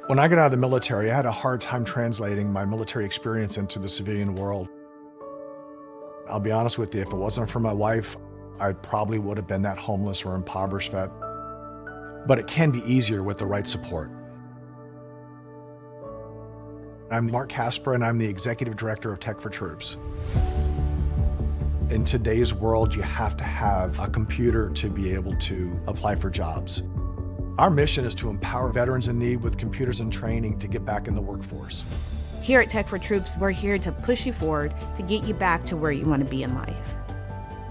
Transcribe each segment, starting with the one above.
When I got out of the military, I had a hard time translating my military experience into the civilian world. I'll be honest with you, if it wasn't for my wife, I probably would have been that homeless or impoverished vet. But it can be easier with the right support. I'm Mark Casper, and I'm the Executive Director of Tech4Troops. In today's world, you have to have a computer to be able to apply for jobs. Our mission is to empower veterans in need with computers and training to get back in the workforce. Here at Tech4Troops, we're here to push you forward to get you back to where you want to be in life.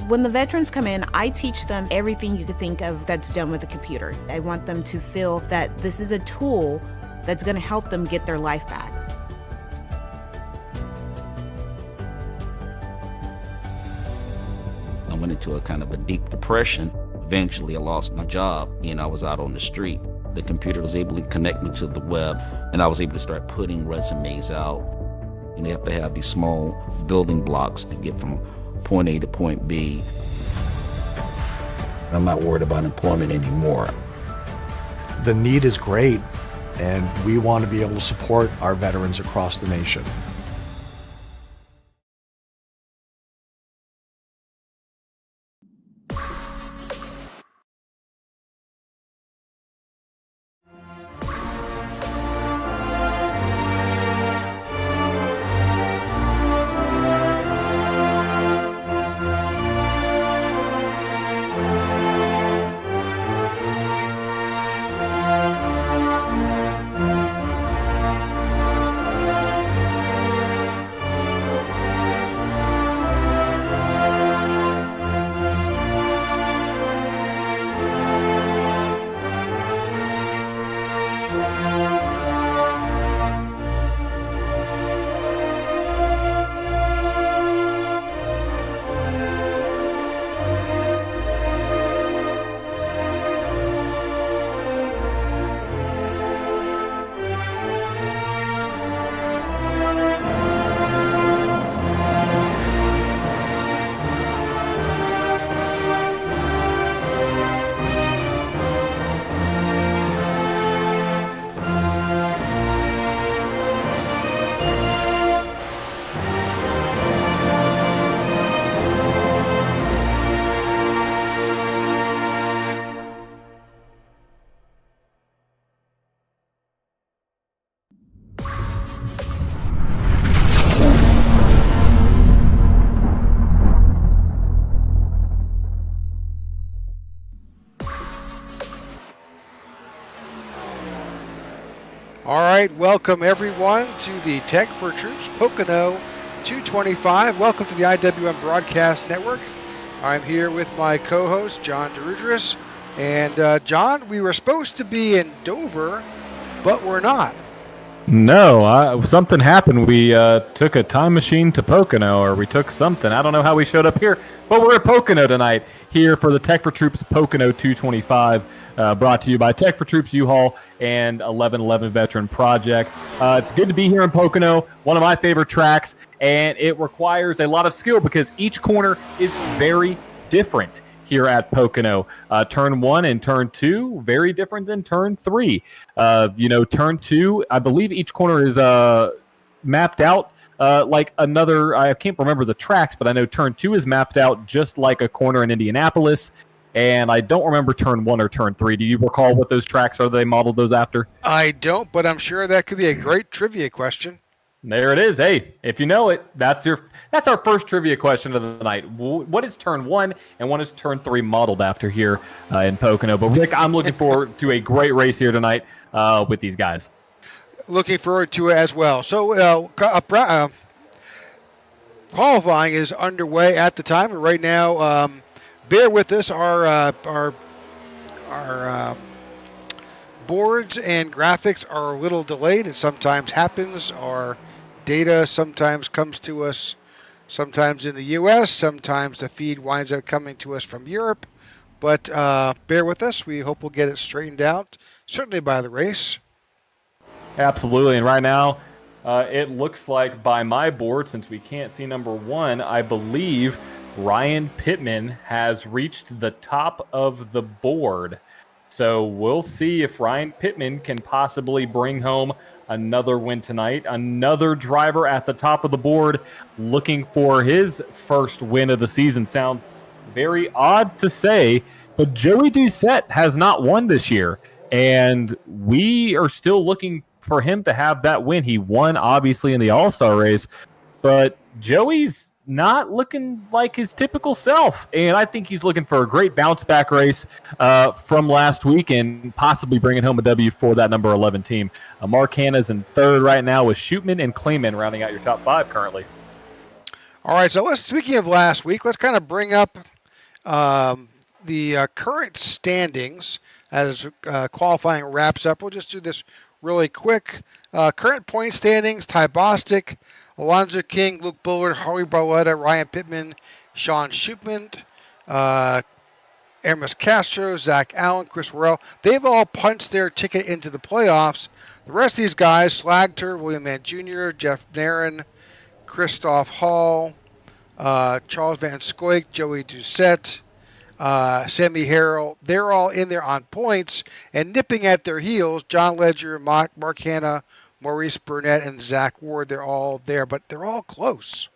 When the veterans come in, I teach them everything you could think of that's done with a computer. I want them to feel that this is a tool that's going to help them get their life back. I went into a kind of a deep depression. Eventually, I lost my job and I was out on the street. The computer was able to connect me to the web, and I was able to start putting resumes out. And you have to have these small building blocks to get from point A to point B. I'm not worried about employment anymore. The need is great, and we want to be able to support our veterans across the nation. All right, welcome everyone to the Tech4Troops Pocono 225. Welcome to the IWM Broadcast Network. I'm here with my co-host, John DeRudris. And John, we were supposed to be in Dover, but we're not. No, something happened. We took a time machine to Pocono, or we took something. I don't know how we showed up here, but we're at Pocono tonight, here for the Tech4Troops Pocono 225, brought to you by Tech4Troops U-Haul and 1111 Veteran Project. It's good to be here in Pocono, one of my favorite tracks, and it requires a lot of skill because each corner is very different here at Pocono. Turn 1 and Turn 2, very different than Turn 3. Turn 2, I believe each corner is mapped out like another, I can't remember the tracks, but I know Turn 2 is mapped out just like a corner in Indianapolis, and I don't remember Turn 1 or Turn 3. Do you recall what those tracks are they modeled those after? I don't, but I'm sure that could be a great trivia question. There it is. Hey, if you know it, that's our first trivia question of the night. What is Turn 1 and what is Turn 3 modeled after here in Pocono? But Rick, I'm looking forward to a great race here tonight with these guys. Looking forward to it as well. So qualifying is underway at the time, and right now, bear with us. Our boards and graphics are a little delayed. It sometimes happens. Our data sometimes comes to us, sometimes in the U.S., sometimes the feed winds up coming to us from Europe. But bear with us. We hope we'll get it straightened out, certainly by the race. Absolutely. And right now, it looks like by my board, since we can't see number 1, I believe Ryan Pittman has reached the top of the board. So we'll see if Ryan Pittman can possibly bring home another win tonight. Another driver at the top of the board looking for his first win of the season. Sounds very odd to say, but Joey Doucette has not won this year, and we are still looking for him to have that win. He won, obviously, in the All-Star race, but Joey's not looking like his typical self, and I think he's looking for a great bounce-back race from last week and possibly bringing home a W for that number 11 team. Mark Hanna's in third right now with Shootman and Klayman rounding out your top 5 currently. All right, so speaking of last week, let's kind of bring up the current standings as qualifying wraps up. We'll just do this really quick. Current point standings: Ty Bostic, Alonzo King, Luke Bullard, Harley Barletta, Ryan Pittman, Sean Shootman, Hermes Castro, Zach Allen, Chris Worrell. They've all punched their ticket into the playoffs. The rest of these guys: Slagter, William Mann Jr., Jeff Nairn, Christoph Hall, Charles Van Scoik, Joey Doucette, Sammy Harrell. They're all in there on points and nipping at their heels. John Ledger, Mark Hanna, Maurice Burnett, and Zach Ward. They're all there, but they're all close.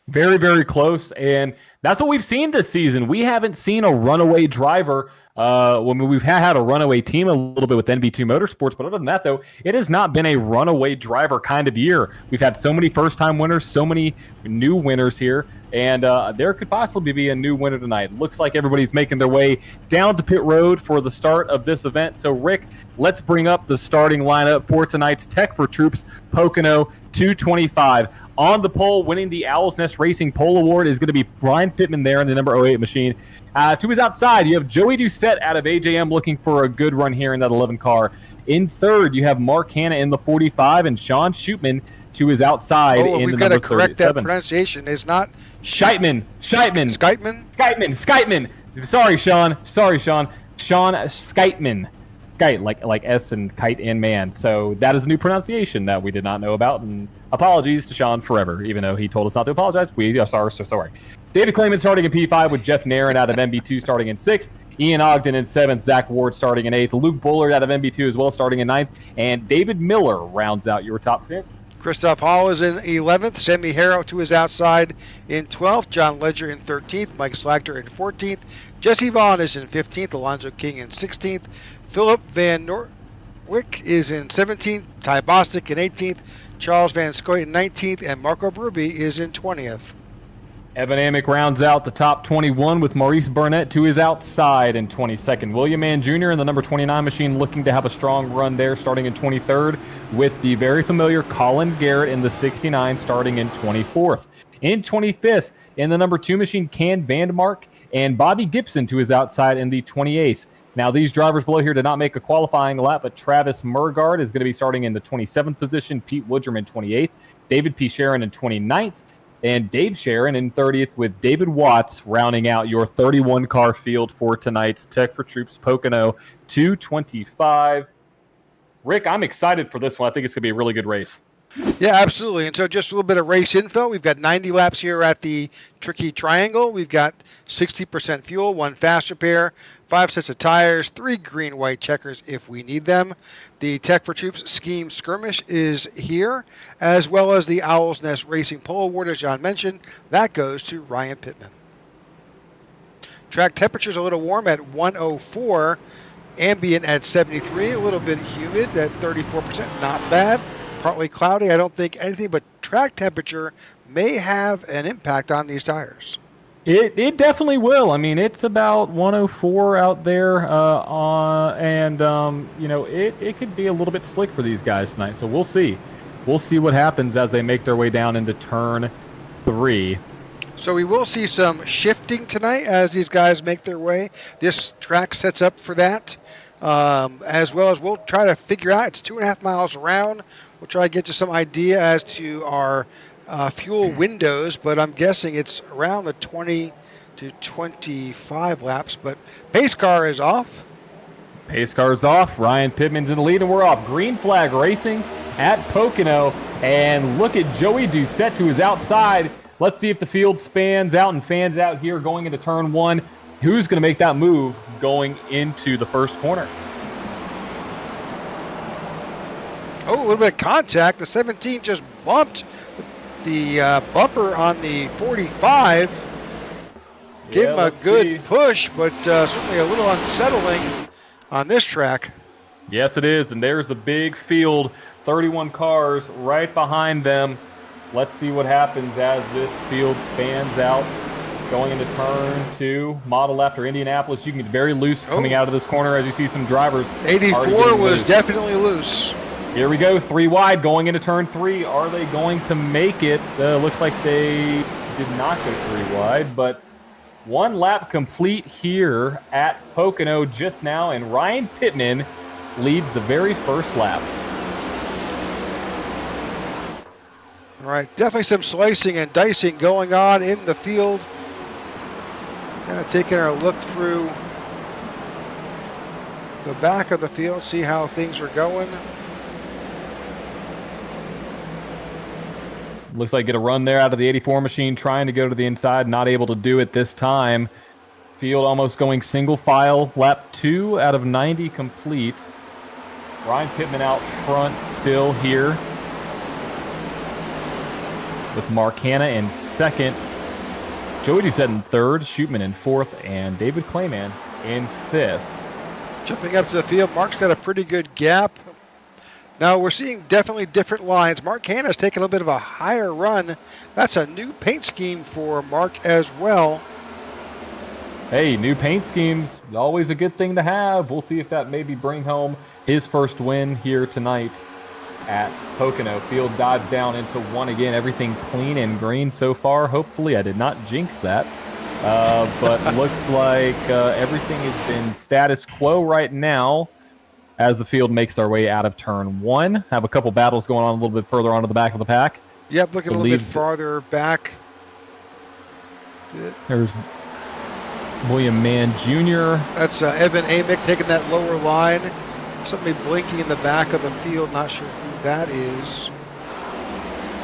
Very, very close, and that's what we've seen this season. We haven't seen a runaway driver. We've had a runaway team a little bit with NB2 Motorsports, but other than that, though, it has not been a runaway driver kind of year. We've had so many first-time winners, so many new winners here, and there could possibly be a new winner tonight. Looks like everybody's making their way down to pit road for the start of this event. So, Rick, let's bring up the starting lineup for tonight's Tech4Troops Pocono 225. On the pole, winning the Owl's Nest Racing Pole Award is going to be Brian Pittman there in the number 08 machine. To his outside, you have Joey Doucette out of AJM looking for a good run here in that 11 car. In third, you have Mark Hanna in the 45 and Sean Shootman to his outside in the number 37. We've got to correct that pronunciation. It's not Scheitman. Sorry, Sean. Sean Scheitman. Kite, like S and kite and man. So that is a new pronunciation that we did not know about. And apologies to Sean forever, even though he told us not to apologize. We are so sorry. David Klayman starting in P5 with Jeff Nairn out of MB2 starting in 6th. Ian Ogden in 7th. Zach Ward starting in 8th. Luke Bullard out of MB2 as well starting in 9th. And David Miller rounds out your top 10. Christoph Hall is in 11th. Sammy Harrell to his outside in 12th. John Ledger in 13th. Mike Slagter in 14th. Jesse Vaughn is in 15th. Alonzo King in 16th. Philip Van Norwick is in 17th, Ty Bostic in 18th, Charles Van Scoit in 19th, and Marco Bruby is in 20th. Evan Amick rounds out the top 21 with Maurice Burnett to his outside in 22nd. William Mann Jr. in the number 29 machine looking to have a strong run there starting in 23rd with the very familiar Colin Garrett in the 69 starting in 24th. In 25th, in the number 2 machine, Ken Vandemark and Bobby Gibson to his outside in the 28th. Now, these drivers below here did not make a qualifying lap, but Travis Murgard is going to be starting in the 27th position, Pete Woodrum in 28th, David P. Sharon in 29th, and Dave Sharon in 30th with David Watts rounding out your 31-car field for tonight's Tech4Troops Pocono 225. Rick, I'm excited for this one. I think it's going to be a really good race. Yeah, absolutely. And so just a little bit of race info. We've got 90 laps here at the Tricky Triangle. We've got 60% fuel, 1 fast repair, 5 sets of tires, 3 green-white checkers if we need them. The Tech4Troops Scheme Skirmish is here, as well as the Owl's Nest Racing Pole Award, as John mentioned. That goes to Ryan Pittman. Track temperature's a little warm at 104, ambient at 73, a little bit humid at 34%, not bad. Partly cloudy. I don't think anything but track temperature may have an impact on these tires. It definitely will. I mean, it's about 104 out there, it could be a little bit slick for these guys tonight. So we'll see. We'll see what happens as they make their way down into turn 3. So we will see some shifting tonight as these guys make their way. This track sets up for that. As well as we'll try to figure out, it's 2.5 miles around. We'll try to get to some idea as to our fuel windows, but I'm guessing it's around the 20 to 25 laps. But pace car is off. Pace car is off. Ryan Pittman's in the lead, and we're off. Green flag racing at Pocono. And look at Joey Doucette to his outside. Let's see if the field spans out and fans out here going into turn 1. who's going to make that move going into the first corner. Oh, a little bit of contact. The 17 just bumped the bumper on the 45. Gave him a good push, but certainly a little unsettling on this track. Yes, it is. And there's the big field, 31 cars right behind them. Let's see what happens as this field spans out. Going into turn 2, modeled after Indianapolis. You can get very loose coming out of this corner as you see some drivers. 84 was definitely loose. Here we go, 3 wide going into turn 3. Are they going to make it? Looks like they did not go 3 wide, but 1 lap complete here at Pocono just now, and Ryan Pittman leads the very first lap. All right, definitely some slicing and dicing going on in the field. Kind of taking our look through the back of the field, see how things are going. Looks like get a run there out of the 84 machine, trying to go to the inside, not able to do it this time. Field almost going single file, lap 2 out of 90 complete. Ryan Pittman out front still here, with Mark Hanna in second, Joey Doucette in third, Shootman in fourth, and David Clayman in fifth. Jumping up to the field, Mark's got a pretty good gap. Now we're seeing definitely different lines. Mark Hanna's taking a little bit of a higher run. That's a new paint scheme for Mark as well. Hey, new paint schemes, always a good thing to have. We'll see if that maybe bring home his first win here tonight at Pocono. Field dives down into 1 again. Everything clean and green so far. Hopefully I did not jinx that. But looks like everything has been status quo right now as the field makes their way out of turn 1. Have a couple battles going on a little bit further onto the back of the pack. Yep, looking a little bit farther back. There's William Mann Jr. That's Evan Amick taking that lower line. Somebody blinking in the back of the field, not sure who that is.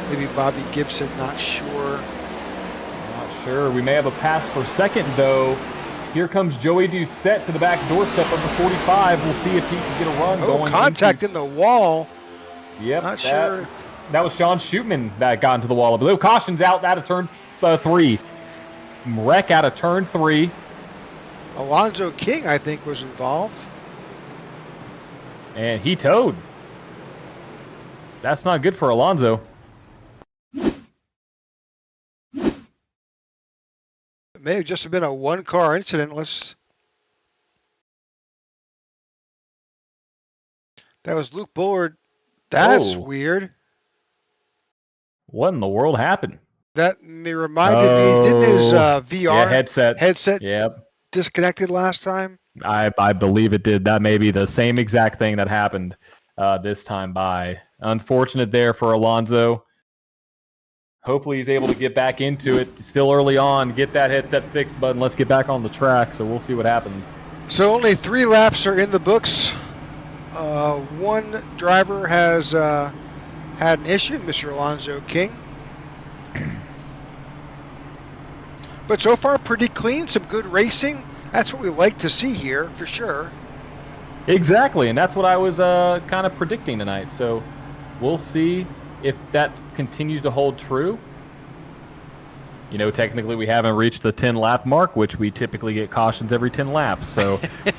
Maybe Bobby Gibson, not sure. Not sure. We may have a pass for second, though. Here comes Joey Doucette to the back doorstep of the 45. We'll see if he can get a run going. Contact in the wall. Yep. Not sure. That was Sean Shootman that got into the wall. But caution's out of turn 3. Wreck out of turn 3. Alonzo King, I think, was involved. And he towed. That's not good for Alonzo. It may have just been a 1-car incident. That was Luke Bullard. That's weird. What in the world happened? That me reminded me. Didn't his VR headset disconnected last time? I believe it did. That may be the same exact thing that happened this time by. Unfortunate there for Alonso. Hopefully he's able to get back into it. Still early on. Get that headset fixed, bud, and let's get back on the track. So we'll see what happens. So only 3 laps are in the books. One driver has had an issue, Mr. Alonzo King. But so far, pretty clean. Some good racing. That's what we like to see here, for sure. Exactly, and that's what I was kind of predicting tonight. So we'll see if that continues to hold true. You know, technically we haven't reached the 10-lap mark, which we typically get cautions every 10 laps. So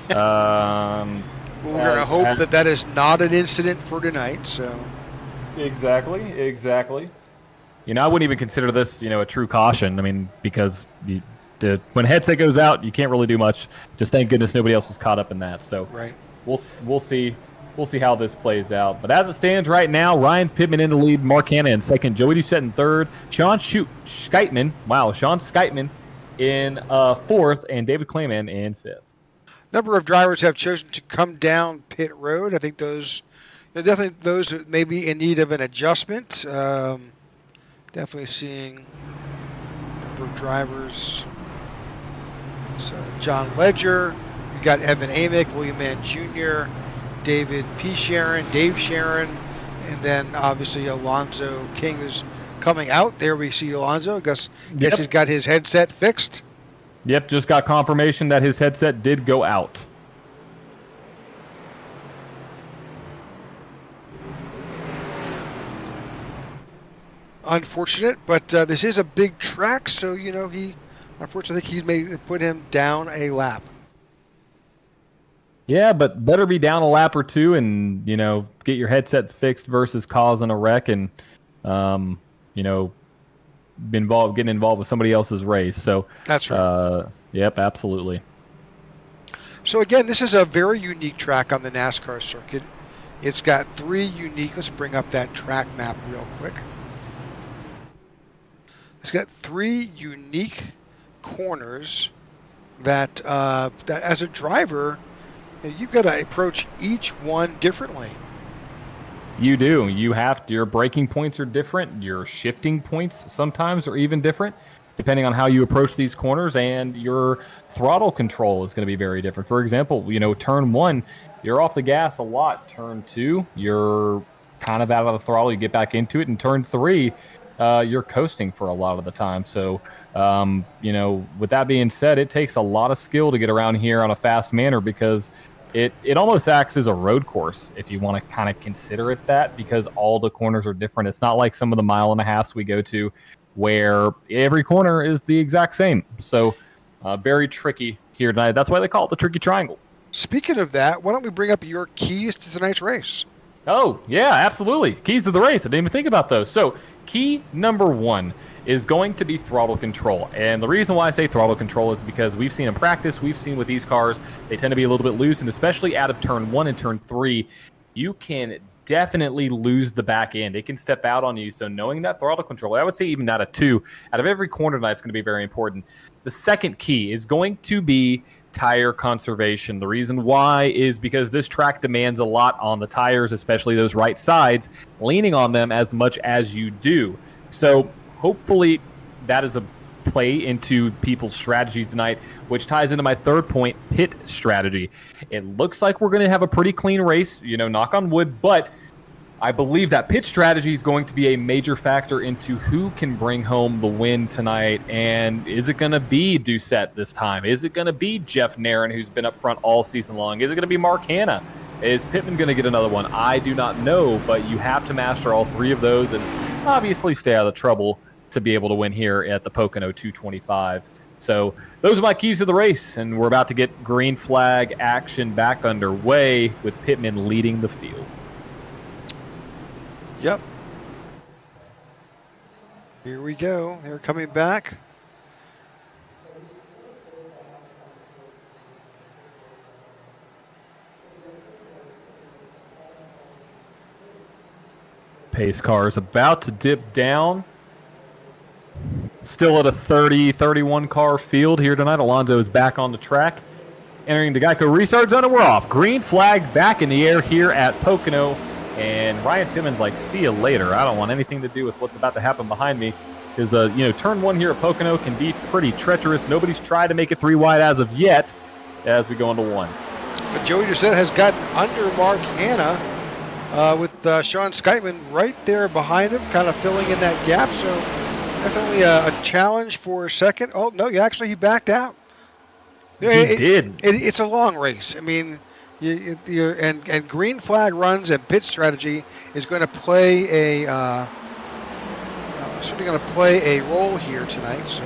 well, we're going to hope that is not an incident for tonight. So Exactly. You know, I wouldn't even consider this, a true caution. I mean, because when headset goes out, you can't really do much. Just thank goodness nobody else was caught up in that. So right. We'll see how this plays out. But as it stands right now, Ryan Pittman in the lead, Mark Hanna in second, Joey Doucette in third, Sean Skytman in fourth, and David Clayman in fifth. Number of drivers have chosen to come down pit road. I think definitely those that may be in need of an adjustment. Definitely seeing a number of drivers. So John Ledger, you got Evan Amick, William Mann Jr., David P. Sharon, Dave Sharon, and then obviously Alonzo King is coming out. There we see Alonzo. Guess he's got his headset fixed. Yep, just got confirmation that his headset did go out. Unfortunate, but this is a big track, so he unfortunately he may put him down a lap. Yeah, but better be down a lap or two and get your headset fixed versus causing a wreck and getting involved with somebody else's race. So that's right. Yep, absolutely. So again, this is a very unique track on the NASCAR circuit. It's got 3 unique. Let's bring up that track map real quick. It's got 3 unique corners that as a driver, you've got to approach each one differently. You do. You have to. Your braking points are different. Your shifting points sometimes are even different, depending on how you approach these corners, and your throttle control is going to be very different. For example, turn 1, you're off the gas a lot. Turn 2, you're kind of out of the throttle. You get back into it. And turn 3, you're coasting for a lot of the time. So, with that being said, it takes a lot of skill to get around here on a fast manner because it almost acts as a road course if you want to kind of consider it that, because all the corners are different. It's not like some of the 1.5 miles we go to where every corner is the exact same. So very tricky here tonight. That's why they call it the Tricky Triangle. Speaking of that, why don't we bring up your keys to tonight's race? Oh, yeah, absolutely. Keys to the race. I didn't even think about those. So key number 1 is going to be throttle control. And the reason why I say throttle control is because we've seen in practice, we've seen with these cars, they tend to be a little bit loose, and especially out of turn 1 and turn 3, you can definitely lose the back end. It can step out on you. So knowing that throttle control, I would say even out of 2, out of every corner tonight, it's going to be very important. The second key is going to be tire conservation. The reason why is because this track demands a lot on the tires, especially those right sides, leaning on them as much as you do. So hopefully that is a play into people's strategies tonight, which ties into my third point, pit strategy. It looks like we're going to have a pretty clean race, knock on wood, but I believe that pit strategy is going to be a major factor into who can bring home the win tonight. And is it going to be Doucette this time? Is it going to be Jeff Nairn, who's been up front all season long? Is it going to be Mark Hanna? Is Pittman going to get another one? I do not know, but you have to master all 3 of those and obviously stay out of trouble to be able to win here at the Pocono 225. So those are my keys to the race, and we're about to get green flag action back underway with Pittman leading the field. Yep. Here we go. They're coming back. Pace car is about to dip down. Still at a 31 car field here tonight. Alonso is back on the track. Entering the Geico restart zone, and we're off. Green flag back in the air here at Pocono. And Ryan Pittman's like, see you later. I don't want anything to do with what's about to happen behind me. Because, turn 1 here at Pocono can be pretty treacherous. Nobody's tried to make it 3 wide as of yet as we go into 1. But Joey Doucette has gotten under Mark Hanna with Sean Skytman right there behind him, kind of filling in that gap. So definitely a challenge for a second. Oh, no, he backed out. He did. It's a long race. I mean, and green flag runs and pit strategy is going to play certainly going to play a role here tonight. So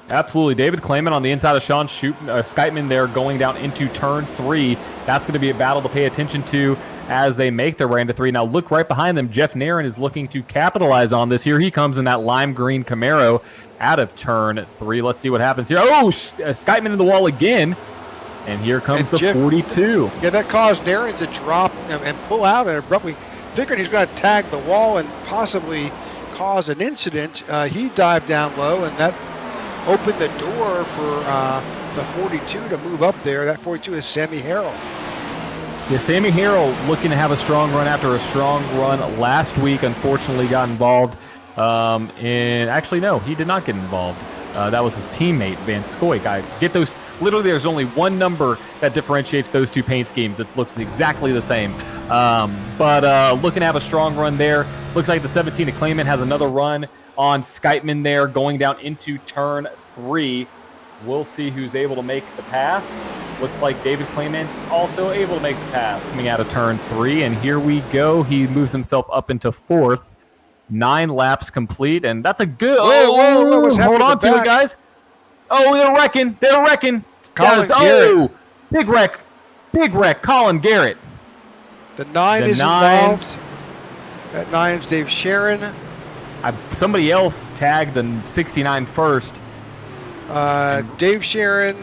absolutely, David Clayman on the inside of Sean Skytman there, going down into turn 3. That's going to be a battle to pay attention to as they make their way into 3. Now look right behind them. Jeff Nairn is looking to capitalize on this. Here he comes in that lime green Camaro out of turn 3. Let's see what happens here. Oh, Skytman in the wall again. And here comes the 42. Yeah, that caused Nairn to drop and pull out and abruptly figured he's going to tag the wall and possibly cause an incident. He dived down low, and that opened the door for the 42 to move up there. That 42 is Sammy Harrell. Yeah, Sammy Harrell looking to have a strong run after a strong run last week. Unfortunately got involved actually, no, he did not get involved. That was his teammate, Van Scoik. I get those. Literally, there's only one number that differentiates those 2 paint schemes. It looks exactly the same. But looking to have a strong run there. Looks like the 17 of Clayman has another run on Skytman there, going down into turn 3. We'll see who's able to make the pass. Looks like David Clement's also able to make the pass coming out of turn 3. And here we go. He moves himself up into 4th. 9 laps complete, and that's a good. Whoa, what's happening hold on in the to back? it, guys. Oh, they're wrecking. Colin Oh, big wreck. Colin Garrett. The 9 is involved. That 9's Dave Sharon. Somebody else tagged the 69 first. Dave Sharon,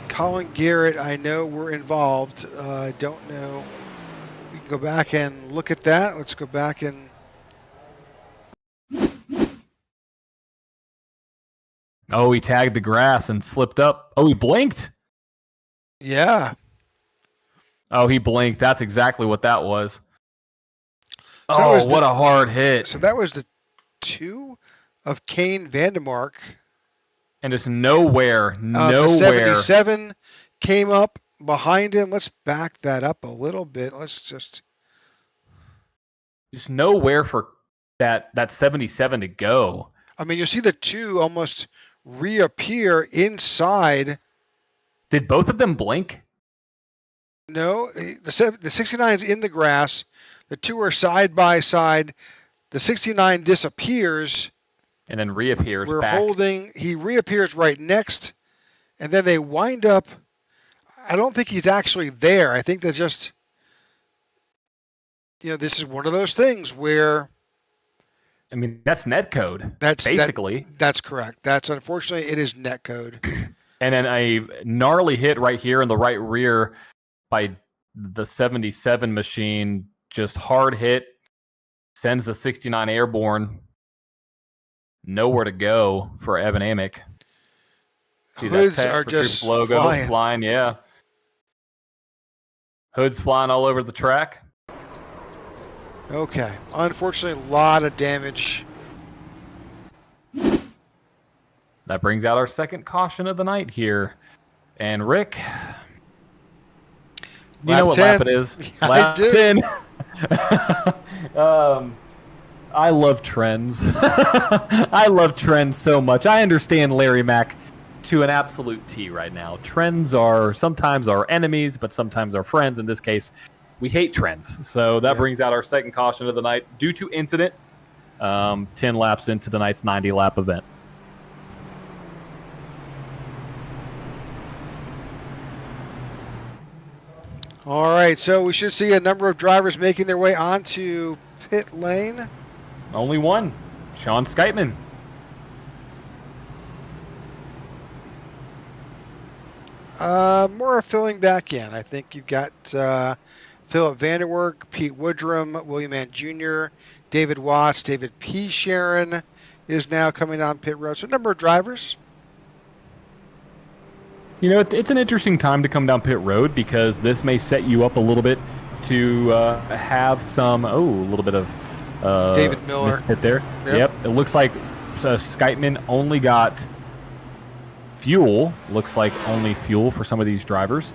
Colin Garrett, I know were involved. I don't know. We can go back and look at that. Let's go back and. Oh, he tagged the grass and slipped up. Oh, he blinked. Yeah. Oh, he blinked. That's exactly what that was. So what a hard hit. So that was the 2 of Kane Vandermark. And just nowhere. The 77 came up behind him. Let's back that up a little bit. Let's just nowhere for that 77 to go. I mean, you see the 2 almost reappear inside. Did both of them blink? No, the 69 is in the grass. The 2 are side by side. The 69 disappears. And then reappears back. He reappears right next. And then they wind up. I don't think he's actually there. I think they're just, this is one of those things where. I mean, that's net code. That's basically. That's correct. Unfortunately, it is net code. And then a gnarly hit right here in the right rear by the 77 machine. Just hard hit. Sends the 69 airborne. Nowhere to go for Evan Amick. See Hoods that are just logo flying, yeah. Hoods flying all over the track. Okay. Unfortunately, a lot of damage. That brings out our second caution of the night here. And Rick, you know what lap it is. Lap 10. I love trends. I love trends so much. I understand Larry Mack to an absolute T right now. Trends are sometimes our enemies, but sometimes our friends. In this case, we hate trends. So that brings out our second caution of the night due to incident. 10 laps into the night's 90-lap event. All right, so we should see a number of drivers making their way onto pit lane. Only one, Sean Skytman. More filling back in. I think you've got Philip Vanderwerk, Pete Woodrum, William Ant Jr., David Watts, David P. Sharon is now coming on pit road. So a number of drivers. It's an interesting time to come down pit road because this may set you up a little bit to have some, a little bit of David Miller misfit there. Yep. It looks like Skytman only got fuel. Looks like only fuel for some of these drivers,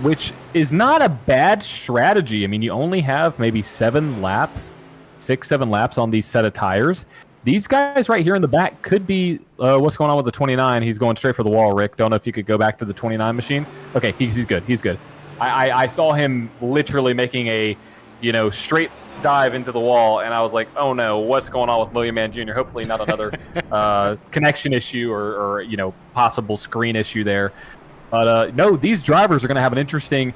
which is not a bad strategy. I mean, you only have maybe 7 laps on these set of tires. These guys right here in the back could be what's going on with the 29. He's going straight for the wall, Rick. Don't know if you could go back to the 29 machine. Okay, he's good. He's good. I saw him literally making a straight dive into the wall, and I was like, oh no, what's going on with William Mann Jr.? Hopefully not another connection issue or possible screen issue there. But no, these drivers are going to have an interesting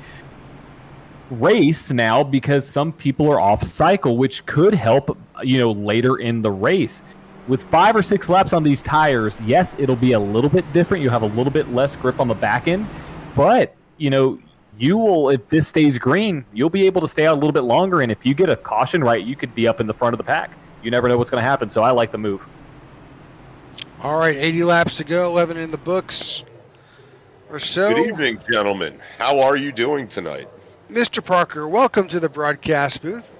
race now because some people are off cycle, which could help later in the race. With 5 or 6 laps on these tires, yes, it'll be a little bit different. You have a little bit less grip on the back end, but you will, if this stays green, you'll be able to stay out a little bit longer. And if you get a caution right, you could be up in the front of the pack. You never know what's going to happen. So I like the move. All right, 80 laps to go, 11 in the books or so. Good evening, gentlemen. How are you doing tonight? Mr. Parker, welcome to the broadcast booth.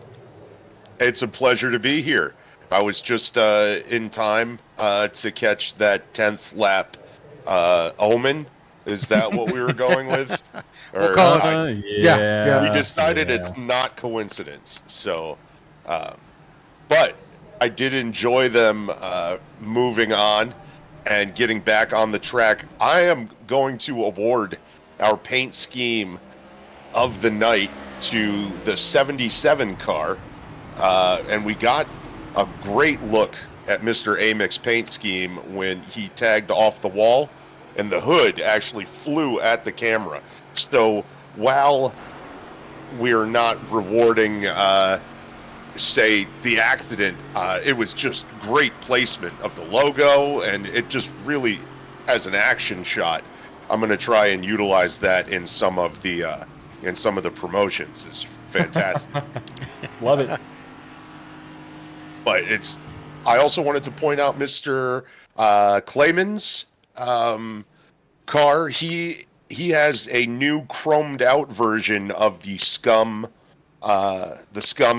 It's a pleasure to be here. I was just in time to catch that 10th lap omen. Is that what we were going with? We'll call it. Yeah. We decided it's not coincidence. So, but I did enjoy them moving on. and getting back on the track, I am going to award our paint scheme of the night to the 77 car. And we got a great look at Mr. Amick's paint scheme when he tagged off the wall, and the hood actually flew at the camera. So while we're not rewarding, say, the accident, it was just great placement of the logo, and it just really, as an action shot, I'm going to try and utilize that in some of the promotions. It's fantastic. Love it. But I also wanted to point out Mr. Clayman's car. He has a new chromed out version of the Scum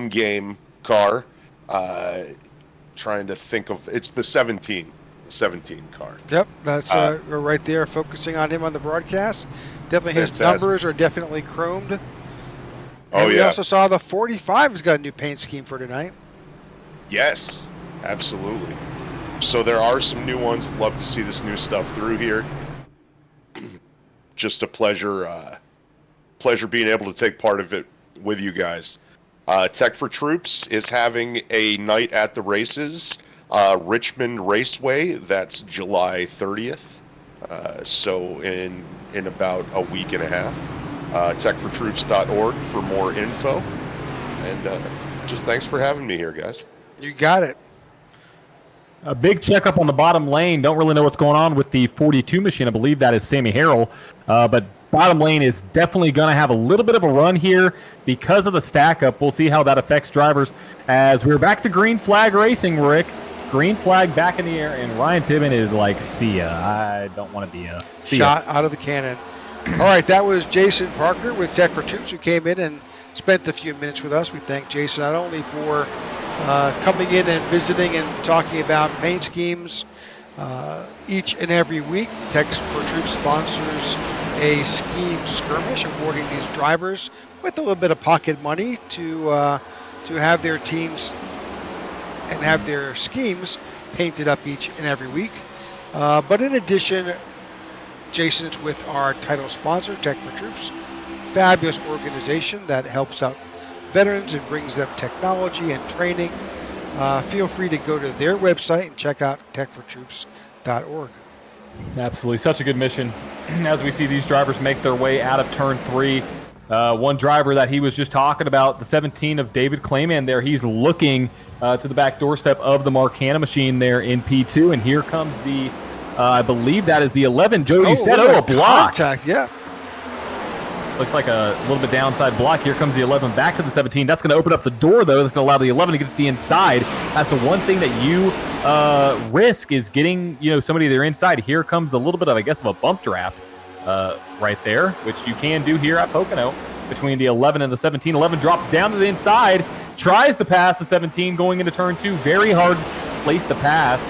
game car. Trying to think of, it's the 17 car. Yep, that's we're right there focusing on him on the broadcast. Definitely his Fantastic. numbers are definitely chromed. Oh, And we yeah. also saw the 45 has got a new paint scheme for tonight. Yes, absolutely. So there are some new ones. Love to see this new stuff through here. Just a pleasure being able to take part of it with you guys. Tech4Troops is having a night at the races, Richmond Raceway. That's July 30th. So in about a week and a half. Tech4Troops.org for more info. And just thanks for having me here, guys. You got it. A big checkup on the bottom lane. Don't really know what's going on with the 42 machine. I believe that is Sammy Harrell. But bottom lane is definitely going to have a little bit of a run here because of the stack up. We'll see how that affects drivers. As we're back to green flag racing, Rick. Green flag back in the air, and Ryan Pittman is like, see ya. I don't want to be a see Shot ya. out of the cannon. All right, that was Jason Parker with Tech4Troops, who came in and spent a few minutes with us. We thank Jason not only for coming in and visiting and talking about paint schemes each and every week. Tech4Troops sponsors a scheme skirmish, awarding these drivers with a little bit of pocket money to have their teams and have their schemes painted up each and every week. But in addition, Jason's with our title sponsor, Tech4Troops, fabulous organization that helps out veterans and brings them technology and training. Feel free to go to their website and check out Tech4Troops.org. Absolutely. Such a good mission. As we see these drivers make their way out of turn 3. One driver that he was just talking about, the 17 of David Clayman there, he's looking to the back doorstep of the Marcana machine there in P2. And here comes the, I believe that is the 11, Jody said, a block. Contact, yeah. Looks like a little bit downside block. Here comes the 11 back to the 17. That's going to open up the door, though. That's going to allow the 11 to get to the inside. That's the one thing that you risk is getting, somebody there inside. Here comes a little bit of, I guess, of a bump draft right there, which you can do here at Pocono between the 11 and the 17. 11 drops down to the inside, tries to pass the 17 going into turn 2. Very hard place to pass.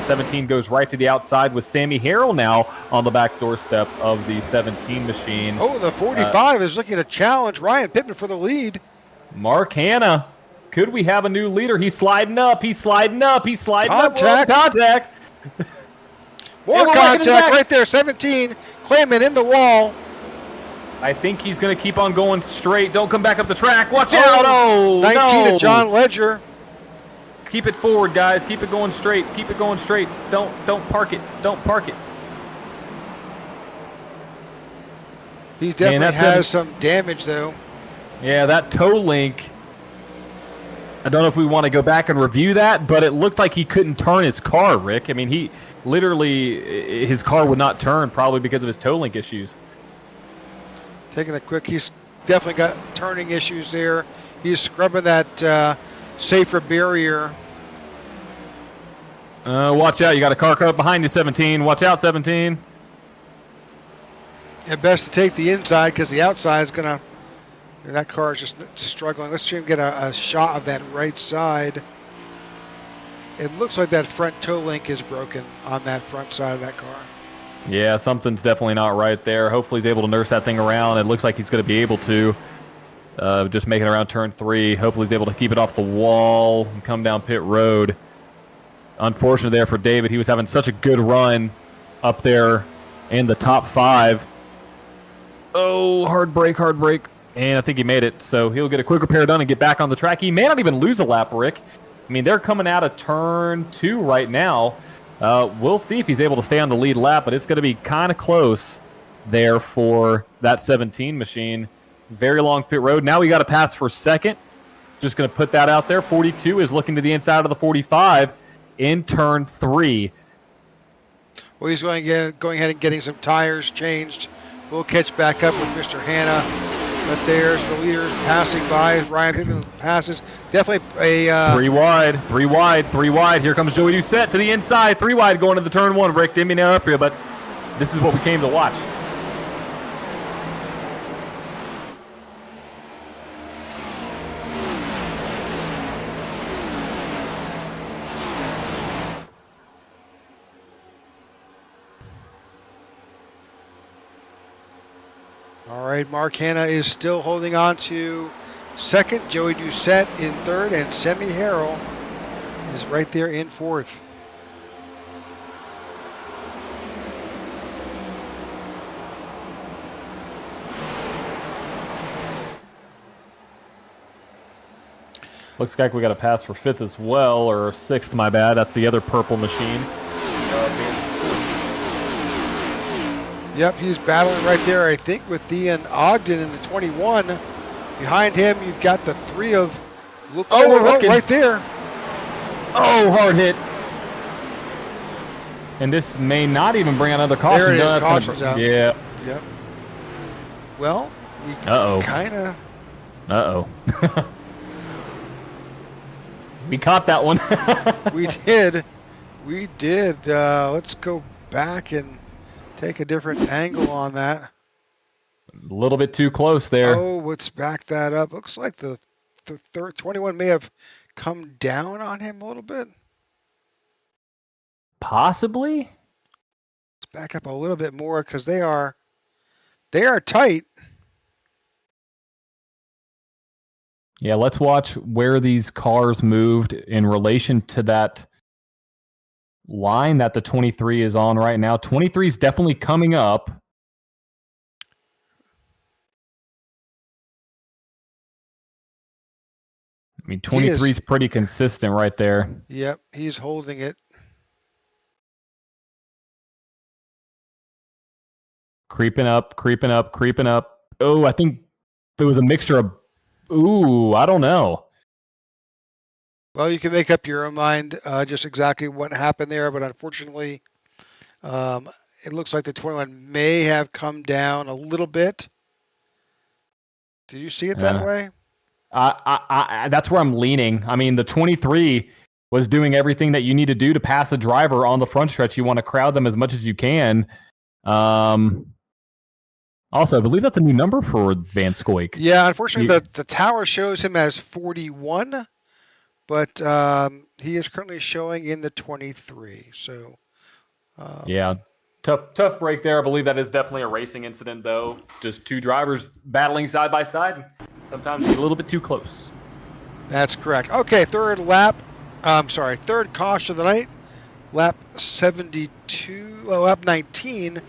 17 goes right to the outside with Sammy Harrell now on the back doorstep of the 17 machine. Oh, the 45 is looking to challenge Ryan Pittman for the lead. Mark Hanna. Could we have a new leader? He's sliding up. He's sliding up. He's sliding Contact. up. Contact. More contact right there. 17. Clayman in the wall. I think he's going to keep on going straight. Don't come back up the track. Watch out. Oh, 19 no. to John Ledger. Keep it forward, guys. Keep it going straight. Keep it going straight. Don't park it. Don't park it. He definitely has some damage, though. Yeah, that toe link. I don't know if we want to go back and review that, but it looked like he couldn't turn his car, Rick. I mean, he literally, his car would not turn probably because of his toe link issues. Taking a quick, he's definitely got turning issues there. He's scrubbing that safer barrier. Watch out. You got a car cut behind you, 17. Watch out, 17. At best to take the inside because the outside is going to, that car is just struggling. Let's see him get a shot of that right side. It looks like that front toe link is broken on that front side of that car. Yeah, something's definitely not right there. Hopefully he's able to nurse that thing around. It looks like he's going to be able to. Just making it around turn 3. Hopefully he's able to keep it off the wall and come down pit road. Unfortunate there for David. He was having such a good run up there in the top 5. Oh, hard break. And I think he made it. So he'll get a quick repair done and get back on the track. He may not even lose a lap, Rick. I mean, they're coming out of turn 2 right now. We'll see if he's able to stay on the lead lap, but it's going to be kind of close there for that 17 machine. Very long pit road. Now we got to pass for second. Just going to put that out there. 42 is looking to the inside of the 45 in turn 3. Well, he's going ahead and getting some tires changed. We'll catch back up with Mr. Hanna. But there's the leaders passing by. Ryan Pittman passes. Definitely a... 3 wide. Here comes Joey Doucette to the inside. 3 wide going to the turn 1. Rick didn't mean to up here, but this is what we came to watch. All right, Mark Hanna is still holding on to second. Joey Doucette in third, and Semi Harrell is right there in fourth. Looks like we got a pass for 5th as well, or 6th, my bad. That's the other purple machine. Yep, he's battling right there, I think, with Ian Ogden in the 21. Behind him, you've got the 3 of Luke. Oh, right there. Oh, hard hit. And this may not even bring out another caution. There it is, No, caution's out. Yeah. Yep. Well, we kind of... Uh-oh. We caught that one. We did. Let's go back and take a different angle on that. A little bit too close there. Oh, let's back that up. Looks like the third 21 may have come down on him a little bit. Possibly. Let's back up a little bit more because they are tight. Yeah, let's watch where these cars moved in relation to that line that the 23 is on right now. 23 is definitely coming up. I mean, 23 is pretty consistent right there. Yep, he's holding it. Creeping up. Oh, I think it was a mixture of... Ooh, I don't know. Well, you can make up your own mind just exactly what happened there, but unfortunately, it looks like the 21 may have come down a little bit. Did you see it that way? That's where I'm leaning. I mean, the 23 was doing everything that you need to do to pass a driver on the front stretch. You want to crowd them as much as you can. Also, I believe that's a new number for Van Scoik. Yeah, unfortunately, the tower shows him as 41, but he is currently showing in the 23. So, yeah, tough break there. I believe that is definitely a racing incident, though. Just 2 drivers battling side by side. Sometimes you get a little bit too close. That's correct. Okay, third caution of the night, lap 72. Lap 19.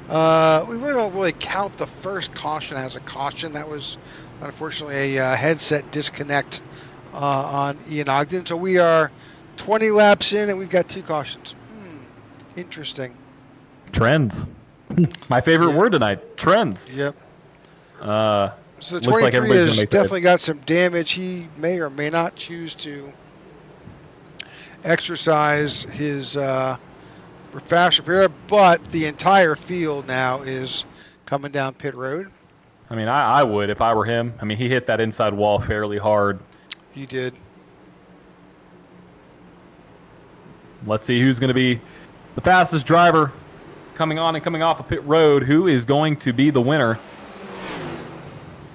We don't really count the first caution as a caution. That was unfortunately a headset disconnect on Ian Ogden. So we are 20 laps in and we've got 2 cautions. Interesting. Trends. My favorite word tonight. Trends. Yep. So the 23 has definitely got some damage. He may or may not choose to exercise his fast repair, but the entire field now is coming down pit road. I mean, I would if I were him. I mean, he hit that inside wall fairly hard. He did. Let's see who's going to be the fastest driver coming on and coming off of pit road. Who is going to be the winner?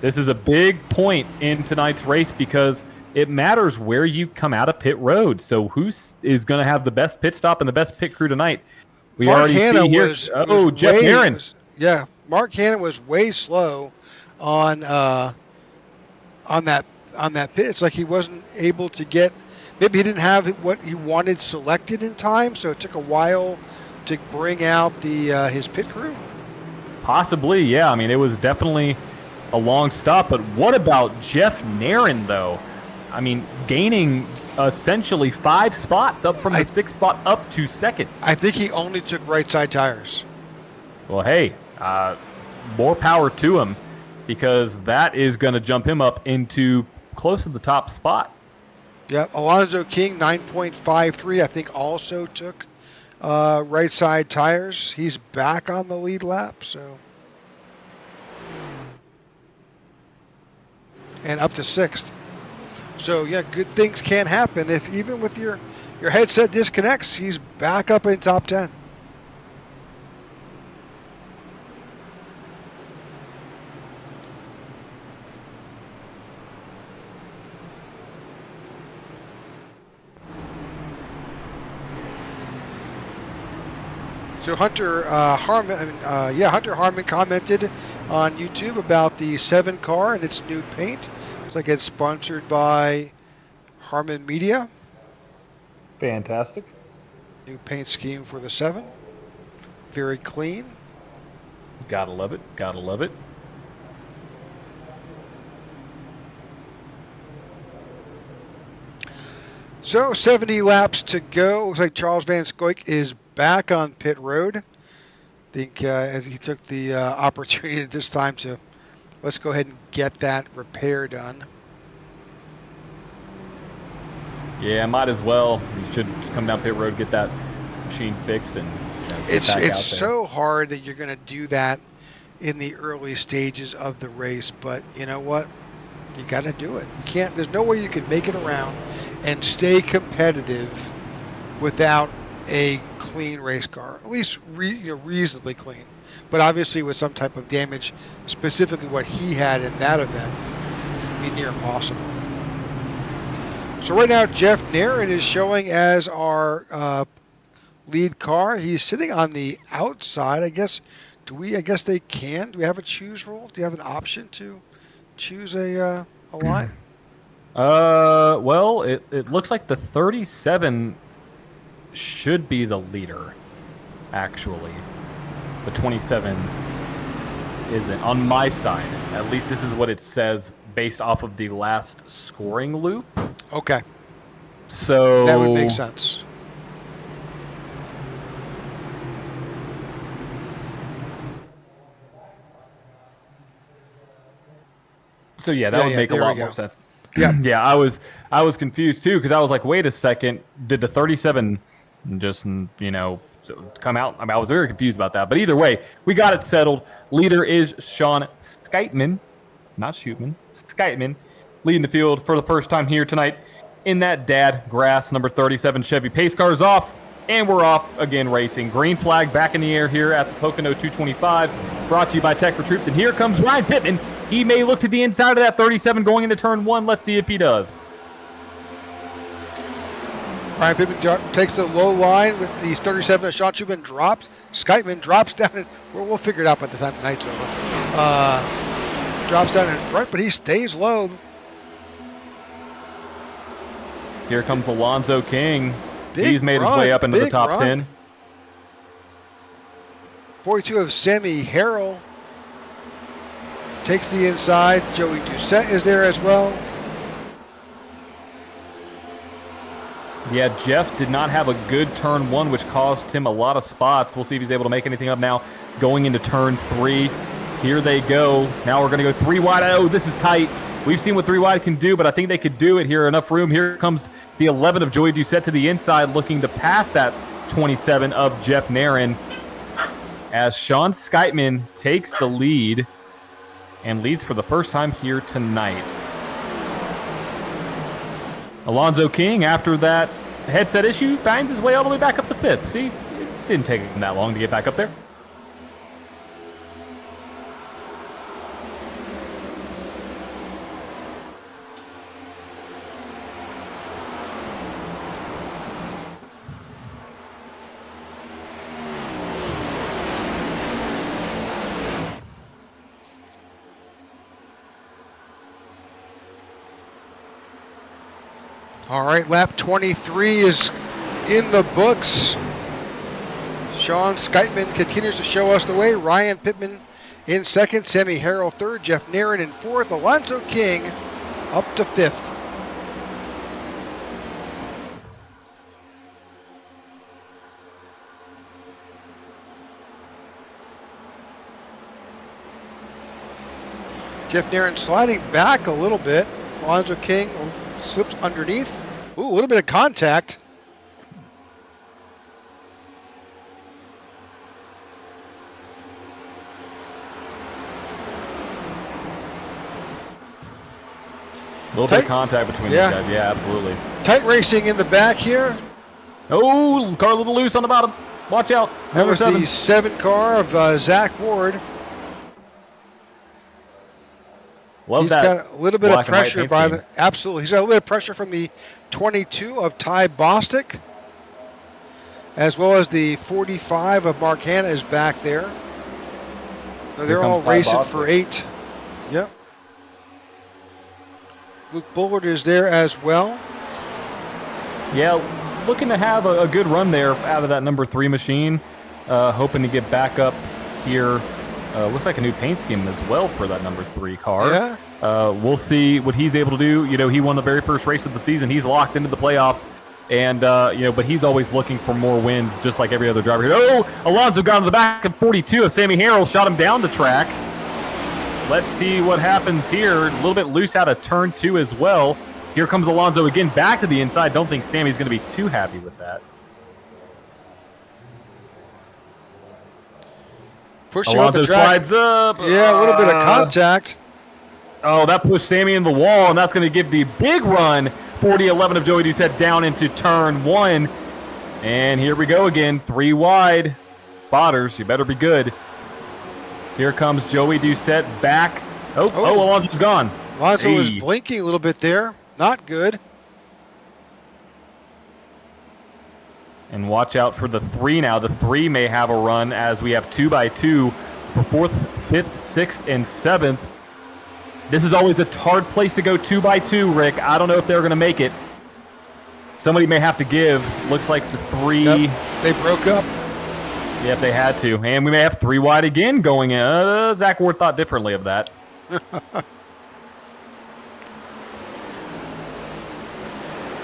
This is a big point in tonight's race because it matters where you come out of pit road. So who is going to have the best pit stop and the best pit crew tonight? We Mark already Hanna see here. Jeff Heron. Yeah, Mark Hanna was way slow on that pit. It's like he wasn't able to get. maybe he didn't have what he wanted selected in time, so it took a while to bring out the his pit crew. Possibly, yeah. I mean, it was definitely a long stop, but what about Jeff Nairn, though? I mean, gaining essentially 5 spots up from the 6th spot up to 2nd. I think he only took right side tires. Well, hey, more power to him, because that is going to jump him up into close to the top spot. Yeah, Alonzo King, 9.53, I think also took right side tires. He's back on the lead lap, so. And up to 6th. So, yeah, good things can happen. If even with your headset disconnects, he's back up in top 10. So Hunter Harmon commented on YouTube about the 7 car and its new paint. Looks like it's sponsored by Harmon Media. Fantastic. New paint scheme for the 7. Very clean. Gotta love it. Gotta love it. So 70 laps to go. Looks like Charles Van Scoik is back on pit road. I think as he took the opportunity at this time to let's go ahead and get that repair done. Yeah, might as well. You should just come down pit road, get that machine fixed, and it's so hard that you're going to do that in the early stages of the race, but you know what? You got to do it. You can't. There's no way you can make it around and stay competitive without a clean race car, at least reasonably clean. But obviously, with some type of damage, specifically what he had in that event, it'd be near impossible. So right now, Jeff Nairn is showing as our lead car. He's sitting on the outside. I guess they can. Do we have a choose rule? Do you have an option to choose a line? Well, it looks like the 37 should be the leader, actually. The 27 isn't on my side. At least this is what it says based off of the last scoring loop. Okay. So that would make sense. So yeah, that would make a lot more sense. Yeah. Yeah, I was confused too, because I was like, wait a second, did the 37 just come out? I mean, I was very confused about that. But either way, we got it settled. Leader is Sean Skytman, not Shootman, Skytman, leading the field for the first time here tonight in that dad grass number 37 Chevy. Pace car is off, and we're off again racing. Green flag back in the air here at the Pocono 225, brought to you by Tech4Troops. And here comes Ryan Pittman. He may look to the inside of that 37 going into turn 1. Let's see if he does. Ryan Pittman takes the low line with these 37 as Sean Schumann drops. Skytman drops down. And we'll figure it out by the time tonight's over. Drops down in front, but he stays low. Here comes Alonzo King. He's made his way up into the top 10. 42 of Sammy Harrell takes the inside. Joey Doucette is there as well. Yeah, Jeff did not have a good turn 1, which caused him a lot of spots. We'll see if he's able to make anything up now going into turn 3. Here they go. Now we're going to go 3 wide. Oh, this is tight. We've seen what 3 wide can do, but I think they could do it here. Enough room. Here comes the 11 of Joey Doucette to the inside, looking to pass that 27 of Jeff Nairn, as Sean Skytman takes the lead and leads for the first time here tonight. Alonzo King, after that headset issue, finds his way all the way back up to 5th. See, it didn't take him that long to get back up there. All right, lap 23 is in the books. Sean Skytman continues to show us the way. Ryan Pittman in second, Sammy Harrell third, Jeff Nairn in fourth, Alonzo King up to fifth. Jeff Nairn sliding back a little bit. Alonzo King slips underneath. Ooh, a little bit of contact. A little bit of contact between these guys. Yeah, absolutely. Tight racing in the back here. Oh, car a little loose on the bottom. Watch out. That was the 7 car of Zach Ward. Love He's that. got a little bit of pressure by the absolutely. He's got a little bit of pressure from the 22 of Ty Bostic, as well as the 45 of Mark Hanna is back there. So they're all racing for 8. Yep. Luke Bullard is there as well. Yeah, looking to have a good run there out of that number 3 machine. Hoping to get back up here. Looks like a new paint scheme as well for that number 3 car. Yeah. We'll see what he's able to do. You know, he won the very first race of the season. He's locked into the playoffs. And, but he's always looking for more wins, just like every other driver here. Oh, Alonso got to the back of 42 of Sammy Harrell, shot him down the track. Let's see what happens here. A little bit loose out of turn 2 as well. Here comes Alonso again back to the inside. Don't think Sammy's going to be too happy with that. Pushing Alonso up the track. slides up. Yeah, a little bit of contact. Oh, that pushed Sammy in the wall, and that's going to give the big run. 40-11 of Joey Doucette down into turn 1. And here we go again. 3 wide. Spotters, you better be good. Here comes Joey Doucette back. Oh, Alonso's gone. Alonso is blinking a little bit there. Not good. And watch out for the 3 now. The 3 may have a run as we have 2x2 for 4th, 5th, 6th, and 7th. This is always a hard place to go 2x2, Rick. I don't know if they're going to make it. Somebody may have to give. Looks like the 3. Yep. They broke up. Yep, they had to. And we may have 3 wide again going in. Zach Ward thought differently of that.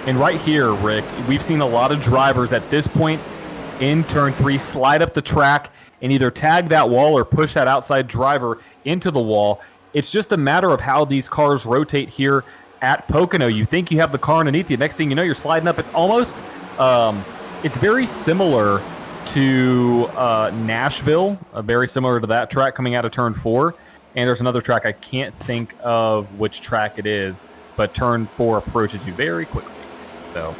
And right here, Rick, we've seen a lot of drivers at this point in turn 3 slide up the track and either tag that wall or push that outside driver into the wall. It's just a matter of how these cars rotate here at Pocono. You think you have the car underneath you. Next thing you know, you're sliding up. It's almost, it's very similar to Nashville, very similar to that track coming out of turn 4. And there's another track, I can't think of which track it is, but turn 4 approaches you very quickly. So,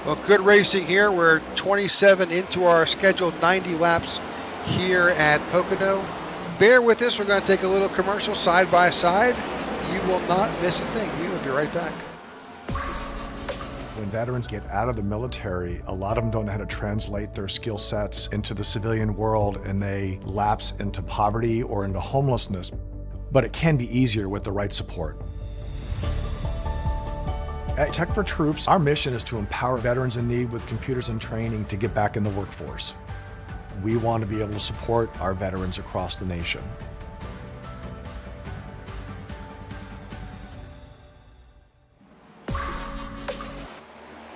well, good racing here. We're 27 into our scheduled 90 laps here at Pocono. Bear with us. We're going to take a little commercial side by side. You will not miss a thing. We will be right back. When veterans get out of the military, a lot of them don't know how to translate their skill sets into the civilian world, and they lapse into poverty or into homelessness. But it can be easier with the right support. At Tech4Troops, our mission is to empower veterans in need with computers and training to get back in the workforce. We want to be able to support our veterans across the nation.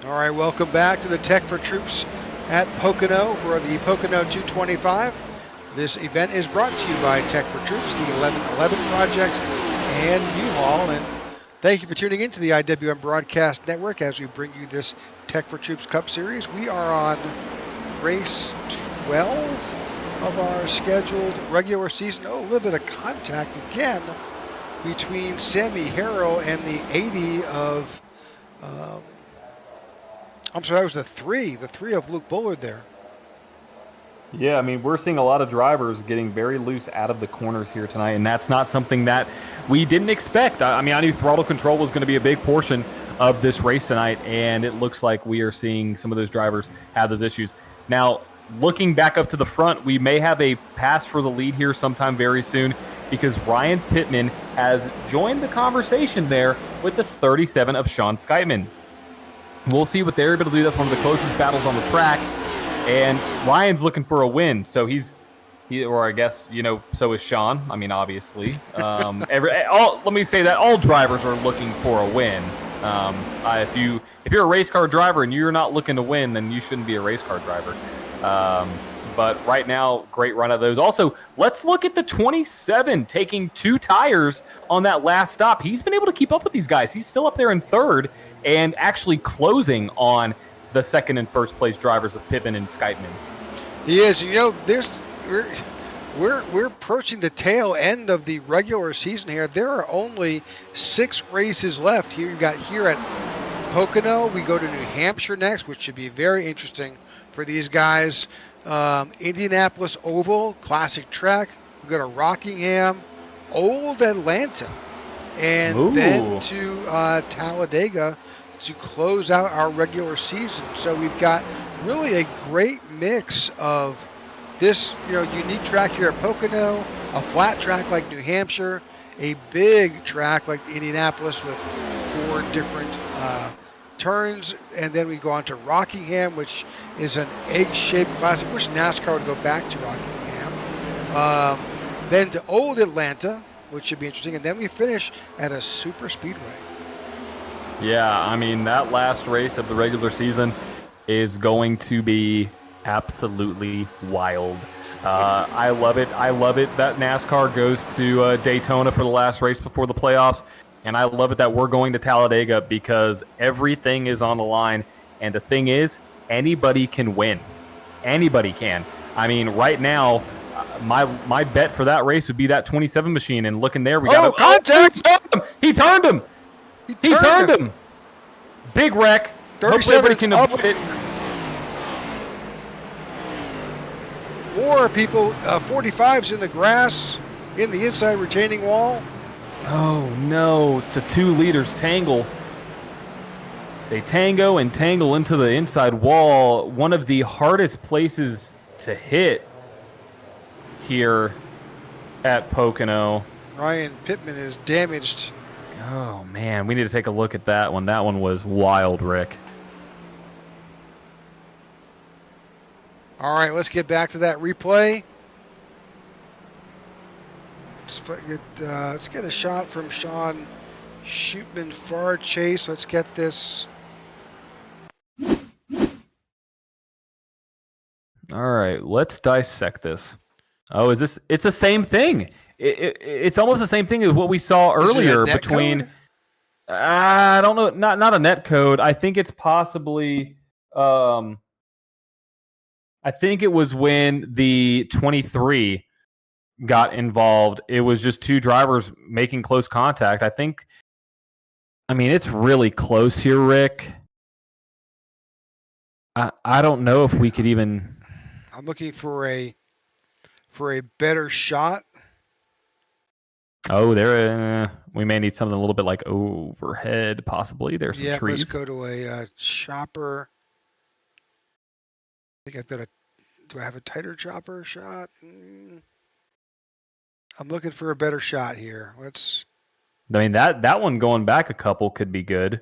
All right, welcome back to the Tech4Troops at Pocono for the Pocono 225. This event is brought to you by Tech4Troops, the 1111 Project, and U-Haul. And thank you for tuning in to the IWM Broadcast Network as we bring you this Tech4Troops Cup Series. We are on race 12 of our scheduled regular season. Oh, a little bit of contact again between Sammy Harrell and the 80 of, I'm sorry, that was the 3 of Luke Bullard there. yeah, I mean, we're seeing a lot of drivers getting very loose out of the corners here tonight, and that's not something that we didn't expect. I mean, I knew throttle control was going to be a big portion of this race tonight, and it looks like we are seeing some of those drivers have those issues. Now, looking back up to the front, we may have a pass for the lead here sometime very soon. because Ryan Pittman has joined the conversation there with the 37 of Sean Skytman. We'll see what they're able to do. That's one of the closest battles on the track. And Ryan's looking for a win, so or I guess, so is Sean. I mean, obviously. Let me say that all drivers are looking for a win. If you're a race car driver and you're not looking to win, then you shouldn't be a race car driver. But right now, great run of those. Also, let's look at the 27 taking 2 tires on that last stop. He's been able to keep up with these guys. He's still up there in third and actually closing on the second and first place drivers of Pittman and Skytman. He is. We're approaching the tail end of the regular season here. There are only 6 races left. Here you got here at Pocono. We go to New Hampshire next, which should be very interesting for these guys. Indianapolis Oval, classic track. We go to Rockingham, Old Atlanta, and then to Talladega to close out our regular season. So we've got really a great mix of this, unique track here at Pocono, a flat track like New Hampshire, a big track like Indianapolis with 4 different turns, and then we go on to Rockingham, which is an egg-shaped classic. Wish NASCAR would go back to Rockingham. Then to Old Atlanta, which should be interesting, and then we finish at a super speedway. Yeah, I mean, that last race of the regular season is going to be absolutely wild. I love it. I love it that NASCAR goes to Daytona for the last race before the playoffs. And I love it that we're going to Talladega because everything is on the line. And the thing is, anybody can win. Anybody can. I mean, right now, my bet for that race would be that 27 machine. And looking there, we got contact! He turned him. He turned him. Big wreck. 37 can up. avoid it. 4 people, 45's in the grass, in the inside retaining wall. Oh no, the 2 leaders tangle. They tango and tangle into the inside wall. One of the hardest places to hit here at Pocono. Ryan Pittman is damaged. Oh man, we need to take a look at that one. That one was wild, Rick. All right, let's get back to that replay. Let's get a shot from Sean Shootman, far chase. Let's get this. All right, let's dissect this. Oh, is this? It's the same thing. It's almost the same thing as what we saw earlier between. Code? I don't know. Not a net code. I think it's possibly. I think it was when the 23 got involved. It was just 2 drivers making close contact. I mean, it's really close here, Rick. I don't know if we could even. I'm looking for a better shot. Oh, there. We may need something a little bit like overhead, possibly. There's some trees. Let's go to a chopper. I think do I have a tighter chopper shot? I'm looking for a better shot here. I mean, that one going back a couple could be good.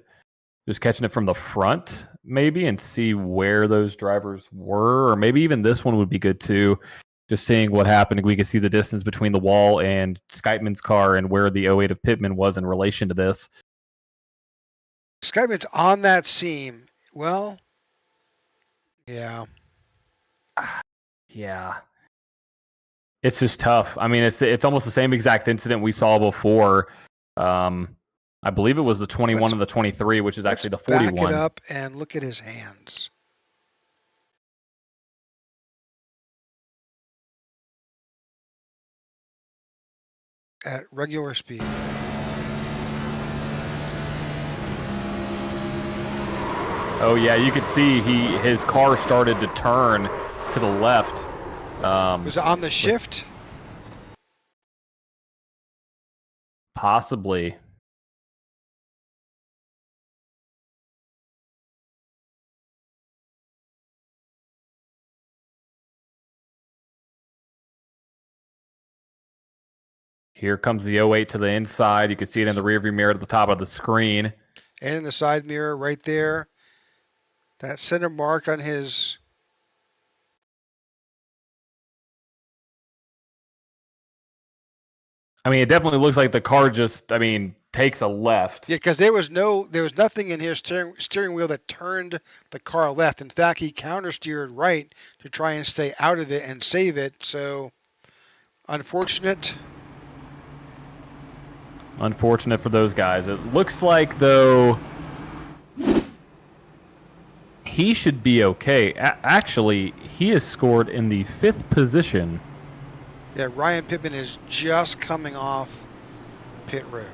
Just catching it from the front, maybe, and see where those drivers were. Or maybe even this one would be good, too. Just seeing what happened. We can see the distance between the wall and Skytman's car and where the 08 of Pittman was in relation to this. Skytman's on that seam. Well, yeah. Yeah. It's just tough. I mean, it's almost the same exact incident we saw before. I believe it was the 21 and the 23, which is actually the 41. Back it up and look at his hands. At regular speed. Oh yeah, you could see his car started to turn to the left. Was it on the shift? Possibly. Here comes the 08 to the inside. You can see it in the rearview mirror at the top of the screen. And in the side mirror right there, that center mark on his. I mean, it definitely looks like the car just, takes a left. Yeah, because there was nothing in his steering wheel that turned the car left. In fact, he countersteered right to try and stay out of it and save it. So, unfortunate. Unfortunate for those guys. It looks like, though, he should be okay. Actually, he is scored in the 5th position. Yeah, Ryan Pittman is just coming off pit road.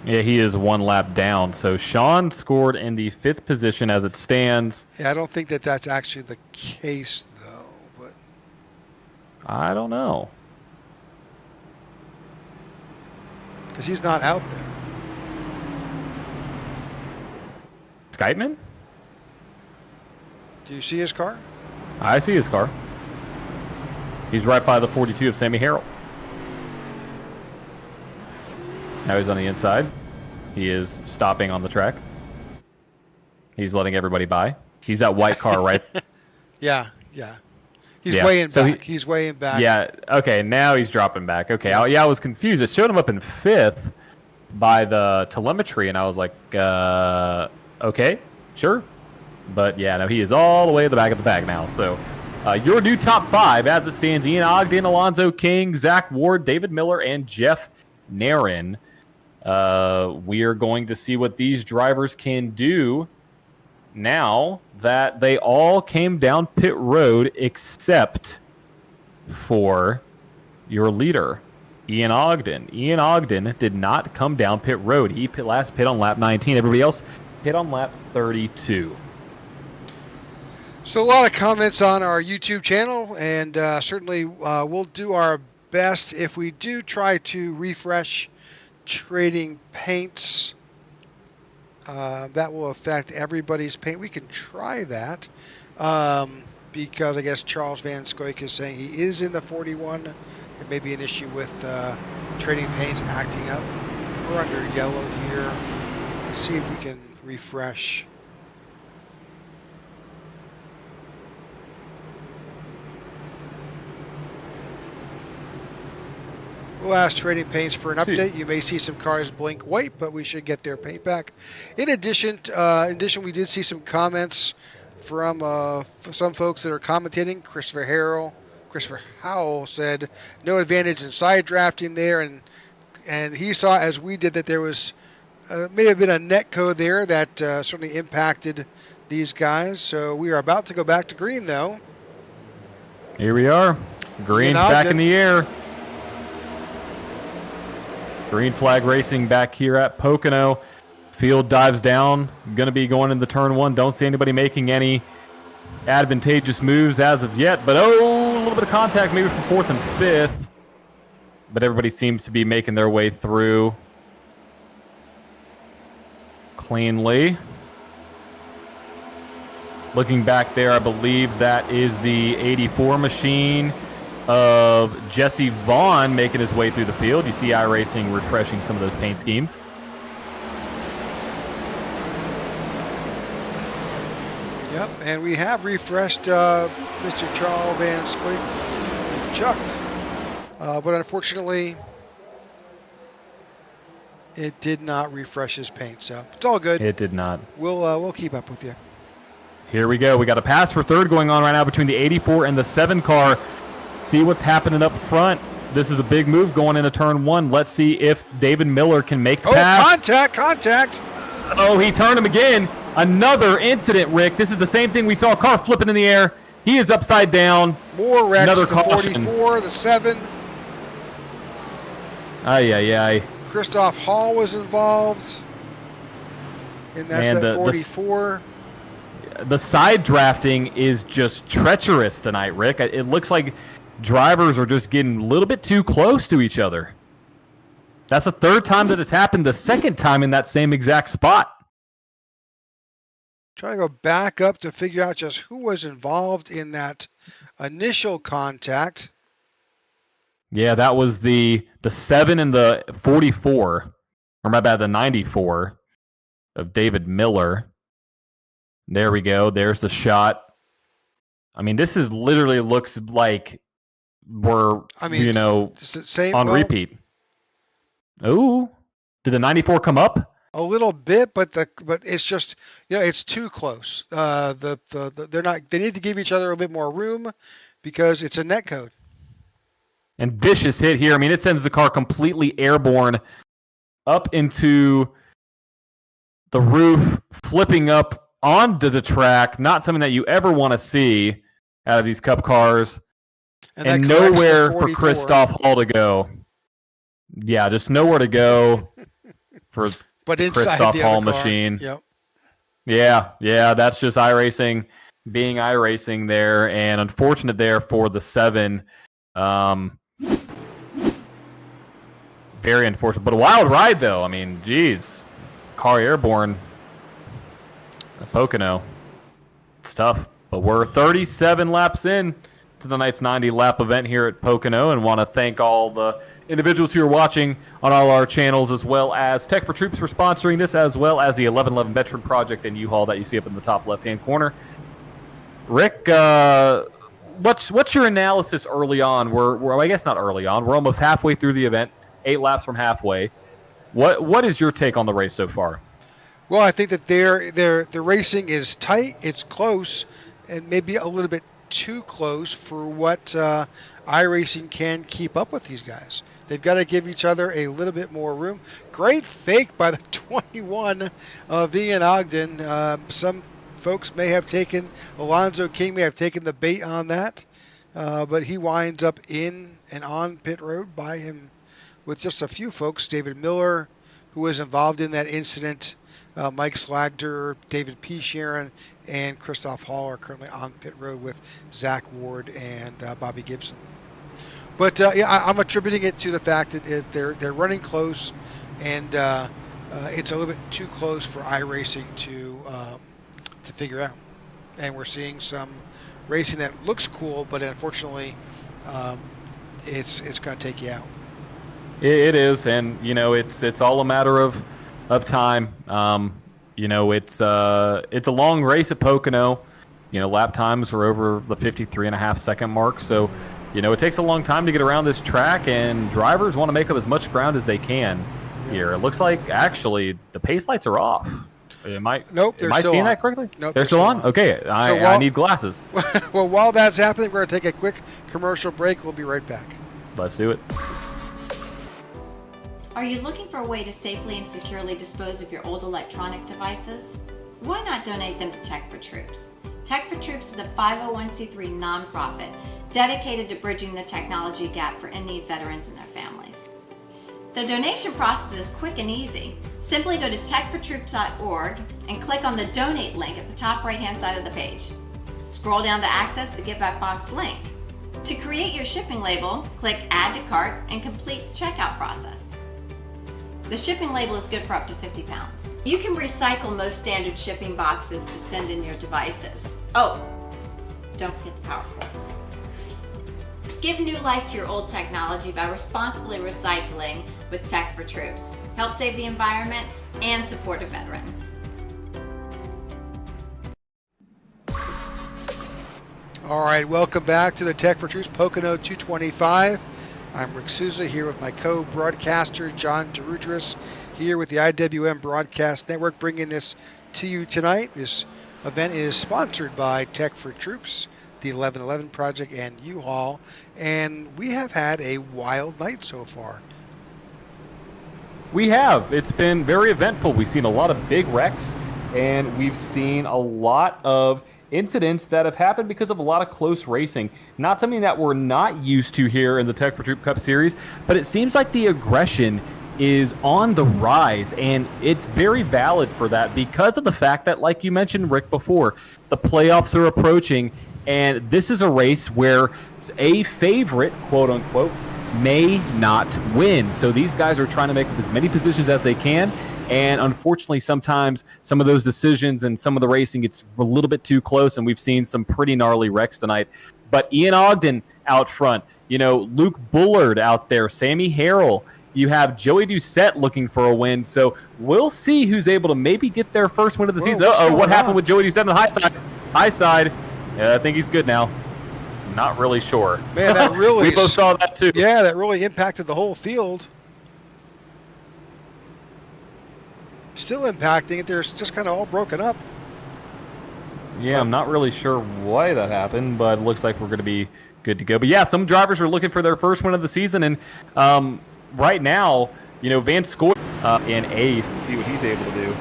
Yeah, he is 1 lap down. So Sean scored in the 5th position as it stands. Yeah, I don't think that that's actually the case, though. But I don't know. because he's not out there. Skytman? Do you see his car? I see his car. He's right by the 42 of Sammy Harrell. Now he's on the inside. He is stopping on the track. He's letting everybody by. He's that white car, right? Yeah. He's way in back. He's way in back. Yeah, okay, now he's dropping back. Okay, I was confused. It showed him up in 5th by the telemetry, and I was like, okay, sure. But yeah, no, he is all the way at the back of the pack now. So your new top 5 as it stands: Ian Ogden, Alonzo King, Zach Ward, David Miller, and Jeff Narin. We are going to see what these drivers can do now that they all came down pit road except for your leader, Ian Ogden. Ian Ogden did not come down pit road. He last pit on lap 19. Everybody else hit on lap 32. So a lot of comments on our YouTube channel, and certainly we'll do our best if we do try to refresh trading paints. That will affect everybody's paint. We can try that because I guess Charles Van Scoik is saying he is in the 41. There may be an issue with trading paints acting up. We're under yellow here. Let's see if we can refresh. We'll ask Trading Paints for an update. You may see some cars blink white, but we should get their paint back. In addition, we did see some comments from some folks that are commentating. Christopher Howell said no advantage in side drafting there, and he saw, as we did, that there was may have been a net code there that certainly impacted these guys. So we are about to go back to green, though. Here we are. Green's back in the air. Green flag racing back here at Pocono. Field dives down. Going to be going into turn 1. Don't see anybody making any advantageous moves as of yet. But, a little bit of contact maybe from 4th and 5th. But everybody seems to be making their way through cleanly. Looking back there, I believe that is the 84 machine of Jesse Vaughn making his way through the field. You see iRacing refreshing some of those paint schemes. Yep, and we have refreshed Mr. Charles Van Scoik, Chuck, but unfortunately it did not refresh his paint, so it's all good. It did not. We'll keep up with you. Here we go. We got a pass for 3rd going on right now between the 84 and the 7 car. See what's happening up front. This is a big move going into turn 1. Let's see if David Miller can make the pass. Contact! Oh, he turned him again. Another incident, Rick. This is the same thing we saw. A car flipping in the air. He is upside down. More wrecks. Another the caution. 44, the 7. Ay. Christoph Hall was involved. And that's that 44. The side drafting is just treacherous tonight, Rick. It looks like drivers are just getting a little bit too close to each other. That's the 3rd time that it's happened, the 2nd time in that same exact spot. Trying to go back up to figure out just who was involved in that initial contact. Yeah, that was the 7 and the 44, or my bad, the 94 of David Miller. There we go. There's the shot. I mean, this is literally looks like we're, same, on repeat. Oh, did the 94 come up? A little bit, but it's just, it's too close. They're not. They need to give each other a bit more room because it's a net code. And vicious hit here. I mean, it sends the car completely airborne up into the roof, flipping up onto the track. Not something that you ever want to see out of these Cup cars. And nowhere for Christoph Hall to go. Yeah, just nowhere to go for the Christoph Hall machine. Yep. Yeah, that's just iRacing being iRacing there. And unfortunate there for the 7. Very unfortunate, but a wild ride though. I mean, geez, car airborne at Pocono. It's tough, but we're 37 laps in to the night's 90-lap event here at Pocono, and want to thank all the individuals who are watching on all our channels, as well as Tech4Troops for sponsoring this, as well as the 1111 Veteran Project and U-Haul that you see up in the top left-hand corner. Rick, what's your analysis early on? We're I guess not early on. We're almost halfway through the event. 8 laps from halfway. What is your take on the race so far? Well, I think that the racing is tight, it's close, and maybe a little bit too close for what iRacing can keep up with these guys. They've got to give each other a little bit more room. Great fake by the 21 of Ian Ogden. Some folks may have taken, Alonzo King may have taken the bait on that, but he winds up in and on pit road by him with just a few folks. David Miller, who was involved in that incident, Mike Slagder, David P. Sharon, and Christoph Hall are currently on pit road with Zach Ward and Bobby Gibson. But I'm attributing it to the fact that they're running close, and it's a little bit too close for iRacing to figure out. And we're seeing some racing that looks cool, but unfortunately, it's going to take you out. It is, and it's all a matter of time. It's a long race at Pocono. Lap times are over the 53.5 second mark, so it takes a long time to get around this track, and drivers want to make up as much ground as they can here. It looks like actually the pace lights are off. Nope, am I seeing that correctly? Nope, they're still on? Okay, I need glasses. Well, while that's happening, we're going to take a quick commercial break. We'll be right back. Let's do it. Are you looking for a way to safely and securely dispose of your old electronic devices? Why not donate them to Tech4Troops? Tech4Troops is a 501c3 nonprofit dedicated to bridging the technology gap for in-need veterans and their families. The donation process is quick and easy. Simply go to tech4troops.org and click on the donate link at the top right-hand side of the page. Scroll down to access the Give Back Box link. To create your shipping label, click Add to Cart and complete the checkout process. The shipping label is good for up to 50 pounds. You can recycle most standard shipping boxes to send in your devices. Oh, don't forget the power cords. Give new life to your old technology by responsibly recycling with Tech4Troops. Help save the environment and support a veteran. All right, welcome back to the Tech4Troops Pocono 225. I'm Rick Souza here with my co-broadcaster, John DeRudris, here with the IWM Broadcast Network, bringing this to you tonight. This event is sponsored by Tech4Troops, the 1111 Project, and U-Haul, and we have had a wild night so far. We have. It's been very eventful. We've seen a lot of big wrecks, and we've seen a lot of incidents that have happened because of a lot of close racing. Not something that we're not used to here in the Tech4Troops Cup Series, but it seems like the aggression is on the rise, and it's very valid for that because of the fact that, like you mentioned, Rick, before, the playoffs are approaching, and this is a race where a favorite, quote unquote, may not win. So these guys are trying to make up as many positions as they can. And unfortunately, sometimes some of those decisions and some of the racing gets a little bit too close, and we've seen some pretty gnarly wrecks tonight. But Ian Ogden out front, Luke Bullard out there, Sammy Harrell. You have Joey Doucette looking for a win. So we'll see who's able to maybe get their first win of the season. What happened with Joey Doucette on the high side? High side. I think he's good now. Not really sure. Man, that really we both saw that too. Yeah, that really impacted the whole field. Still impacting it. They're just kind of all broken up. Yeah, I'm not really sure why that happened, but it looks like we're going to be good to go. But yeah, some drivers are looking for their first win of the season, and right now, Van Scoy in eighth. See what he's able to do.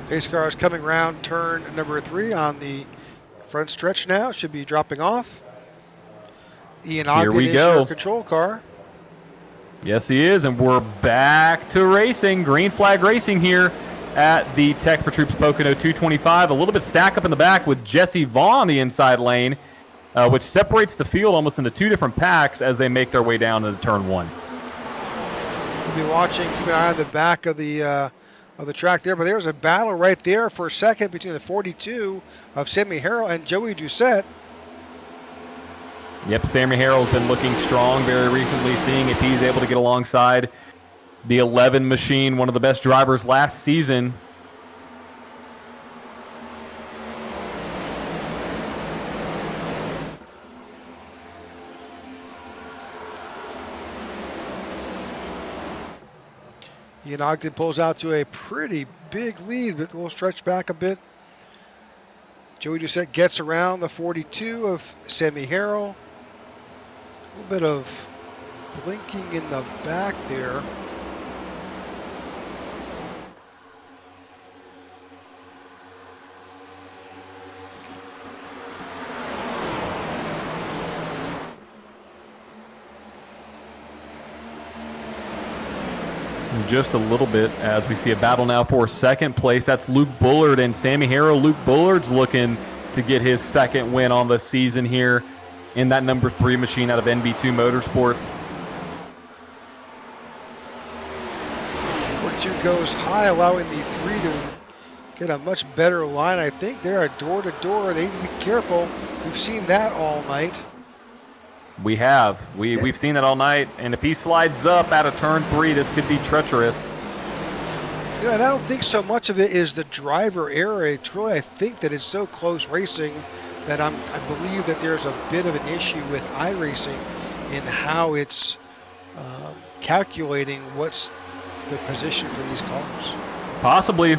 Pace car is coming around turn number 3 on the front stretch now. Should be dropping off. Ian Ogden is your control car. Yes, he is, and we're back to racing. Green flag racing here at the Tech4Troops Pocono 225. A little bit stack up in the back with Jesse Vaughn on the inside lane, which separates the field almost into 2 different packs as they make their way down into turn 1. We'll be watching, keep an eye on the back of the track there, but there's a battle right there for a second between the 42 of Sammy Harrell and Joey Doucette. Yep, Sammy Harrell's been looking strong very recently, seeing if he's able to get alongside the 11 machine, one of the best drivers last season. Ian Ogden pulls out to a pretty big lead, but we'll stretch back a bit. Joey Doucette gets around the 42 of Sammy Harrell. A little bit of blinking in the back there. Just a little bit as we see a battle now for second place. That's Luke Bullard and Sammy Harrell. Luke Bullard's looking to get his second win on the season here in that number 3 machine out of NB2 Motorsports. 42 goes high, allowing the 3 to get a much better line. I think they're a door-to-door. They need to be careful. We've seen that all night. We have. We've seen it all night, and if he slides up out of turn 3, this could be treacherous. And I don't think so much of it is the driver error. It's really, I think that it's so close racing that I believe that there's a bit of an issue with iRacing in how it's calculating what's the position for these cars. Possibly.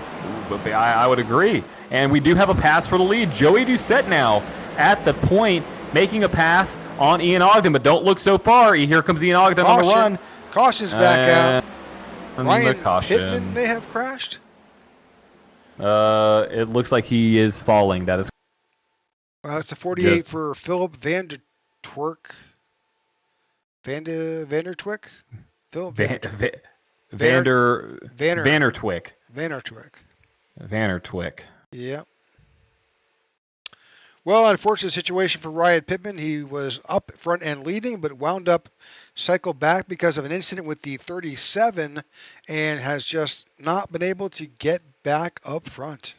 I would agree. And we do have a pass for the lead. Joey Doucette now at the point, making a pass on Ian Ogden, but don't look so far. Here comes Ian Ogden on the run. Caution's back out. Ryan caution. Pittman may have crashed. It looks like he is falling. That is. It's a 48 for Philip Vandertwerk. Vandertwick? Philip Vandertwick. Vandertwick. Yeah. Well, unfortunate situation for Ryan Pittman. He was up front and leading, but wound up cycled back because of an incident with the 37 and has just not been able to get back up front.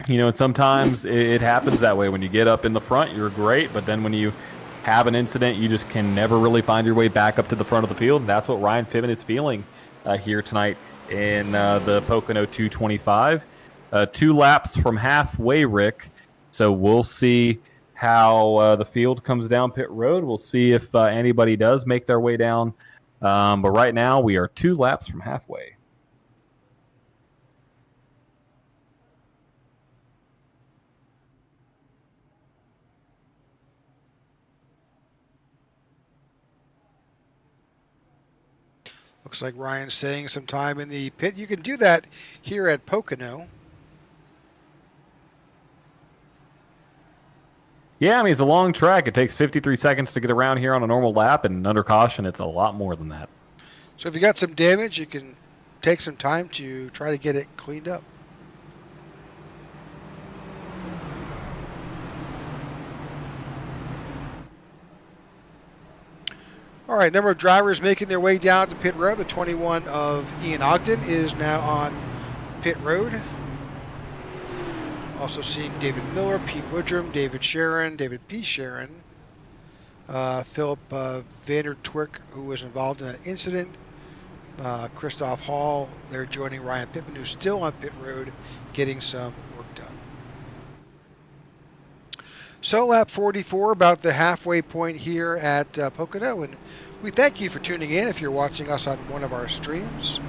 And sometimes it happens that way. When you get up in the front, you're great, but then when you have an incident, you just can never really find your way back up to the front of the field. And that's what Ryan Pittman is feeling here tonight in the Pocono 225. 2 laps from halfway, Rick. So we'll see how the field comes down pit road. We'll see if anybody does make their way down. But right now, we are 2 laps from halfway. Looks like Ryan's saying some time in the pit. You can do that here at Pocono. Yeah, I mean, it's a long track. It takes 53 seconds to get around here on a normal lap, and under caution, it's a lot more than that. So if you got some damage, you can take some time to try to get it cleaned up. All right, number of drivers making their way down to pit road. The 21 of Ian Ogden is now on pit road. Also seeing David Miller, Pete Woodrum, David Sharon, David P. Sharon, Philip Vander Twerk, who was involved in that incident, Christoph Hall. They're joining Ryan Pittman, who's still on pit road getting some work done. So lap 44, about the halfway point here at Pocono, and we thank you for tuning in if you're watching us on one of our streams.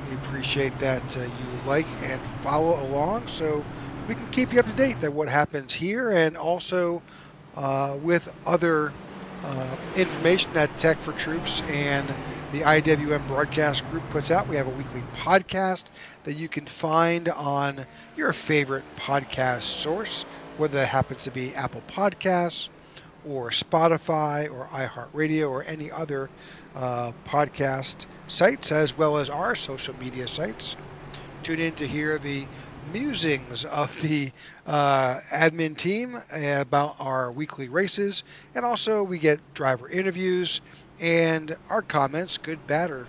We appreciate that you like and follow along so we can keep you up to date on what happens here, and also with other information that Tech4Troops and the IWM broadcast group puts out. We have a weekly podcast that you can find on your favorite podcast source, whether that happens to be Apple Podcasts or Spotify or iHeartRadio or any other podcast sites, as well as our social media sites. Tune in to hear the musings of the admin team about our weekly races, and also we get driver interviews and our comments, good, bad, or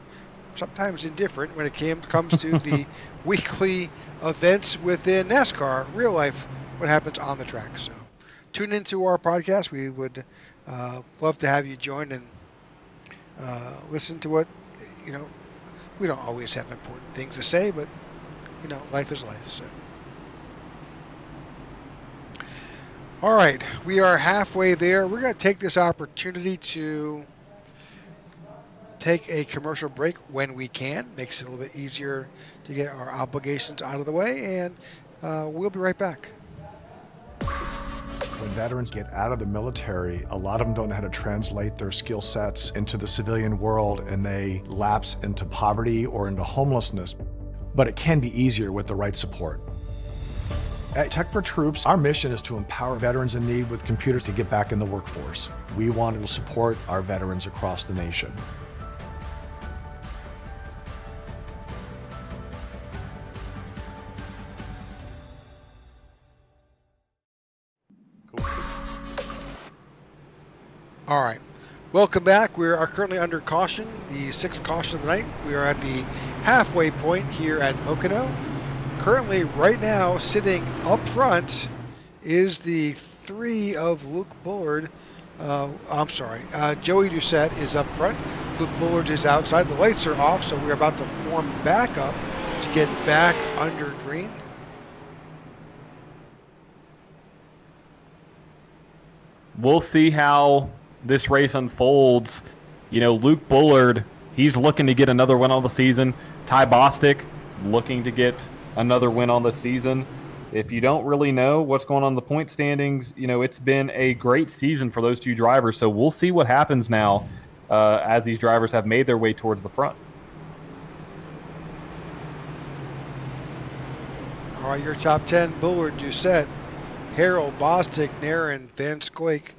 sometimes indifferent, when it comes to the weekly events within NASCAR, real life, what happens on the track. So tune into our podcast. We would love to have you join and listen to what, we don't always have important things to say, but life is life. So, all right, we are halfway there. We're going to take this opportunity to take a commercial break when we can. Makes it a little bit easier to get our obligations out of the way, and we'll be right back. When veterans get out of the military, a lot of them don't know how to translate their skill sets into the civilian world, and they lapse into poverty or into homelessness. But it can be easier with the right support. At Tech4Troops, our mission is to empower veterans in need with computers to get back in the workforce. We want to support our veterans across the nation. All right, welcome back. We are currently under caution, the 6th caution of the night. We are at the halfway point here at Pocono. Currently, right now, sitting up front is the 3 of Luke Bullard. Joey Doucette is up front. Luke Bullard is outside. The lights are off, so we're about to form back up to get back under green. We'll see how this race unfolds. Luke Bullard, he's looking to get another win on the season. Ty Bostic looking to get another win on the season. If you don't really know what's going on in the point standings, it's been a great season for those two drivers. So we'll see what happens now as these drivers have made their way towards the front. All right, your top 10, Bullard, Doucette, Harrell, Bostic, Nairn, Van Scoik,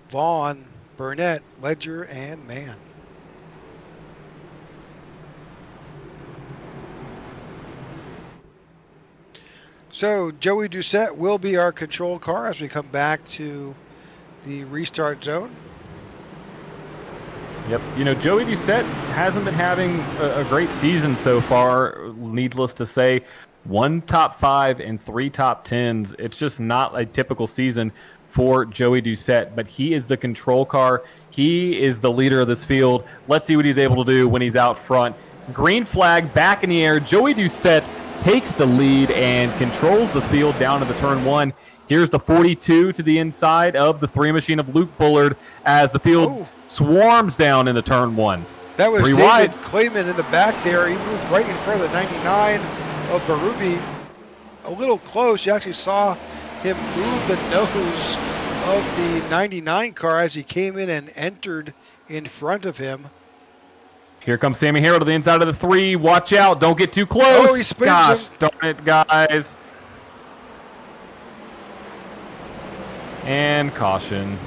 Vaughn, Burnett, Ledger, and Mann. So Joey Doucette will be our control car as we come back to the restart zone. Yep. Joey Doucette hasn't been having a great season so far, needless to say. 1 top 5 and 3 top 10s. It's just not a typical season for Joey Doucette, but he is the control car. He is the leader of this field. Let's see what he's able to do when he's out front. Green flag back in the air. Joey Doucette takes the lead and controls the field down to the turn 1. Here's the 42 to the inside of the 3 machine of Luke Bullard as the field swarms down into turn 1. That was 3 David wide. Clayman in the back there. He moved right in front of the 99 of Berube. A little close. You actually saw him move the nose of the 99 car as he came in and entered in front of him. Here comes Sammy Harrell to the inside of the 3. Watch out. Don't get too close. Oh, he spins Gosh, him. darn it, guys. And caution.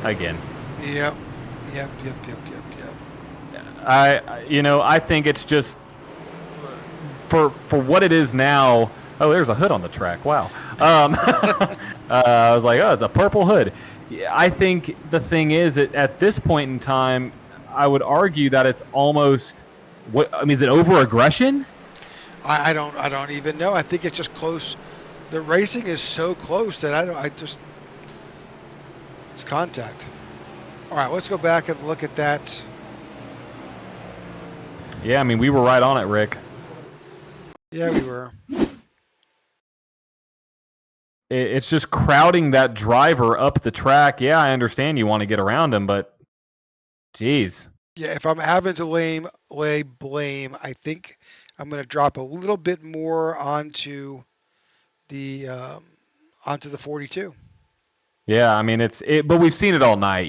Again. Yep. I think it's just for what it is now. Oh, there's a hood on the track. Wow. I was like, oh, it's a purple hood. I think the thing is that at this point in time, I would argue that it's almost is it over aggression? I don't even know. I think it's just close. The racing is so close that it's contact. All right, let's go back and look at that. Yeah, I mean, we were right on it, Rick. Yeah, we were. It's just crowding that driver up the track. Yeah, I understand you want to get around him, but geez. Yeah, if I'm having to lay blame, I think I'm going to drop a little bit more onto the 42. Yeah, I mean, but we've seen it all night.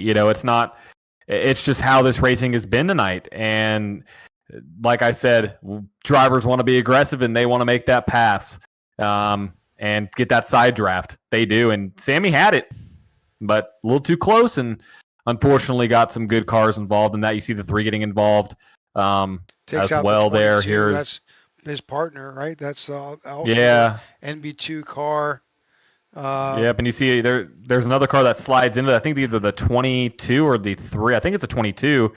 It's just how this racing has been tonight. And like I said, drivers want to be aggressive and they want to make that pass. And get that side draft. They do. And Sammy had it, but a little too close, and unfortunately got some good cars involved in that. You see the 3 getting involved Takes as out well the there. 22. That's his partner, right? That's also yeah. NB2 car. Yep, and you see there's another car that slides into, I think either the 22 or the 3. I think it's a 22.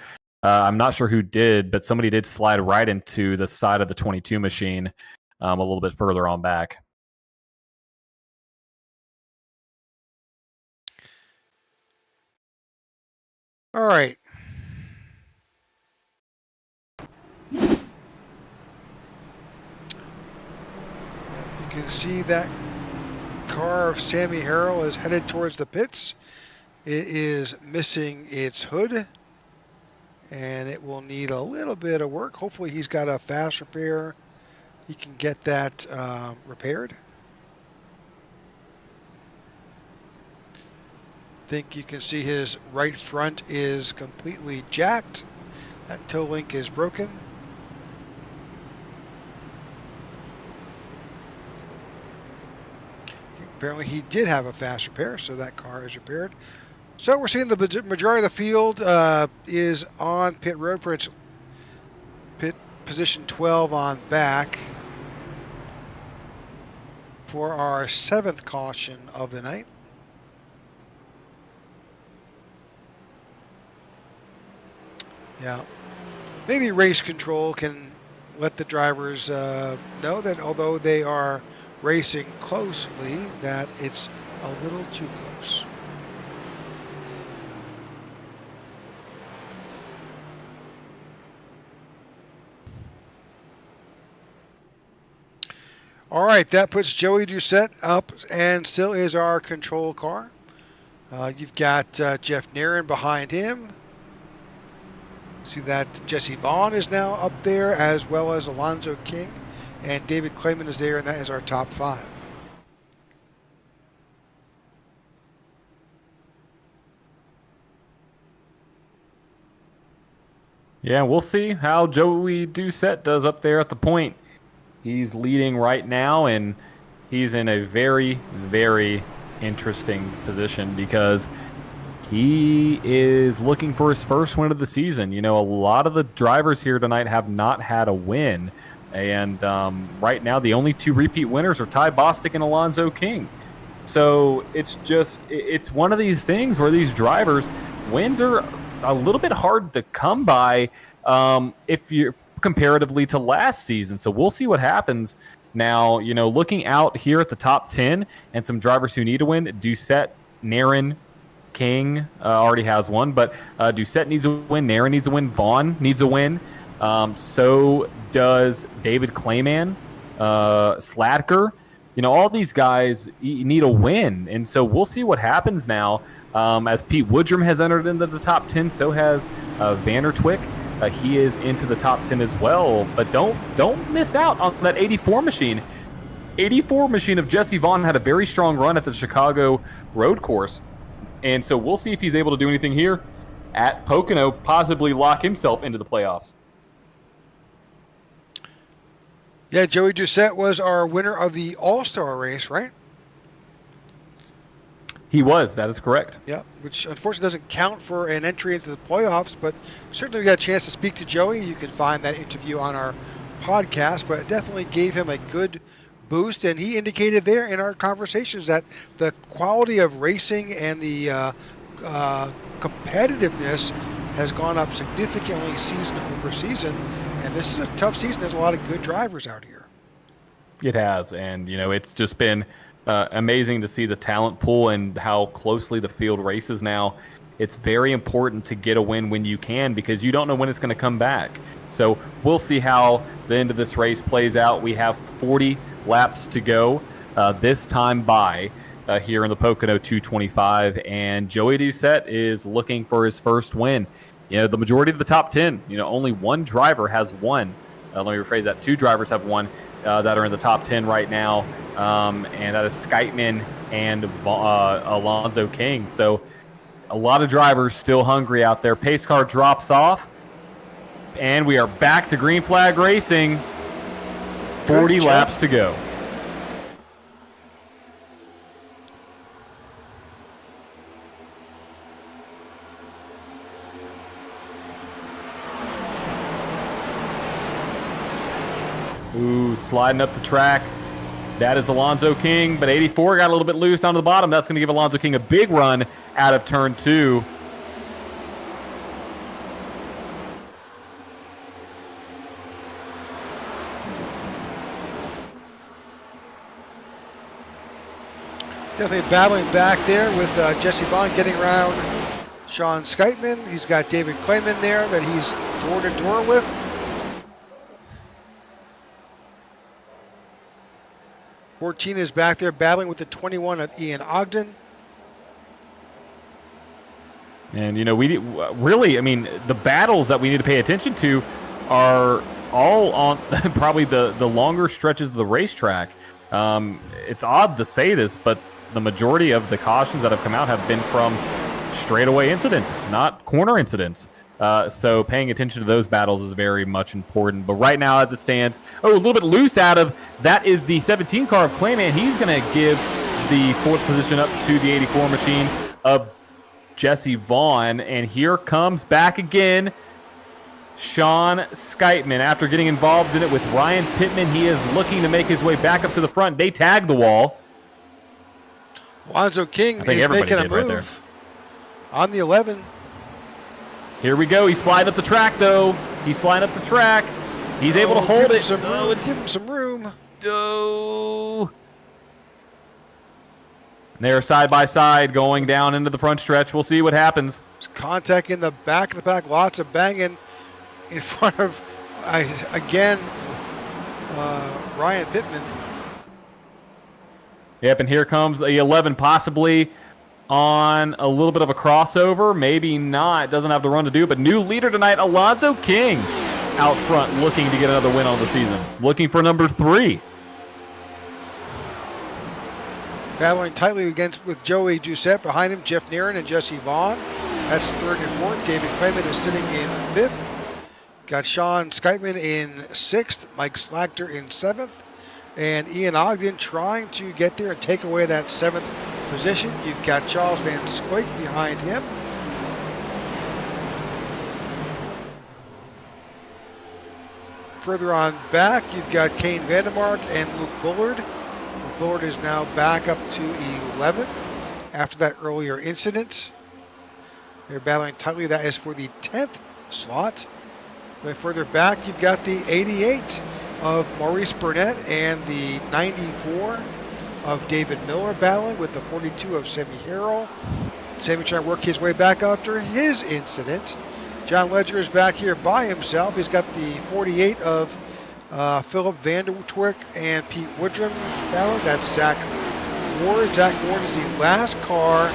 I'm not sure who did, but somebody did slide right into the side of the 22 machine a little bit further on back. All right. You can see that car of Sammy Harrell is headed towards the pits. It is missing its hood, and it will need a little bit of work. Hopefully he's got a fast repair. He can get that repaired. I think you can see his right front is completely jacked. That toe link is broken. Apparently he did have a fast repair, so that car is repaired. So we're seeing the majority of the field is on pit road for its pit position 12 on back for our 7th caution of the night. Yeah, maybe race control can let the drivers know that although they are racing closely, that it's a little too close. All right, that puts Joey Doucette up and still is our control car. You've got Jeff Nairn behind him. See that Jesse Vaughn is now up there, as well as Alonzo King, and David Clayman is there, and that is our top 5. Yeah, we'll see how Joey Doucette does up there at the point. He's leading right now, and he's in a very, very interesting position because he is looking for his first win of the season. A lot of the drivers here tonight have not had a win. And right now, the only 2 repeat winners are Ty Bostic and Alonzo King. So it's one of these things where these drivers, wins are a little bit hard to come by if you're comparatively to last season. So we'll see what happens. Now, looking out here at the top 10 and some drivers who need a win, Doucette, Nairn, King already has one, but Doucette needs a win, Nairn needs a win, Vaughn needs a win. So does David Clayman, Slatker. All these guys need a win, and so we'll see what happens now. As Pete Woodrum has entered into the top 10, so has Vandertwick. He is into the top 10 as well, but don't miss out on that 84 machine. 84 machine of Jesse Vaughn had a very strong run at the Chicago road course. And so we'll see if he's able to do anything here at Pocono, possibly lock himself into the playoffs. Yeah, Joey Doucette was our winner of the All-Star race, right? He was. That is correct. Yeah, which unfortunately doesn't count for an entry into the playoffs, but certainly we got a chance to speak to Joey. You can find that interview on our podcast, but it definitely gave him a good boost, and he indicated there in our conversations that the quality of racing and the competitiveness has gone up significantly season over season, and this is a tough season. There's a lot of good drivers out here. It has, and it's just been amazing to see the talent pool and how closely the field races now. It's very important to get a win when you can, because you don't know when it's going to come back. So we'll see how the end of this race plays out. We have 40 laps to go this time by here in the Pocono 225, and Joey Doucette is looking for his first win. The majority of the top 10, only one driver has won. Let me rephrase that. Two drivers have won that are in the top 10 right now, and that is Skytman and Alonzo King. So a lot of drivers still hungry out there. Pace car drops off, and we are back to green flag racing. 40 laps to go. Ooh, sliding up the track. That is Alonzo King, but 84 got a little bit loose down to the bottom. That's going to give Alonzo King a big run out of turn 2. Definitely battling back there with Jesse Vaughn getting around Sean Skytman. He's got David Clayman there that he's door to door with. Fortina is back there battling with the 21 of Ian Ogden. And, we really, the battles that we need to pay attention to are all on probably the longer stretches of the racetrack. It's odd to say this, but the majority of the cautions that have come out have been from straightaway incidents, not corner incidents. So paying attention to those battles is very much important. But right now, as it stands, a little bit loose out of, that is the 17 car of Clayman. He's going to give the 4th position up to the 84 machine of Jesse Vaughn. And here comes back again Sean Skytman. After getting involved in it with Ryan Pittman, he is looking to make his way back up to the front. They tag the wall. Alonzo King is making a move right there on the 11. Here we go. He's sliding up the track, though. He's sliding up the track. He's able to hold it. Give him some room. They're side by side going down into the front stretch. We'll see what happens. There's contact in the back of the pack. Lots of banging in front of, Ryan Pittman. Yep, and here comes a 11, possibly on a little bit of a crossover. Maybe not. Doesn't have the run to do. But new leader tonight, Alonzo King, out front, looking to get another win on the season. Looking for number 3. Battling tightly with Joey Doucette. Behind him, Jeff Nerin and Jesse Vaughn. That's 3rd and 4th. David Clayman is sitting in 5th. Got Sean Skytman in 6th. Mike Slagter in 7th. And Ian Ogden trying to get there and take away that 7th position. You've got Charles Van Squake behind him. Further on back, you've got Kane Vandermark and Luke Bullard. Luke Bullard is now back up to 11th after that earlier incident. They're battling tightly. That is for the 10th slot. Going further back, you've got the 88 of Maurice Burnett and the 94 of David Miller battling with the 42 of Sammy Harrell. Sammy trying to work his way back after his incident. John Ledger is back here by himself. He's got the 48 of Philip Vandertwerk and Pete Woodrum battling. That's Zach Ward. Zach Ward is the last car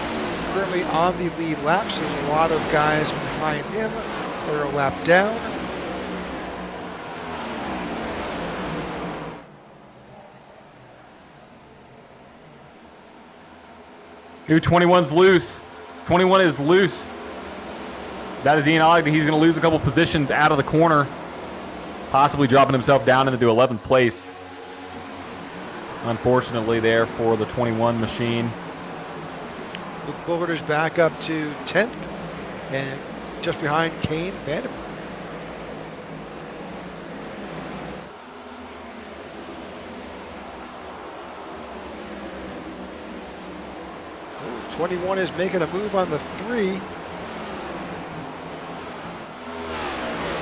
currently on the lead lap, so there's a lot of guys behind him that are a lap down. New 21's loose. 21 is loose. That is Ian Ogden. He's going to lose a couple positions out of the corner, possibly dropping himself down into 11th place. Unfortunately there for the 21 machine. Luke Bullard is back up to 10th and just behind Kane Vandermark. 21 is making a move on the 3.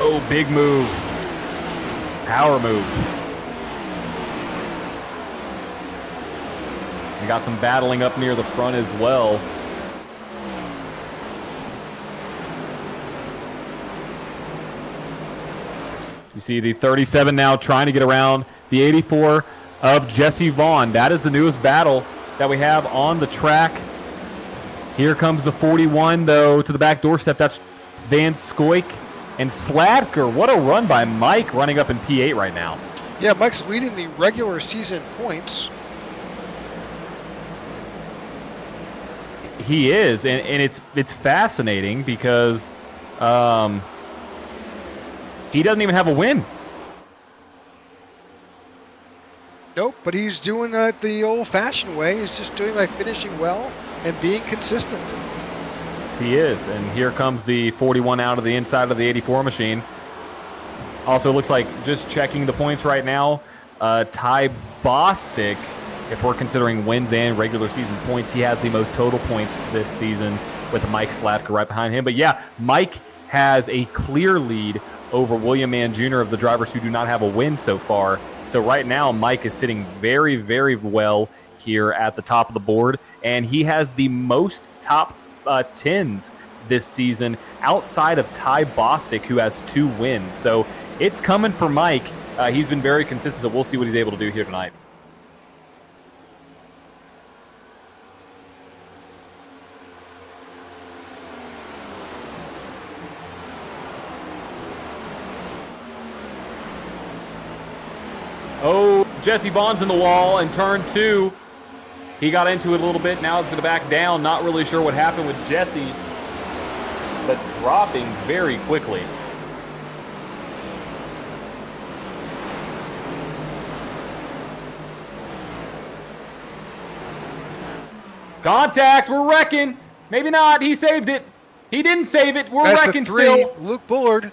Oh, big move. Power move. We got some battling up near the front as well. You see the 37 now trying to get around the 84 of Jesse Vaughn. That is the newest battle that we have on the track. Here comes the 41, though, to the back doorstep. That's Van Scoik and Sladker. What a run by Mike, running up in P8 right now. Yeah, Mike's leading the regular season points. He is, and it's fascinating because he doesn't even have a win. Nope, but he's doing it the old-fashioned way. He's just doing like finishing well and being consistent. He is, and here comes the 41 out of the inside of the 84 machine. Also looks like, just checking the points right now, Ty Bostic, if we're considering wins and regular season points, he has the most total points this season with Mike Slatker right behind him. But yeah, Mike has a clear lead over William Mann Jr. of the drivers who do not have a win so far. So right now, Mike is sitting very, very well here at the top of the board, and he has the most top 10s this season outside of Ty Bostic, who has 2 wins. So it's coming for Mike. He's been very consistent, so we'll see what he's able to do here tonight. Oh, Jesse Vaughn's in the wall in turn 2. He got into it a little bit. Now it's going to back down. Not really sure what happened with Jesse, but dropping very quickly. Contact. We're wrecking. Maybe not. He saved it. He didn't save it. We're That's wrecking the 3, still. Luke Bullard.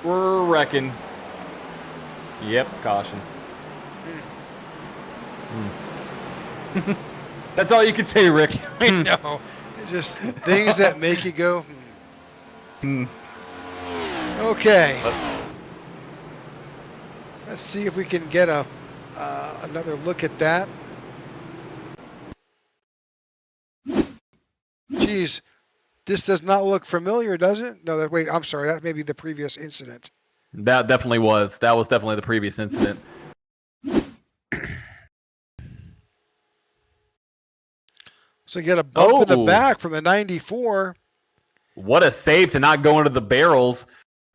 We're wrecking. Yep, caution. That's all you can say, Rick. I know. It's just things that make you go, Okay. Let's see if we can get another look at that. Geez, this does not look familiar, does it? No, wait, I'm sorry. That may be the previous incident. That definitely was. That was definitely the previous incident. So you get a bump in the back from the 94. What a save to not go into the barrels,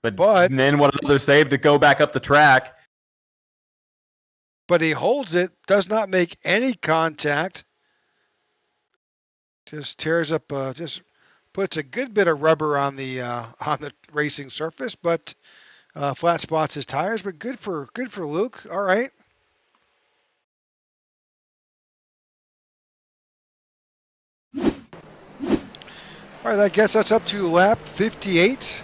but then what another save to go back up the track. But he holds it, does not make any contact. Just tears up, just puts a good bit of rubber on the racing surface, but flat spots his tires. But good for Luke. All right. All right, that gets us up to lap 58.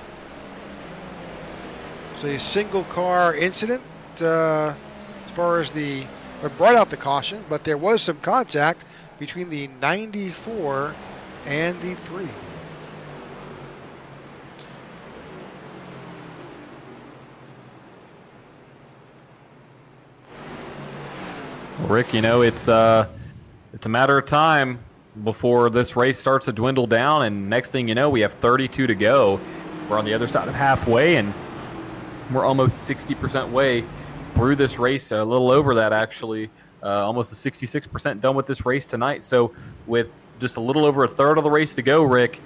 It's a single car incident as far as it brought out the caution, but there was some contact between the 94 and the 3. Rick, you know, it's a matter of time before this race starts to dwindle down, and next thing you know, we have 32 to go. We're on the other side of halfway, and we're almost 60% way through this race, a little over that actually, almost a 66% done with this race tonight. So with just a little over a third of the race to go, Rick,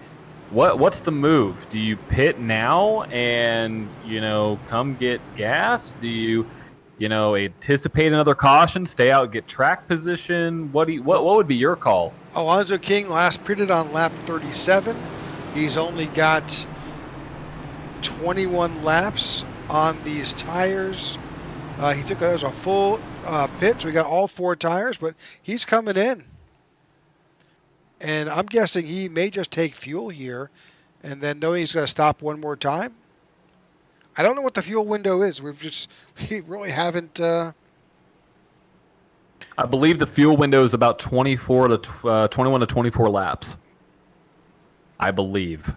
what's the move? Do you pit now and, come get gas? Do you anticipate another caution, stay out, get track position? What would be your call? Alonzo King last pitted on lap 37. He's only got 21 laps on these tires. He took a full pit, so we got all 4 tires, but he's coming in. And I'm guessing he may just take fuel here, and then knowing he's going to stop one more time. I don't know what the fuel window is. We really haven't. I believe the fuel window is about 21 to 24 laps. I believe.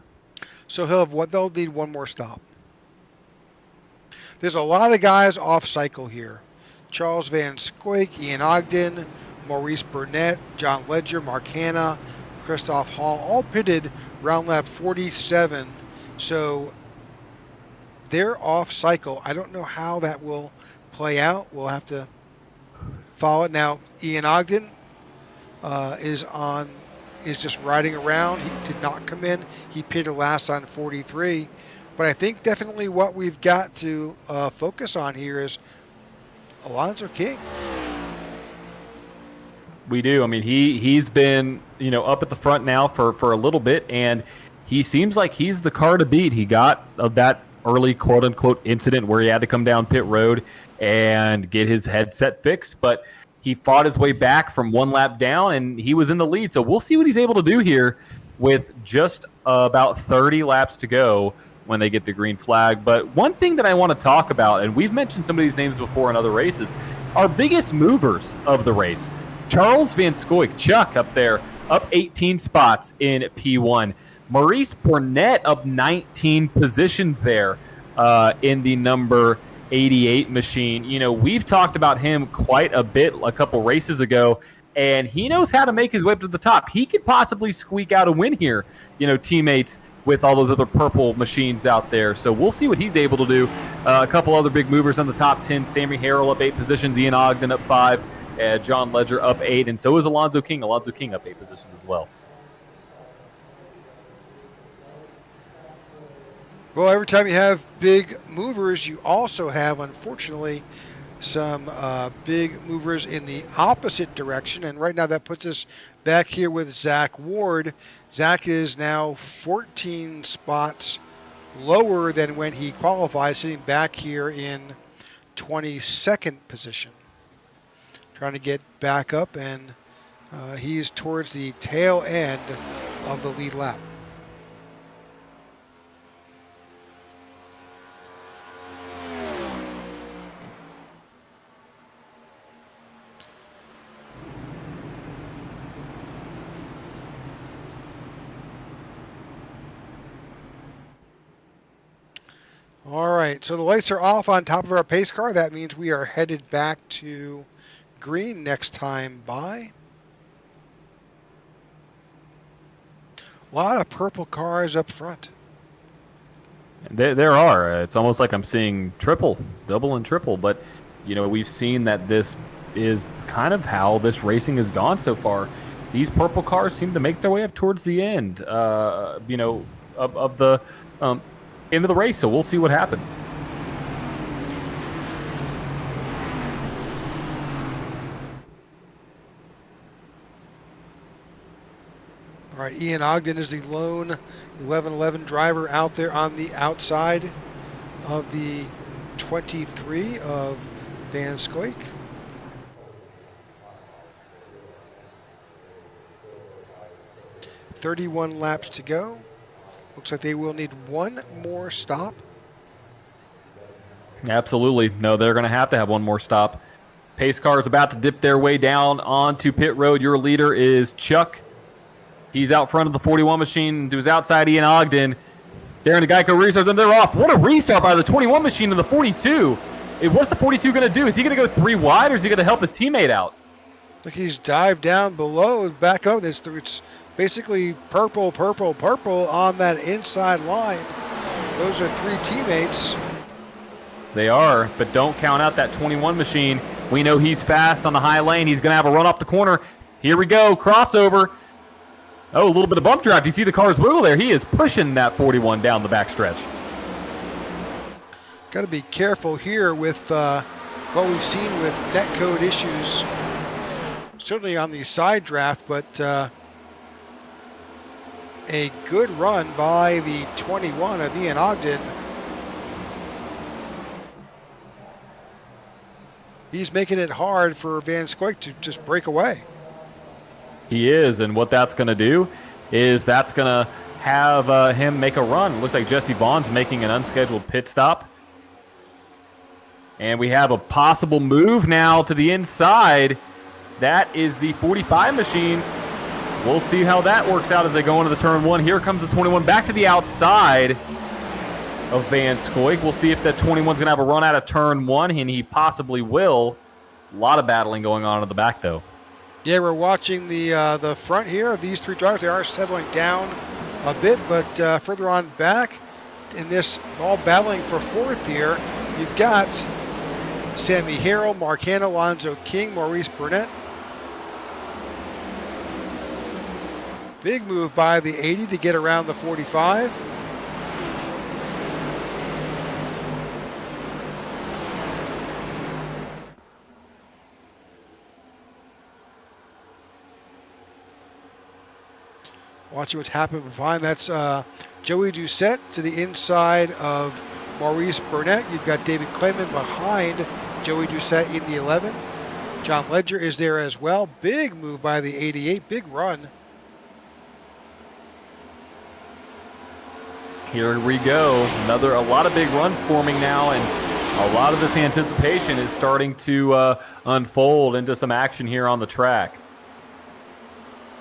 So they'll need one more stop. There's a lot of guys off cycle here. Charles Van Scoik, Ian Ogden, Maurice Burnett, John Ledger, Mark Hanna, Christoph Hall, all pitted round lap 47. So they're off cycle. I don't know how that will play out. We'll have to follow it. Now, Ian Ogden is just riding around. He did not come in. He pitted last on 43. But I think definitely what we've got to focus on here is Alonzo King. We do. I mean, he's been, up at the front now for a little bit, and he seems like he's the car to beat. He got that early quote-unquote incident where he had to come down pit road and get his headset fixed, but he fought his way back from one lap down, and he was in the lead. So we'll see what he's able to do here with just about 30 laps to go when they get the green flag. But one thing that I want to talk about, and we've mentioned some of these names before in other races, our biggest movers of the race. Charles Van Scoik, Chuck up there, up 18 spots in P1. Maurice Burnett up 19 positions there in the number 88 machine. We've talked about him quite a bit a couple races ago, and he knows how to make his way up to the top. He could possibly squeak out a win here, teammates with all those other purple machines out there. So we'll see what he's able to do. A couple other big movers on the top 10. Sammy Harrell up 8 positions. Ian Ogden up 5. John Ledger up 8. And so is Alonzo King. Alonzo King up 8 positions as well. Well, every time you have big movers, you also have, unfortunately, some big movers in the opposite direction. And right now that puts us back here with Zach Ward. Zach is now 14 spots lower than when he qualified, sitting back here in 22nd position. Trying to get back up, and he's towards the tail end of the lead lap. All right, so the lights are off on top of our pace car. That means we are headed back to green next time by. A lot of purple cars up front. There are. It's almost like I'm seeing double and triple. But, we've seen that this is kind of how this racing has gone so far. These purple cars seem to make their way up towards the end, of the end of the race. So we'll see what happens. All right, Ian Ogden is the lone 11-11 driver out there on the outside of the 23 of Van Scoik. "31 laps to go. Looks like they will need one more stop. Absolutely. No, they're going to have one more stop. Pace car is about to dip their way down onto pit road. Your leader is Chuck. He's out front of the 41 machine. To his outside, Ian Ogden. They're in the Geico restart, and they're off. What a restart by the 21 machine to the 42. What's the 42 going to do? Is he going to go 3 wide, or is he going to help his teammate out? Look, he's dived down below, back up. It's basically purple on that inside line. Those are 3 teammates. They are, but don't count out that 21 machine. We know he's fast on the high lane. He's going to have a run off the corner. Here we go, crossover. Oh, a little bit of bump drive. You see the car's wiggle there. He is pushing that 41 down the backstretch. Got to be careful here with what we've seen with netcode issues, certainly on the side draft, but a good run by the 21 of Ian Ogden. He's making it hard for Van Scoik to just break away. He is, and what that's going to do is that's going to have him make a run. Looks like Jesse Vaughn's making an unscheduled pit stop. And we have a possible move now to the inside. That is the 45 machine. We'll see how that works out as they go into the turn 1. Here comes the 21 back to the outside of Van Scoik. We'll see if that 21's going to have a run out of turn 1, and he possibly will. A lot of battling going on in the back, though. Yeah, we're watching the front here. These three drivers, they are settling down a bit, but further on back in this, all battling for fourth here, you've got Sammy Harrell, Mark Hanna, Alonzo King, Maurice Burnett. Big move by the 80 to get around the 45. Watching what's happening behind. That's Joey Doucette to the inside of Maurice Burnett. You've got David Clayman behind Joey Doucette in the 11. John Ledger is there as well. Big move by the 88. Big run. Here we go. A lot of big runs forming now, and a lot of this anticipation is starting to unfold into some action here on the track.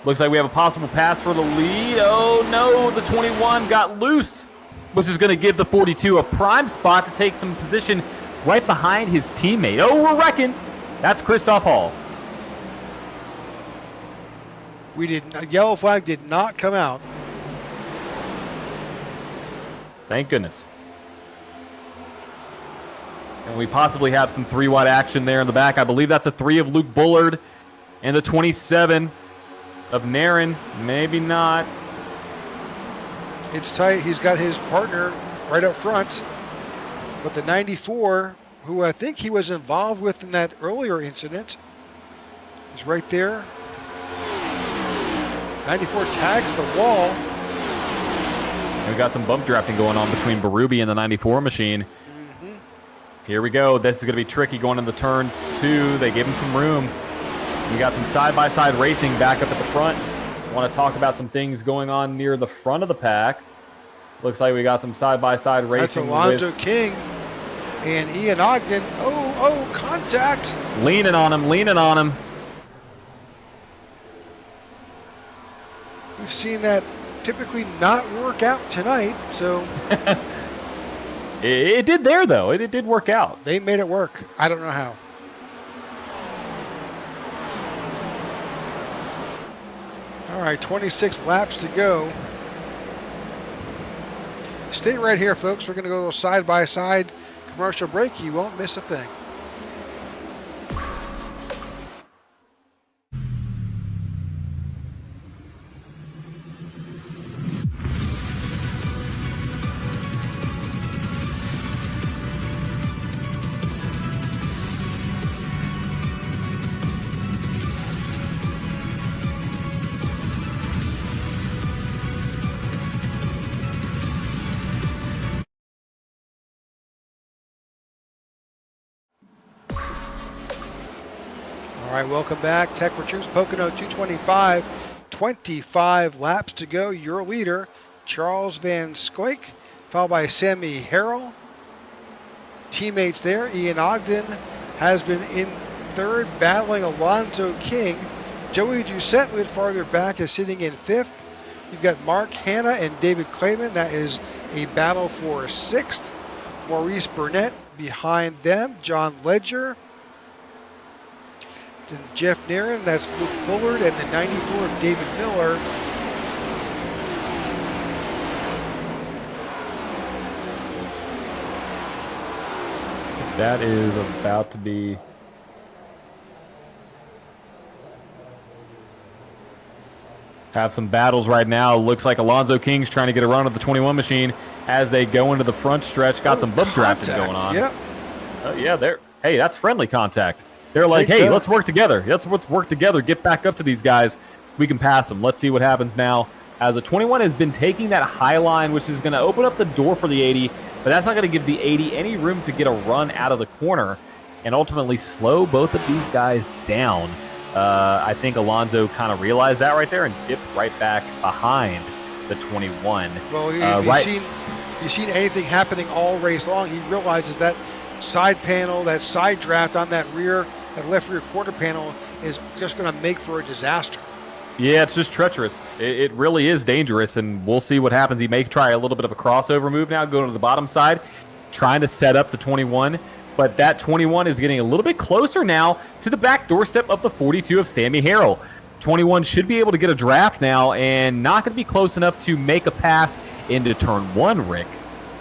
Looks like we have a possible pass for the lead. Oh no, the 21 got loose, which is going to give the 42 a prime spot to take some position right behind his teammate. Oh, we're wrecking. That's Christoph Hall. Yellow flag did not come out. Thank goodness. And we possibly have some 3-wide action there in the back. I believe that's a 3 of Luke Bullard and the 27 of Naren. Maybe not. It's tight. He's got his partner right up front. But the 94, who I think he was involved with in that earlier incident, is right there. 94 tags the wall. And we got some bump drafting going on between Berube and the 94 machine. Here we go. This is going to be tricky going into turn 2. They gave him some room. We got some side-by-side racing back up at the front. Want to talk about some things going on near the front of the pack. Looks like we got some side-by-side racing. That's Alonzo King and Ian Ogden. Oh, contact. Leaning on him. We've seen that typically not work out tonight, so. It did there, though. It did work out. They made it work. I don't know how. All right, 26 laps to go. Stay right here, folks. We're going to go to a side-by-side commercial break. You won't miss a thing. All right, welcome back. Tech4Troops Pocono 225, 25 laps to go. Your leader, Charles Van Scoik, followed by Sammy Harrell. Teammates there, Ian Ogden has been in third, battling Alonzo King. Joey Doucette, a bit farther back, is sitting in fifth. You've got Mark Hanna and David Clayman. That is a battle for sixth. Maurice Burnett behind them. John Ledger. Then Jeff Naren, that's Luke Bullard, and the 94 of David Miller. That is about to be... have some battles right now. Looks like Alonzo King's trying to get a run of the 21 machine as they go into the front stretch. Got some bump drafting going on. Yep. Yeah, there. Hey, that's friendly contact. They're like, hey, let's work together. Let's work together. Get back up to these guys. We can pass them. Let's see what happens now. As the 21 has been taking that high line, which is going to open up the door for the 80, but that's not going to give the 80 any room to get a run out of the corner and ultimately slow both of these guys down. I think Alonzo kind of realized that right there and dipped right back behind the 21. Well, if you've seen anything happening all race long, he realizes that side panel, that side draft on that left rear quarter panel is just going to make for a disaster. Yeah, it's just treacherous. It really is dangerous, and we'll see what happens. He may try a little bit of a crossover move now, going to the bottom side, trying to set up the 21 but that 21 is getting a little bit closer now to the back doorstep of the 42 of Sammy Harrell. 21 should be able to get a draft now and not going to be close enough to make a pass into turn 1, Rick.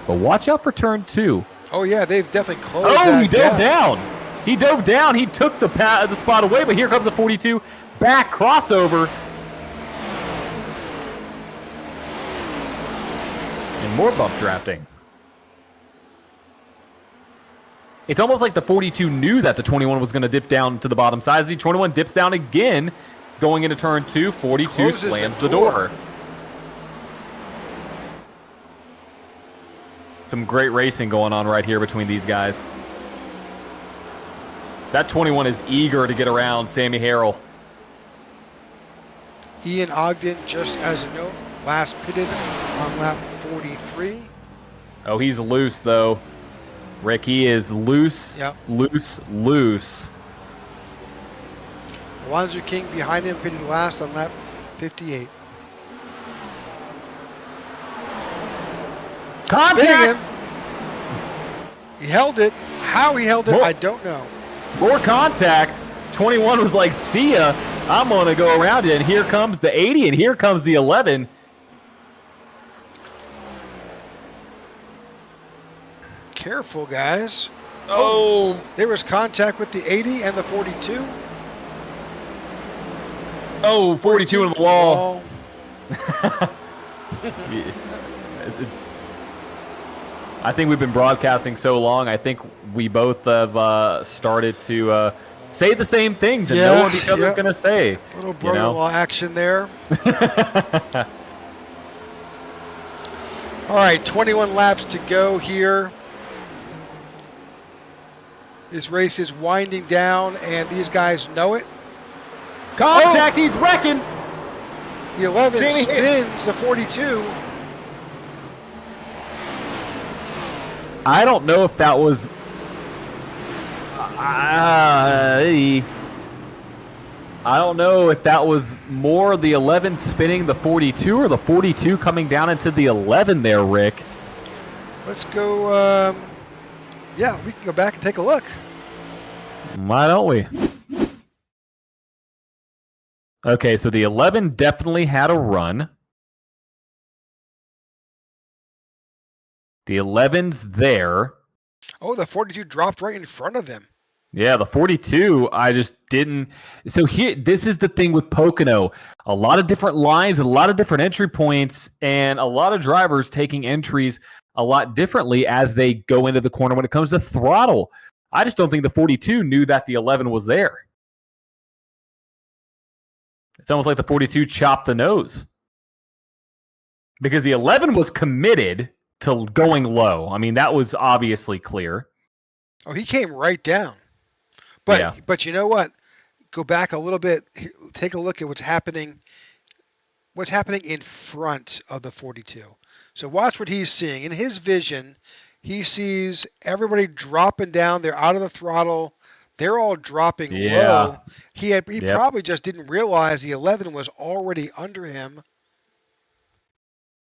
But watch out for turn 2. Oh, yeah, they've definitely closed Oh, that he dove gap. down. He dove down. He took the spot away, but here comes the 42. Back crossover. And more bump drafting. It's almost like the 42 knew that the 21 was going to dip down to the bottom side. As the 21 dips down again, going into turn 2, 42 Closes slams the the door. Some great racing going on right here between these guys. That 21 is eager to get around Sammy Harrell. Ian Ogden, just as a note, last pitted on lap 43. Oh, he's loose, though. Rick, he is loose, Yep. loose. Alonzo King behind him, pitted last on lap 58. Contact! Spinning him. He held it. How he held it, Whoa. I don't know. More contact. 21 was like, see ya. I'm going to go around it. And here comes the 80, and here comes the 11. Careful, guys. Oh. There was contact with the 80 and the 42. Oh, 42 in the wall. I think we've been broadcasting so long, I think we both have started to say the same things and know what each other's going to say. Little brother-in-law action there. All right, 21 laps to go here. This race is winding down, and these guys know it. Contact, he's wrecking. The 11 Sammy spins the 42. I don't know if that was... I don't know if that was more the 11 spinning the 42 or the 42 coming down into the 11 there, Rick. Let's go. Yeah, we can go back and take a look. Why don't we? Okay, so the 11 definitely had a run. The 11's there. Oh, the 42 dropped right in front of him. Yeah, the 42, I just didn't. So here, this is the thing with Pocono. A lot of different lines, a lot of different entry points, and a lot of drivers taking entries a lot differently as they go into the corner when it comes to throttle. I just don't think the 42 knew that the 11 was there. It's almost like the 42 chopped the nose. Because the 11 was committed to going low. I mean, that was obviously clear. Oh, he came right down. But you know what? Go back a little bit. Take a look at what's happening. What's happening in front of the 42. So watch what he's seeing. In his vision, he sees everybody dropping down. They're out of the throttle. They're all dropping low. He probably just didn't realize the 11 was already under him.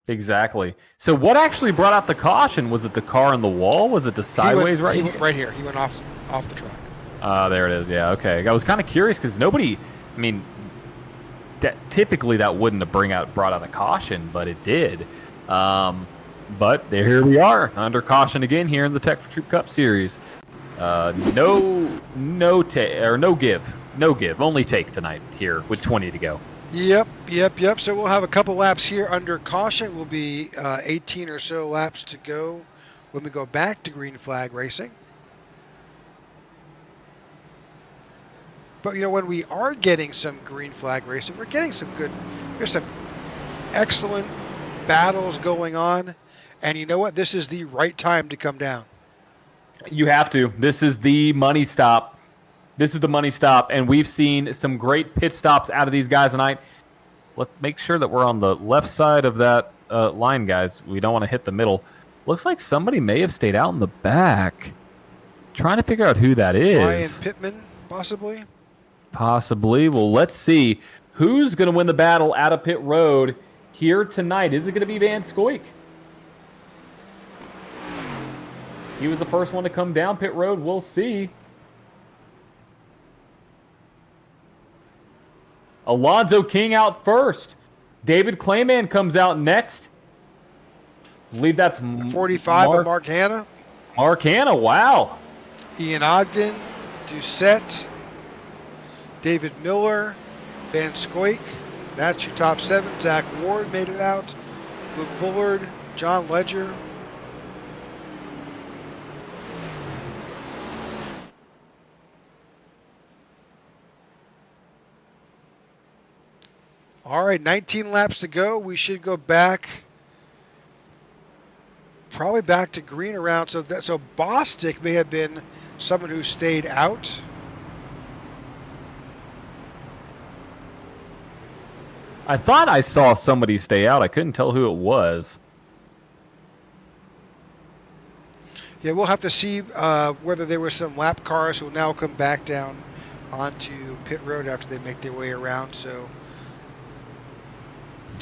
Exactly. So what actually brought out the caution? Was it the car in the wall? Was it the sideways He went right here. He went off the track. There it is. Yeah, okay. I was kind of curious because nobody, I mean, typically that wouldn't have brought out a caution, but it did. But here we are, under caution again here in the Tech4Troops Cup Series. No give, only take tonight here with 20 to go. Yep. So we'll have a couple laps here under caution. We'll be 18 or so laps to go when we go back to green flag racing. But, when we are getting some green flag racing, we're getting there's some excellent battles going on. And you know what? This is the right time to come down. You have to. This is the money stop. And we've seen some great pit stops out of these guys tonight. Let's make sure that we're on the left side of that line, guys. We don't want to hit the middle. Looks like somebody may have stayed out in the back. Trying to figure out who that is. Ryan Pittman, possibly? Possibly. Well, let's see. Who's going to win the battle out of pit road here tonight? Is it going to be Van Scoik? He was the first one to come down pit road. We'll see. Alonzo King out first. David Clayman comes out next. I believe that's 45 of Mark Hanna. Mark Hanna, wow. Ian Ogden, Doucette, David Miller, Van Scoik. That's your top 7. Zach Ward made it out. Luke Bullard, John Ledger. All right, 19 laps to go. We should go back, probably back to green around. So Bostic may have been someone who stayed out. I thought I saw somebody stay out. I couldn't tell who it was. Yeah, we'll have to see whether there were some lap cars who will now come back down onto pit road after they make their way around. So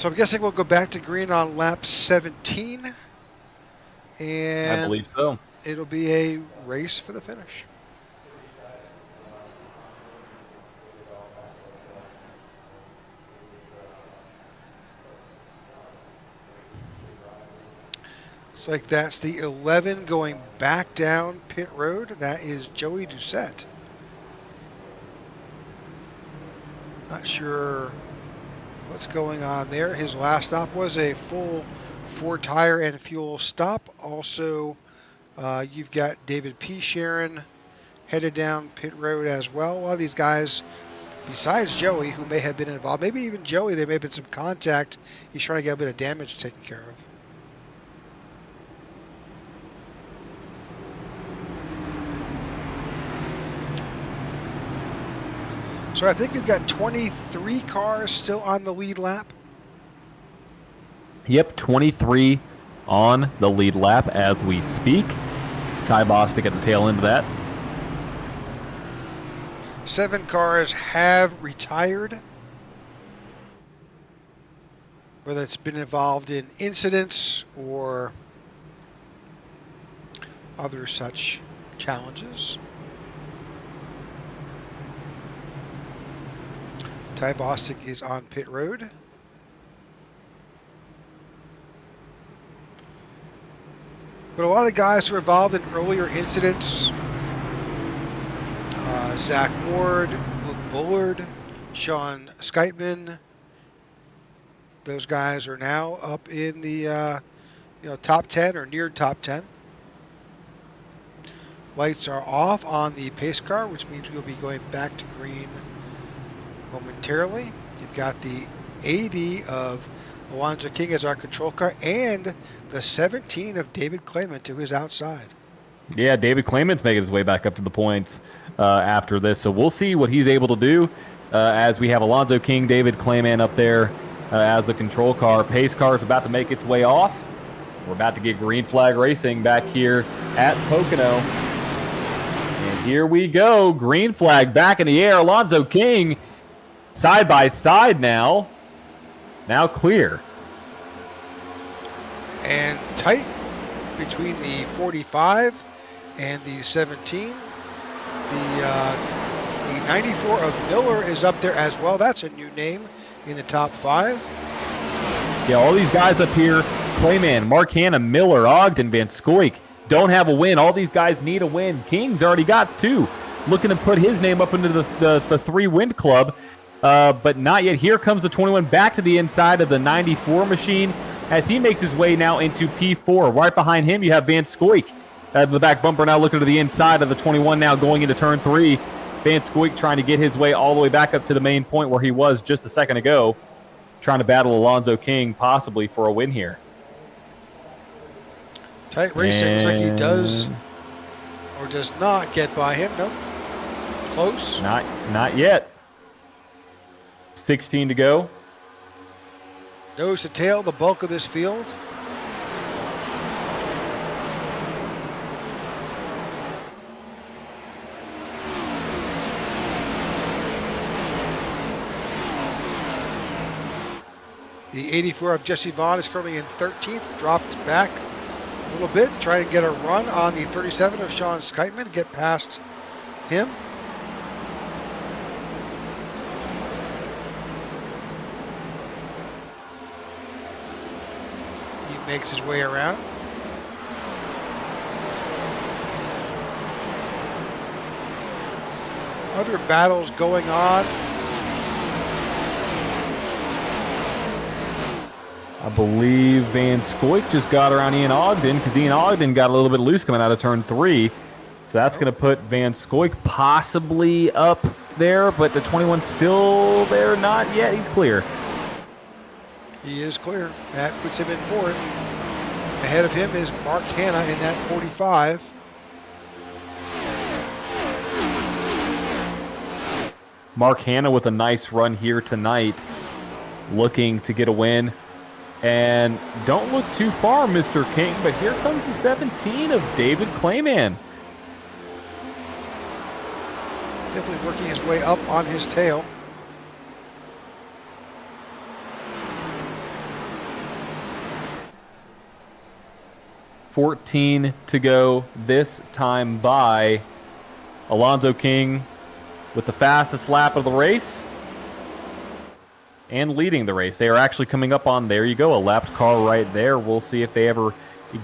I'm guessing we'll go back to green on lap 17. And I believe so. It'll be a race for the finish. Looks like that's the 11 going back down pit road. That is Joey Doucette. Not sure what's going on there. His last stop was a full 4-tire and fuel stop. Also, you've got David P. Sharon headed down pit road as well. A lot of these guys, besides Joey, who may have been involved, maybe even Joey, there may have been some contact. He's trying to get a bit of damage taken care of. So I think we've got 23 cars still on the lead lap. Yep, 23 on the lead lap as we speak. Ty Bostic at the tail end of that. 7 cars have retired. Whether it's been involved in incidents or other such challenges. Ty Bostic is on pit road. But a lot of guys who were involved in earlier incidents, Zach Ward, Luke Bullard, Sean Skypeman, those guys are now up in the top 10 or near top 10. Lights are off on the pace car, which means we'll be going back to green momentarily. You've got the 80 of Alonzo King as our control car and the 17 of David Clayman to his outside. Yeah, David Clayman's making his way back up to the points after this, so we'll see what he's able to do as we have Alonzo King, David Clayman up there as the control car. Pace car is about to make its way off. We're about to get green flag racing back here at Pocono. And here we go, green flag back in the air. Alonzo King side by side now clear. And tight between the 45 and the 17. The 94 of Miller is up there as well. That's a new name in the top 5. Yeah, all these guys up here, Clayman, Mark Hanna, Miller, Ogden, Van Scoik, don't have a win. All these guys need a win. King's already got 2. Looking to put his name up into the 3-win club. But not yet. Here comes the 21 back to the inside of the 94 machine as he makes his way now into P4. Right behind him, you have Van Scoik the back bumper now looking to the inside of the 21 now going into turn 3. Van Scoik trying to get his way all the way back up to the main point where he was just a second ago, trying to battle Alonzo King possibly for a win here. Tight racing. Looks like he does or does not get by him. Nope. Close. Not yet. 16 to go. Nose to tail, the bulk of this field. The 84 of Jesse Vaughn is currently in 13th, dropped back a little bit to try and get a run on the 37 of Sean Skiteman, get past him. He makes his way around. Other battles going on. I believe Van Scoik just got around Ian Ogden because Ian Ogden got a little bit loose coming out of turn 3. So that's going to put Van Scoik possibly up there, but the 21's still there. Not yet. He's clear. He is clear. That puts him in fourth. Ahead of him is Mark Hanna in that 45. Mark Hanna with a nice run here tonight, looking to get a win. And don't look too far, Mr. King, but here comes the 17 of David Clayman. Definitely working his way up on his tail. $14 to go this time by Alonzo King with the fastest lap of the race and leading the race. They are actually coming up on, there you go, a lapped car right there. We'll see if they ever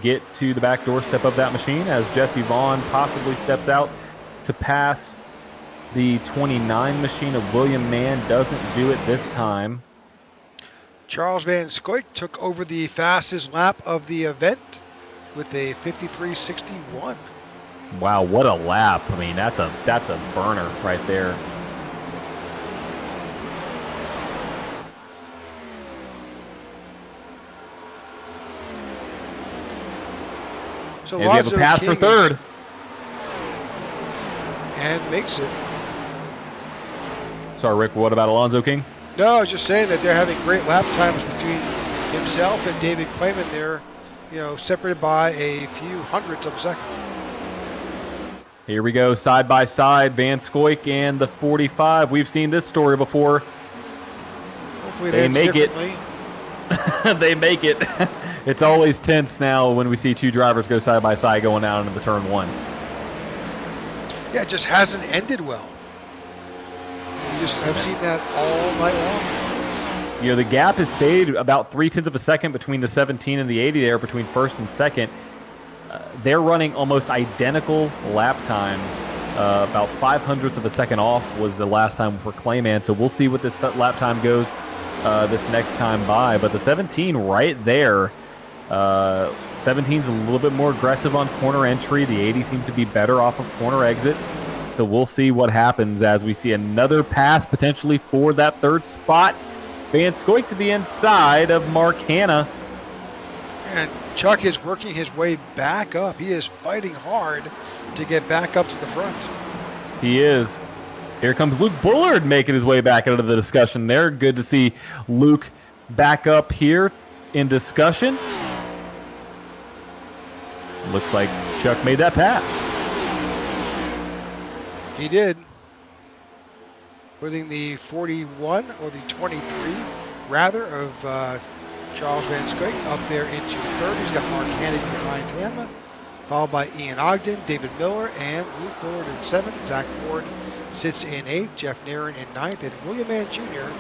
get to the back doorstep of that machine as Jesse Vaughn possibly steps out to pass the 29 machine of William Mann. Doesn't do it this time. Charles Van Scoik took over the fastest lap of the event with a 53.61. Wow, what a lap. I mean, that's a burner right there. So And we have a pass for third. And makes it. Sorry, Rick, what about Alonzo King? No, I was just saying that they're having great lap times between himself and David Clayman there, you know, separated by a few hundredths of a second. Here we go, side by side, Van Scoik and the 45. We've seen this story before. Hopefully They make it. differently. They make it. It's always tense now when we see two drivers go side by side going out into the turn 1. Yeah, it just hasn't ended well. We just have seen that all night long. You know, the gap has stayed about 0.3 of a second between the 17 and the 80 there, between first and second. They're running almost identical lap times. About 0.05 of a second off was the last time for Clayman. So we'll see what this lap time goes this next time by. But the 17 right there, 17's a little bit more aggressive on corner entry. The 80 seems to be better off of corner exit. So we'll see what happens as we see another pass potentially for that third spot. Van Scoik to the inside of Mark Hanna. And Chuck is working his way back up. He is fighting hard to get back up to the front. He is. Here comes Luke Bullard making his way back into the discussion there. Good to see Luke back up here in discussion. Looks like Chuck made that pass. He did. Putting the 41 or the 23 rather of Charles Van Scoik up there into third. He's got Mark Hanna behind him, followed by Ian Ogden, David Miller, and Luke Bullard in seventh. Zach Ward sits in eighth, Jeff Nairn in ninth, and William Mann Jr.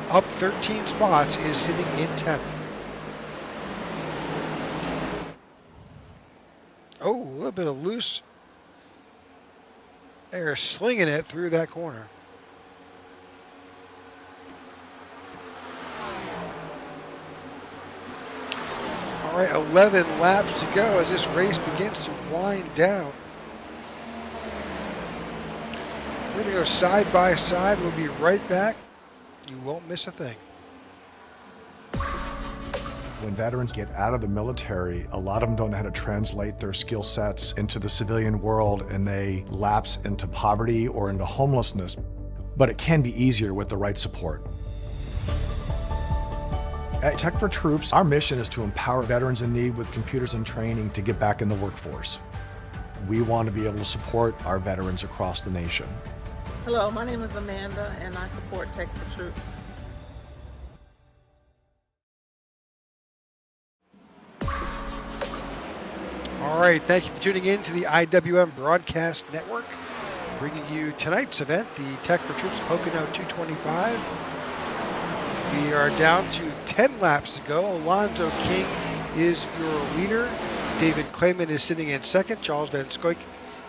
up 13 spots is sitting in 10th. Oh, a little bit of loose. They're slinging it through that corner. All right, 11 laps to go as this race begins to wind down. We're going to go side by side. We'll be right back. You won't miss a thing. When veterans get out of the military, a lot of them don't know how to translate their skill sets into the civilian world, and they lapse into poverty or into homelessness. But it can be easier with the right support. At Tech4Troops, our mission is to empower veterans in need with computers and training to get back in the workforce. We want to be able to support our veterans across the nation. Hello, my name is Amanda, and I support Tech4Troops. All right, thank you for tuning in to the IWM Broadcast Network, bringing you tonight's event, the Tech4Troops Pocono 225. We are down to 10 laps to go. Alonzo King is your leader. David Clayman is sitting in second. Charles Van Scoik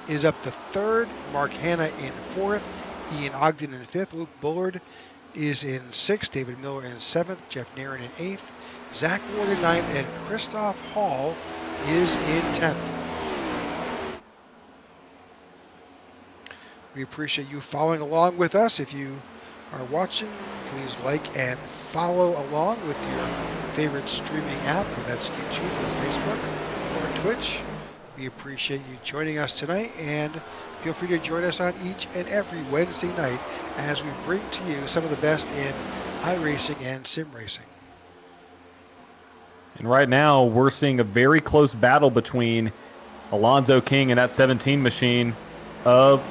is up to third. Mark Hanna in fourth. Ian Ogden in fifth. Luke Bullard is in sixth. David Miller in seventh. Jeff Nairn in eighth. Zach Ward in ninth. And Christoph Hall is in 10th. We appreciate you following along with us. If you are watching, please like and follow along with your favorite streaming app, whether that's YouTube or Facebook or Twitch. We appreciate you joining us tonight, and feel free to join us on each and every Wednesday night as we bring to you some of the best in iRacing and sim racing. And right now, we're seeing a very close battle between Alonzo King and that 17 machine of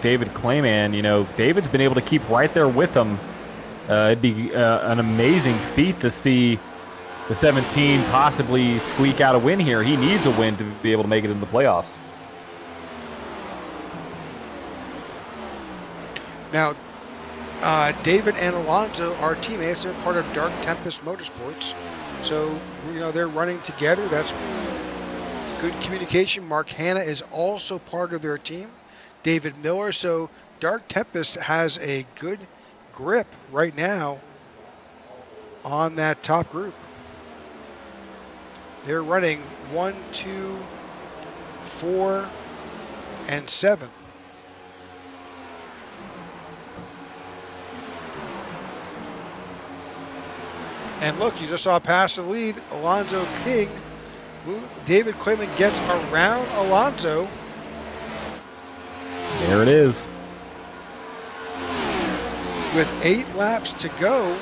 David Clayman. You know, David's been able to keep right there with him. It'd be an amazing feat to see the 17 possibly squeak out a win here. He needs a win to be able to make it in the playoffs. Now, David and Alonzo are teammates. They're part of Dark Tempest Motorsports. So, you know, they're running together. That's good communication. Mark Hanna is also part of their team. David Miller. So, Dark Tempest has a good grip right now on that top group. They're running 1, 2, 4, and 7. And look, you just saw past the lead, Alonzo King. David Clayman gets around Alonzo. There it is. With 8 laps to go.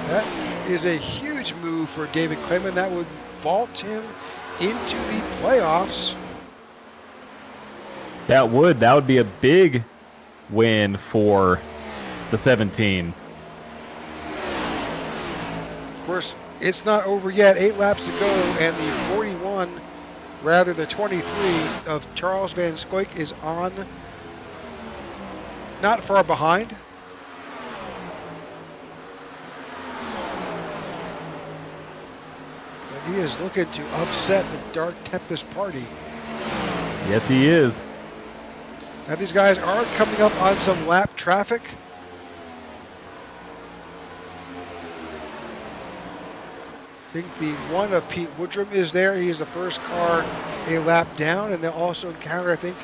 That is a huge move for David Clayman. That would vault him into the playoffs. That would be a big win for the 17. Of course, it's not over yet. 8 laps to go, and the 41, rather the 23 of Charles Van Scoik is on, not far behind. But he is looking to upset the Dark Tempest party. Yes, he is. Now these guys are coming up on some lap traffic. I think the one of Pete Woodrum is there. He is the first car a lap down, and they'll also encounter, I think,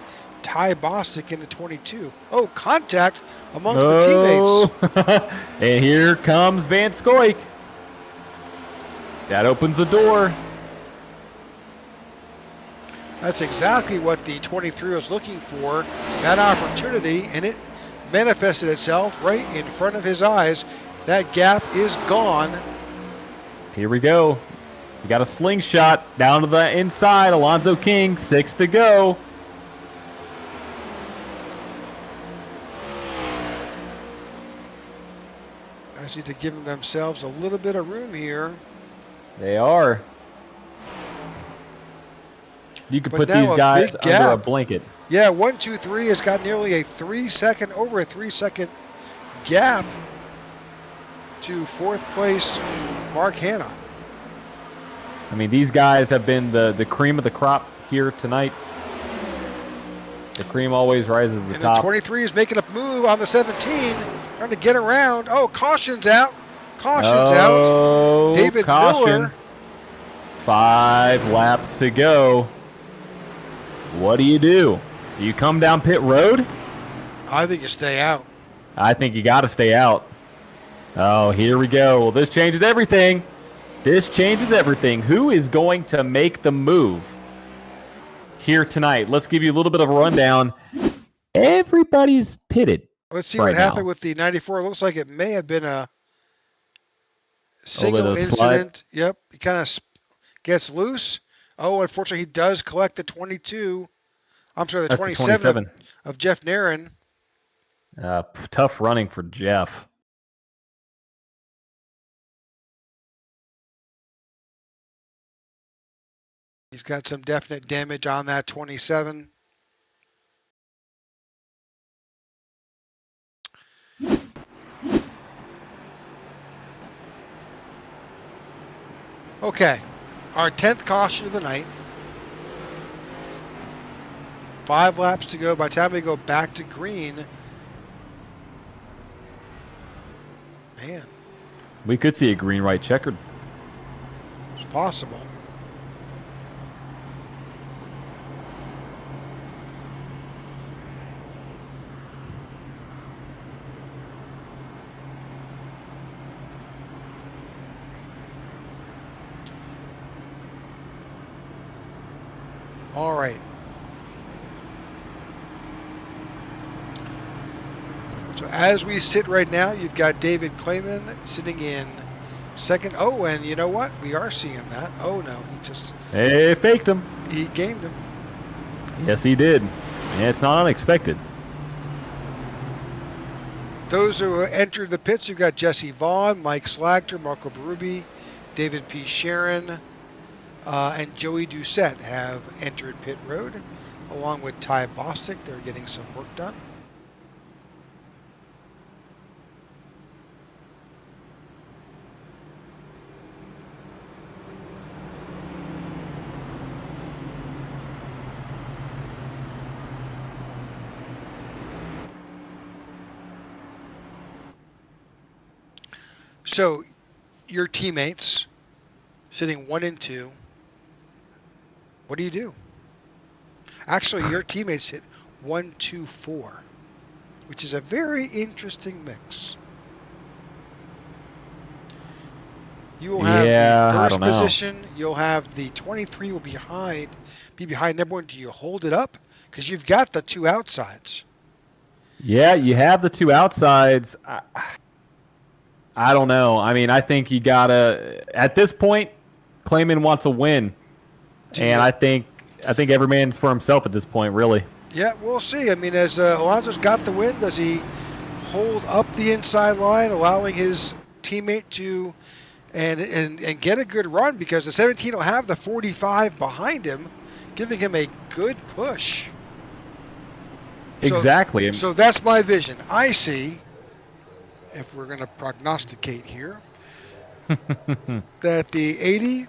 Ty Bostic in the 22. Oh, contact amongst the teammates. And here comes Van Scoik. That opens the door. That's exactly what the 23 was looking for, that opportunity, and it manifested itself right in front of his eyes. That gap is gone. Here we go. We got a slingshot down to the inside. Alonzo King, 6 to go. I need to give themselves a little bit of room here. They are. You could But put now these a guys big gap. under a blanket. Yeah, 1, 2, 3 has got nearly a 3-second, over a 3-second gap to fourth place Mark Hanna. I mean, these guys have been the cream of the crop here tonight. The cream always rises to the And top. the 23 is making a move on the 17, trying to get around. Oh, caution's out. Caution's out. David caution. Miller. 5 laps to go. What do? Do you come down pit road? I think you stay out. I think you got to stay out. Oh, here we go. Well, this changes everything. This changes everything. Who is going to make the move here tonight? Let's give you a little bit of a rundown. Everybody's pitted. Let's see right what happened now. with the 94. It looks like it may have been a single of a incident. Yep, he kind of gets loose. Oh, unfortunately, he does collect the 22. I'm sorry, the That's 27 27. of Jeff Nairn. Tough running for Jeff. He's got some definite damage on that 27. Okay, our 10th caution of the night. 5 laps to go. By the time we go back to green, man, We could see a green, white, checkered. it's possible. All right. So as we sit right now, you've got David Clayman sitting in second. Oh, and you know what? We are seeing that. Oh no, Hey, faked him. he gamed him. Yes, he did. And it's not unexpected. Those who entered the pits, you've got Jesse Vaughn, Mike Slagter, Marco Berube, David P. Sharon, and Joey Doucette have entered pit road, along with Ty Bostic. They're getting some work done. So, your teammates sitting 1 and 2. What do you do? Actually, your teammates hit 1, 2, 4, which is a very interesting mix. You will have the first position. You'll have the 23 will be behind everyone. Do you hold it up? Because you've got the 2 outsides. Yeah, you have the 2 outsides. I don't know. I mean, I think you gotta. At this point, Clayman wants a win, and I think every man's for himself at this point, really. Yeah, we'll see. I mean, as Alonso's got the win, does he hold up the inside line, allowing his teammate to and get a good run? Because the 17 will have the 45 behind him, giving him a good push. Exactly. So that's my vision. I see, if we're going to prognosticate here, that the 80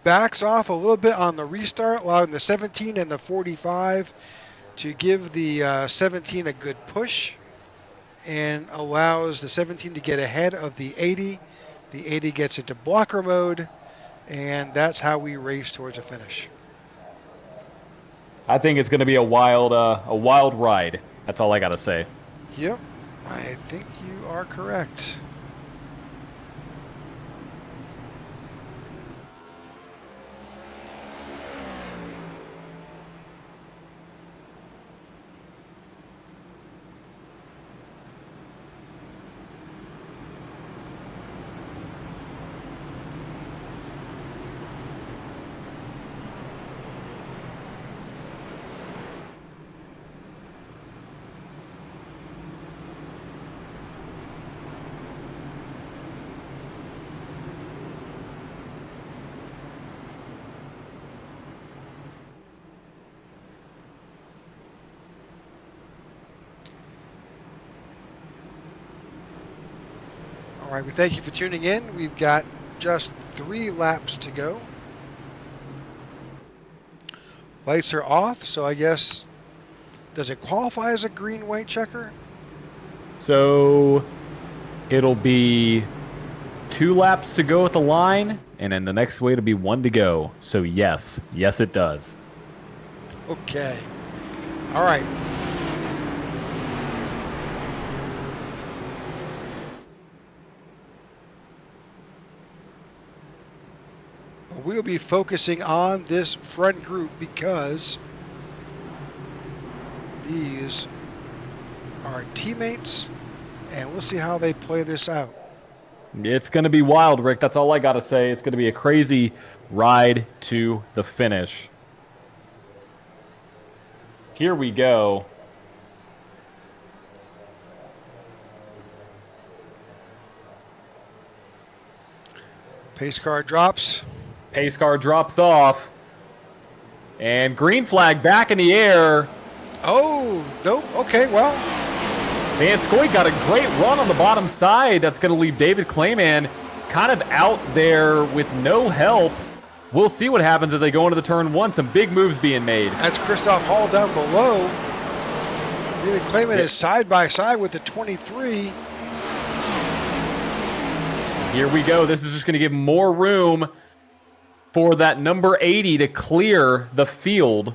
backs off a little bit on the restart, allowing the 17 and the 45 to give the 17 a good push, and allows the 17 to get ahead of the 80. The 80 gets into blocker mode, and that's how we race towards a finish. I think it's going to be a wild ride. That's all I got to say. Yep, I think you are correct. All right, we thank you for tuning in. We've got just 3 laps to go. Lights are off, so I guess, does it qualify as a green-white checker? So it'll be 2 laps to go at the line, and then the next way to be 1 to go. So yes, it does. Okay. All right. We'll be focusing on this front group because these are teammates, and we'll see how they play this out. It's going to be wild, Rick. That's all I got to say. It's going to be a crazy ride to the finish. Here we go. Pace car drops. Pace car drops off. And green flag back in the air. Oh, nope. Okay, well. Van Scoy got a great run on the bottom side. That's going to leave David Clayman kind of out there with no help. We'll see what happens as they go into the turn one. Some big moves being made. That's Christoph Hall down below. David Clayman is side by side with the 23. Here we go. This is just going to give more room for that number 80 to clear the field.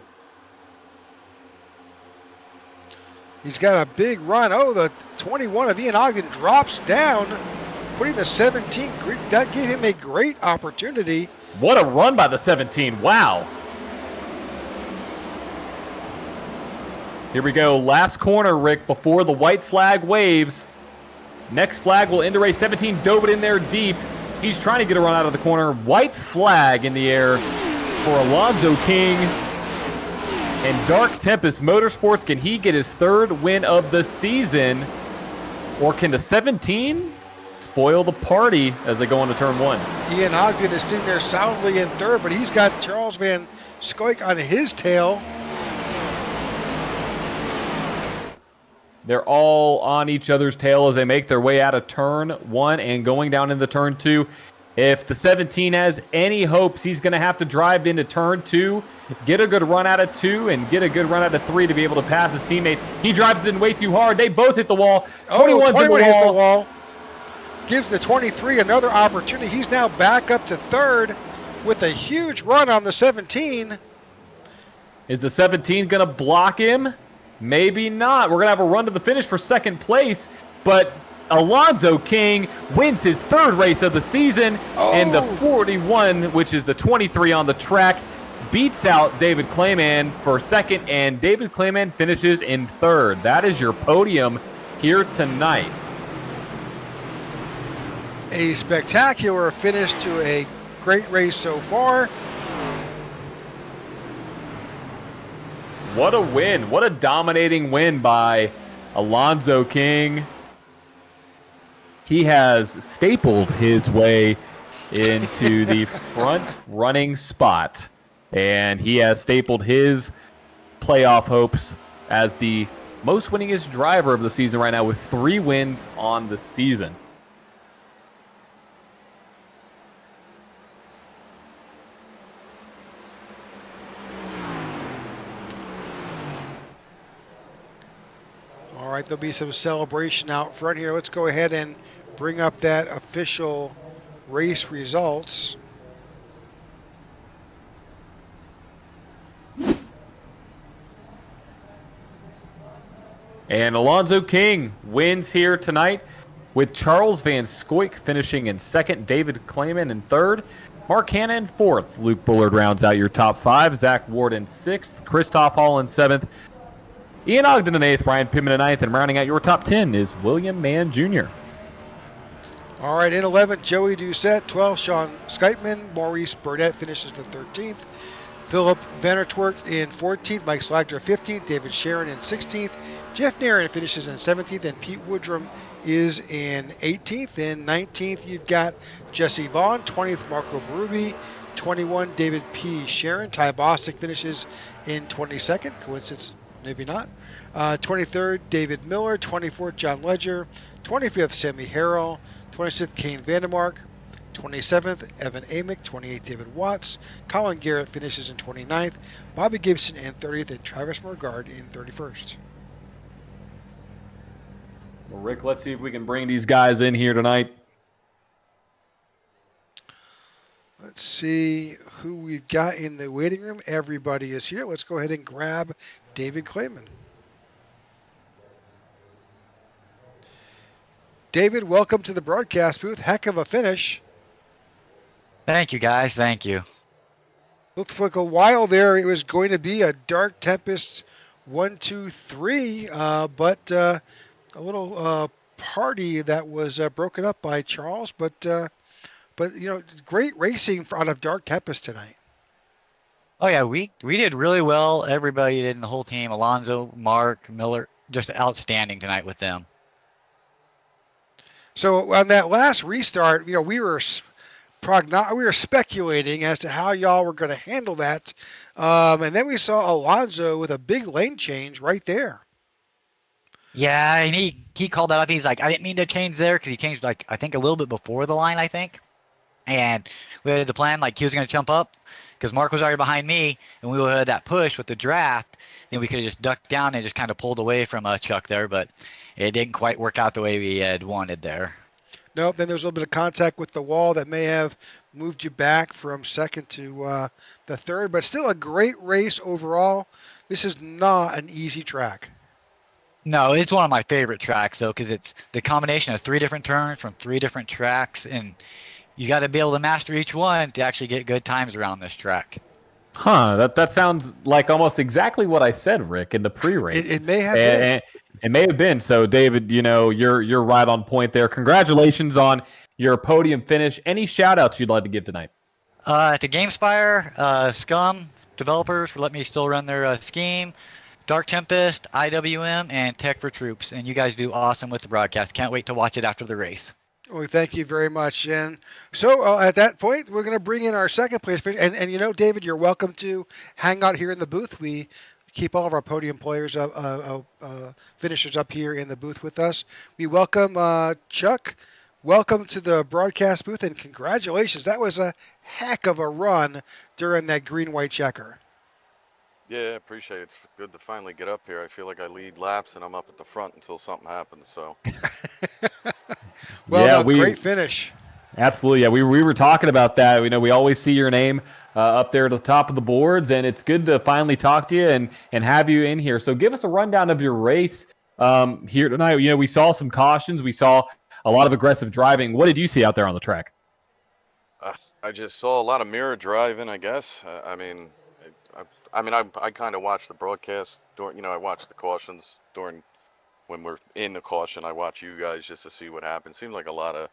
He's got a big run. Oh, the 21 of Ian Ogden drops down, putting the 17. That gave him a great opportunity. What a run by the 17. Wow. Here we go. Last corner, Rick, before the white flag waves. Next flag will end the race. 17 dove it in there deep. He's trying to get a run out of the corner. White flag in the air for Alonzo King. And Dark Tempest Motorsports, can he get his third win of the season? Or can the 17 spoil the party as they go into turn one? Ian Ogden is sitting there solidly in third, but he's got Charles Van Scoik on his tail. They're all on each other's tail as they make their way out of turn one and going down into turn two. If the 17 has any hopes, he's going to have to drive into turn two, get a good run out of two, and get a good run out of three to be able to pass his teammate. He drives it in way too hard. They both hit the wall. 21 hit hits the wall. Gives the 23 another opportunity. He's now back up to third with a huge run on the 17. Is the 17 going to block him? Maybe not. We're going to have a run to the finish for second place, but Alonzo King wins his third race of the season, and the 41, which is the 23 on the track, beats out David Clayman for second, and David Clayman finishes in third. That is your podium here tonight. A spectacular finish to a great race so far. What a win. What a dominating win by Alonzo King. He has stapled his way into the front running spot, and he has stapled his playoff hopes as the most winningest driver of the season right now with 3 wins on the season. All right, there'll be some celebration out front here. Let's go ahead and bring up that official race results. And Alonzo King wins here tonight with Charles Van Scoik finishing in second, David Clayman in third, Mark Hanna in fourth. Luke Bullard rounds out your top 5, Zach Ward in sixth, Christoph Hall in seventh, Ian Ogden in eighth, Ryan Pittman in ninth, and rounding out your top 10 is William Mann Jr. All right, in 11th, Joey Doucette. 12th, Sean Skypman. Maurice Burnett finishes the 13th. Philip Vandertwerk in 14th. Mike Slagter 15th. David Sharon in 16th. Jeff Nairn finishes in 17th. And Pete Woodrum is in 18th. In 19th, you've got Jesse Vaughn. 20th, Marco Berube. 21, David P. Sharon. Ty Bostic finishes in 22nd. Coincidence? Maybe not. 23rd, David Miller. 24th, John Ledger. 25th, Sammy Harrell. 26th, Kane Vandermark. 27th, Evan Amick. 28th, David Watts. Colin Garrett finishes in 29th. Bobby Gibson in 30th, and Travis Morgard in 31st. Well, Rick, let's see if we can bring these guys in here tonight. Let's see who we've got in the waiting room. Everybody is here. Let's go ahead and grab David Clayman. David, welcome to the broadcast booth. Heck of a finish. Thank you, guys. Thank you. Looked like a while there it was going to be a Dark Tempest 1, 2, 3, but a little party that was broken up by Charles. But you know, great racing out of Dark Tempest tonight. Oh yeah, we did really well. Everybody did in the whole team. Alonzo, Mark, Miller, just outstanding tonight with them. So on that last restart, you know, we were we were speculating as to how y'all were going to handle that, and then we saw Alonso with a big lane change right there. Yeah, and he called that out. He's like, I didn't mean to change there because he changed like I think a little bit before the line, I think. And we had the plan like he was going to jump up because Mark was already behind me, and we would have had that push with the draft. Then we could have just ducked down and just kind of pulled away from Chuck there, but it didn't quite work out the way we had wanted there. Nope. Then there's a little bit of contact with the wall that may have moved you back from second to the third, but still a great race overall. This is not an easy track. No, it's one of my favorite tracks though, because it's the combination of 3 different turns from 3 different tracks, and you got to be able to master each one to actually get good times around this track. Huh, that sounds like almost exactly what I said, Rick, in the pre-race. It may have been. It may have been. So, David, you're right on point there. Congratulations on your podium finish. Any shout-outs you'd like to give tonight? To GameSpire, Scum developers for letting me still run their scheme, Dark Tempest, IWM, and Tech4Troops. And you guys do awesome with the broadcast. Can't wait to watch it after the race. Well, thank you very much. And so at that point, we're going to bring in our second place. And David, you're welcome to hang out here in the booth. We keep all of our podium players, finishers up here in the booth with us. We welcome Chuck. Welcome to the broadcast booth, and congratulations. That was a heck of a run during that green-white checker. Yeah, appreciate it. It's good to finally get up here. I feel like I lead laps and I'm up at the front until something happens. So. Well, great finish. Absolutely. Yeah, we were talking about that. We always see your name up there at the top of the boards, and it's good to finally talk to you and have you in here. So give us a rundown of your race here tonight. We saw some cautions. We saw a lot of aggressive driving. What did you see out there on the track? I just saw a lot of mirror driving, I guess. I kind of watched the broadcast during, I watched the cautions during when we're in the caution. I watch you guys just to see what happens. Seems like a lot of,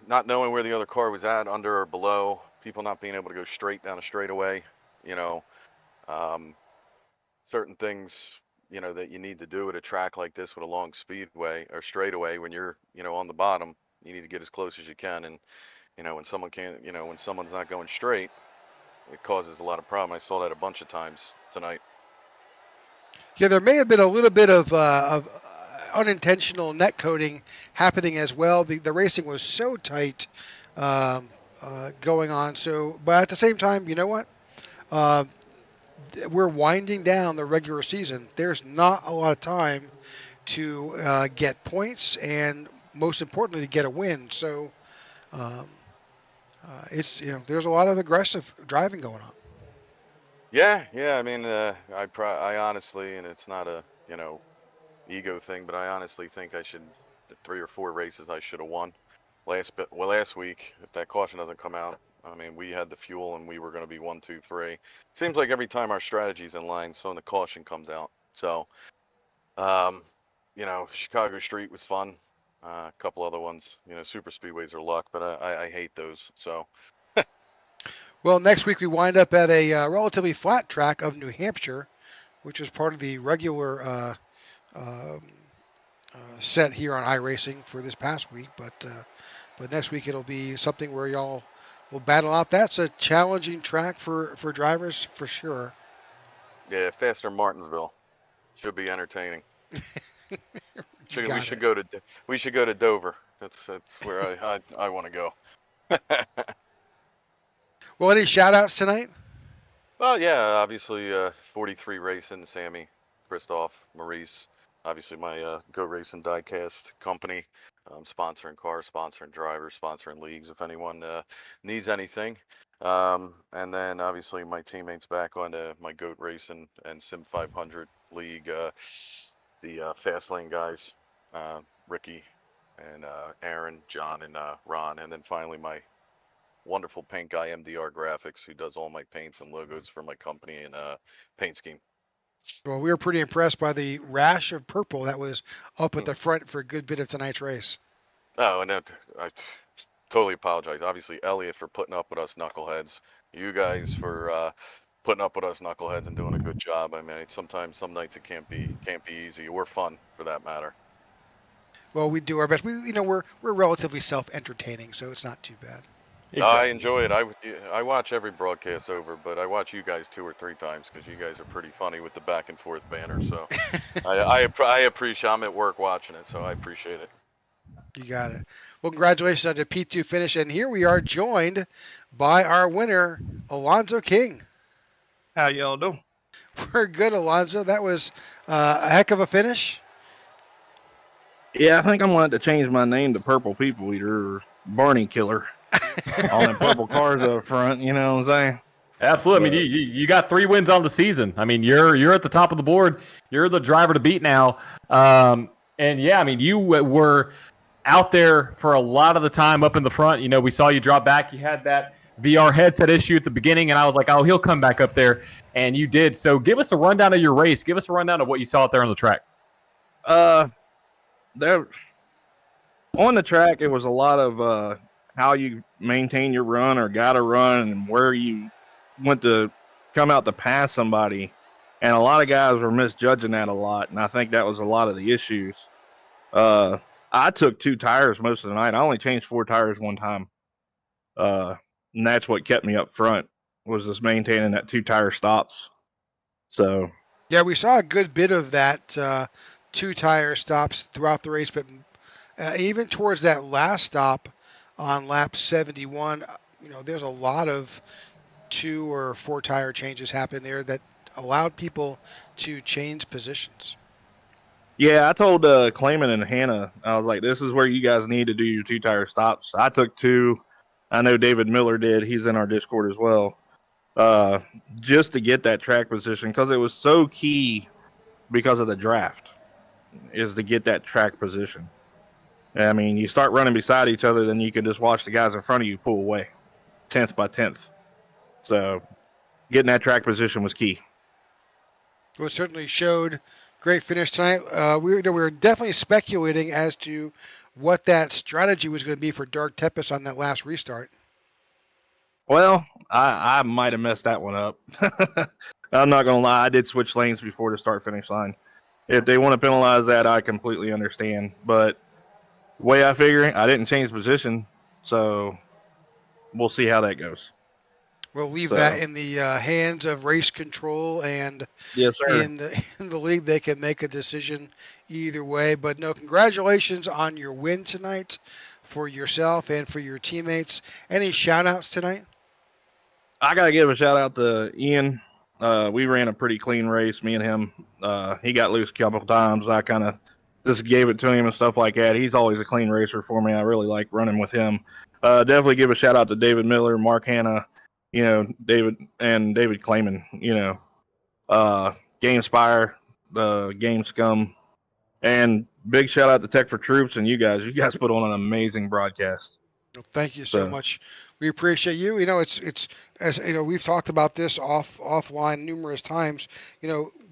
not knowing where the other car was at, under or below, people not being able to go straight down a straightaway, certain things, that you need to do at a track like this with a long speedway or straightaway when you're, on the bottom, you need to get as close as you can. And, when someone can't, when someone's not going straight, it causes a lot of problem. I saw that a bunch of times tonight. Yeah, there may have been a little bit of unintentional net coding happening as well. The racing was so tight going on. So, but at the same time, you know what? We're winding down the regular season. There's not a lot of time to get points and, most importantly, to get a win. So, it's there's a lot of aggressive driving going on. Yeah. I mean, I honestly, and it's not a ego thing, but I honestly think I should 3 or 4 races I should have won last week. If that caution doesn't come out, I mean, we had the fuel and we were going to be 1, 2, 3. Seems like every time our strategy's in line, so when the caution comes out. So, Chicago Street was fun. A couple other ones, super speedways are luck, but I hate those. So. Well, next week we wind up at a relatively flat track of New Hampshire, which was part of the regular set here on iRacing for this past week. But next week it'll be something where y'all will battle out. That's a challenging track for drivers for sure. Yeah, faster Martinsville should be entertaining. We should go to Dover. That's where I want to go. Well, any shout outs tonight? Well, yeah, obviously 43 Racing, Sammy, Christoph, Maurice, obviously my Go Racing Diecast company, sponsoring cars, sponsoring drivers, sponsoring leagues if anyone needs anything. And then obviously my teammates back on my Goat Racing and Sim 500 league, the Fastlane guys, Ricky and Aaron, John, and Ron, and then finally my wonderful paint guy MDR Graphics, who does all my paints and logos for my company and paint scheme. Well, we were pretty impressed by the rash of purple that was up at the front for a good bit of tonight's race. Oh, and I totally apologize. Obviously, Elliot for putting up with us knuckleheads. You guys for putting up with us knuckleheads and doing a good job. I mean, sometimes some nights it can't be easy or fun for that matter. Well, we do our best. We're relatively self-entertaining, so it's not too bad. I enjoy it. I watch every broadcast over, but I watch you guys 2 or 3 times because you guys are pretty funny with the back and forth banner. So I appreciate. I'm at work watching it, so I appreciate it. You got it. Well, congratulations on the P2 finish, and here we are joined by our winner, Alonzo King. How y'all doing? We're good, Alonzo. That was a heck of a finish. Yeah, I think I'm going to have to change my name to Purple People Eater or Barney Killer. All them purple cars up front, you know what I'm saying? Absolutely. I mean, you got 3 wins on the season. I mean, you're at the top of the board. You're the driver to beat now. And yeah, I mean, you were out there for a lot of the time up in the front. You know, we saw you drop back. You had that VR headset issue at the beginning, and I was like, oh, he'll come back up there. And you did. So give us a rundown of your race. Give us a rundown of what you saw out there on the track. There on the track, it was a lot of how you maintain your run or got to run and where you went to come out to pass somebody. And a lot of guys were misjudging that a lot. And I think that was a lot of the issues. I took 2 tires most of the night. I only changed 4 tires one time. And that's what kept me up front, was just maintaining that 2 tire stops. So yeah, we saw a good bit of that 2 tire stops throughout the race, but even towards that last stop on lap 71, there's a lot of 2 or 4 tire changes happen there that allowed people to change positions. yeah, I told Clayman and Hannah, I was like, this is where you guys need to do your 2 tire stops. I took 2. I know David Miller did. He's in our Discord as well. Just to get that track position, because it was so key because of the draft, is to get that track position. I mean, you start running beside each other, then you can just watch the guys in front of you pull away 10th by 10th. So getting that track position was key. Well, it certainly showed. Great finish tonight. We were definitely speculating as to what that strategy was going to be for Dark Tepes on that last restart. Well, I might have messed that one up. I'm not going to lie. I did switch lanes before the start-finish line. If they want to penalize that, I completely understand. But the way I figure it, I didn't change position, so we'll see how that goes. We'll leave that in the hands of race control, and yes, sir. in the league, they can make a decision either way. But no, congratulations on your win tonight for yourself and for your teammates. Any shout-outs tonight? I got to give a shout-out to Ian. We ran a pretty clean race, me and him. He got loose a couple of times. I kind of just gave it to him and stuff like that. He's always a clean racer for me. I really like running with him. Definitely give a shout-out to David Miller, Mark Hanna, David Clayman, GameSpire, Game Scum, and big shout out to Tech4Troops and you guys. You guys put on an amazing broadcast. Well, thank you so much. We appreciate you. It's as we've talked about this offline numerous times.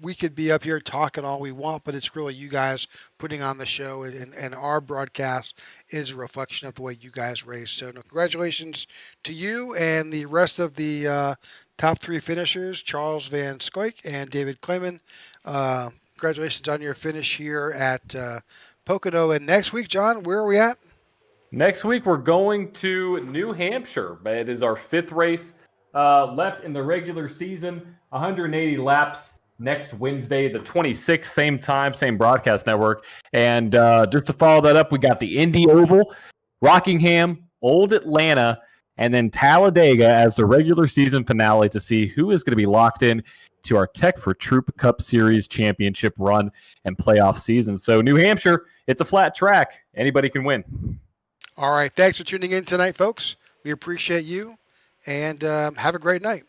We could be up here talking all we want, but it's really you guys putting on the show, and our broadcast is a reflection of the way you guys race. So, congratulations to you and the rest of the top 3 finishers, Charles Van Scoik and David Clayman. Congratulations on your finish here at Pocono. And next week, John, where are we at? Next week, we're going to New Hampshire. It is our 5th race left in the regular season, 180 laps next Wednesday, the 26th, same time, same broadcast network. And just to follow that up, we got the Indy Oval, Rockingham, Old Atlanta, and then Talladega as the regular season finale to see who is going to be locked in to our Tech4Troops Cup Series championship run and playoff season. So New Hampshire, it's a flat track. Anybody can win. All right. Thanks for tuning in tonight, folks. We appreciate you, and have a great night.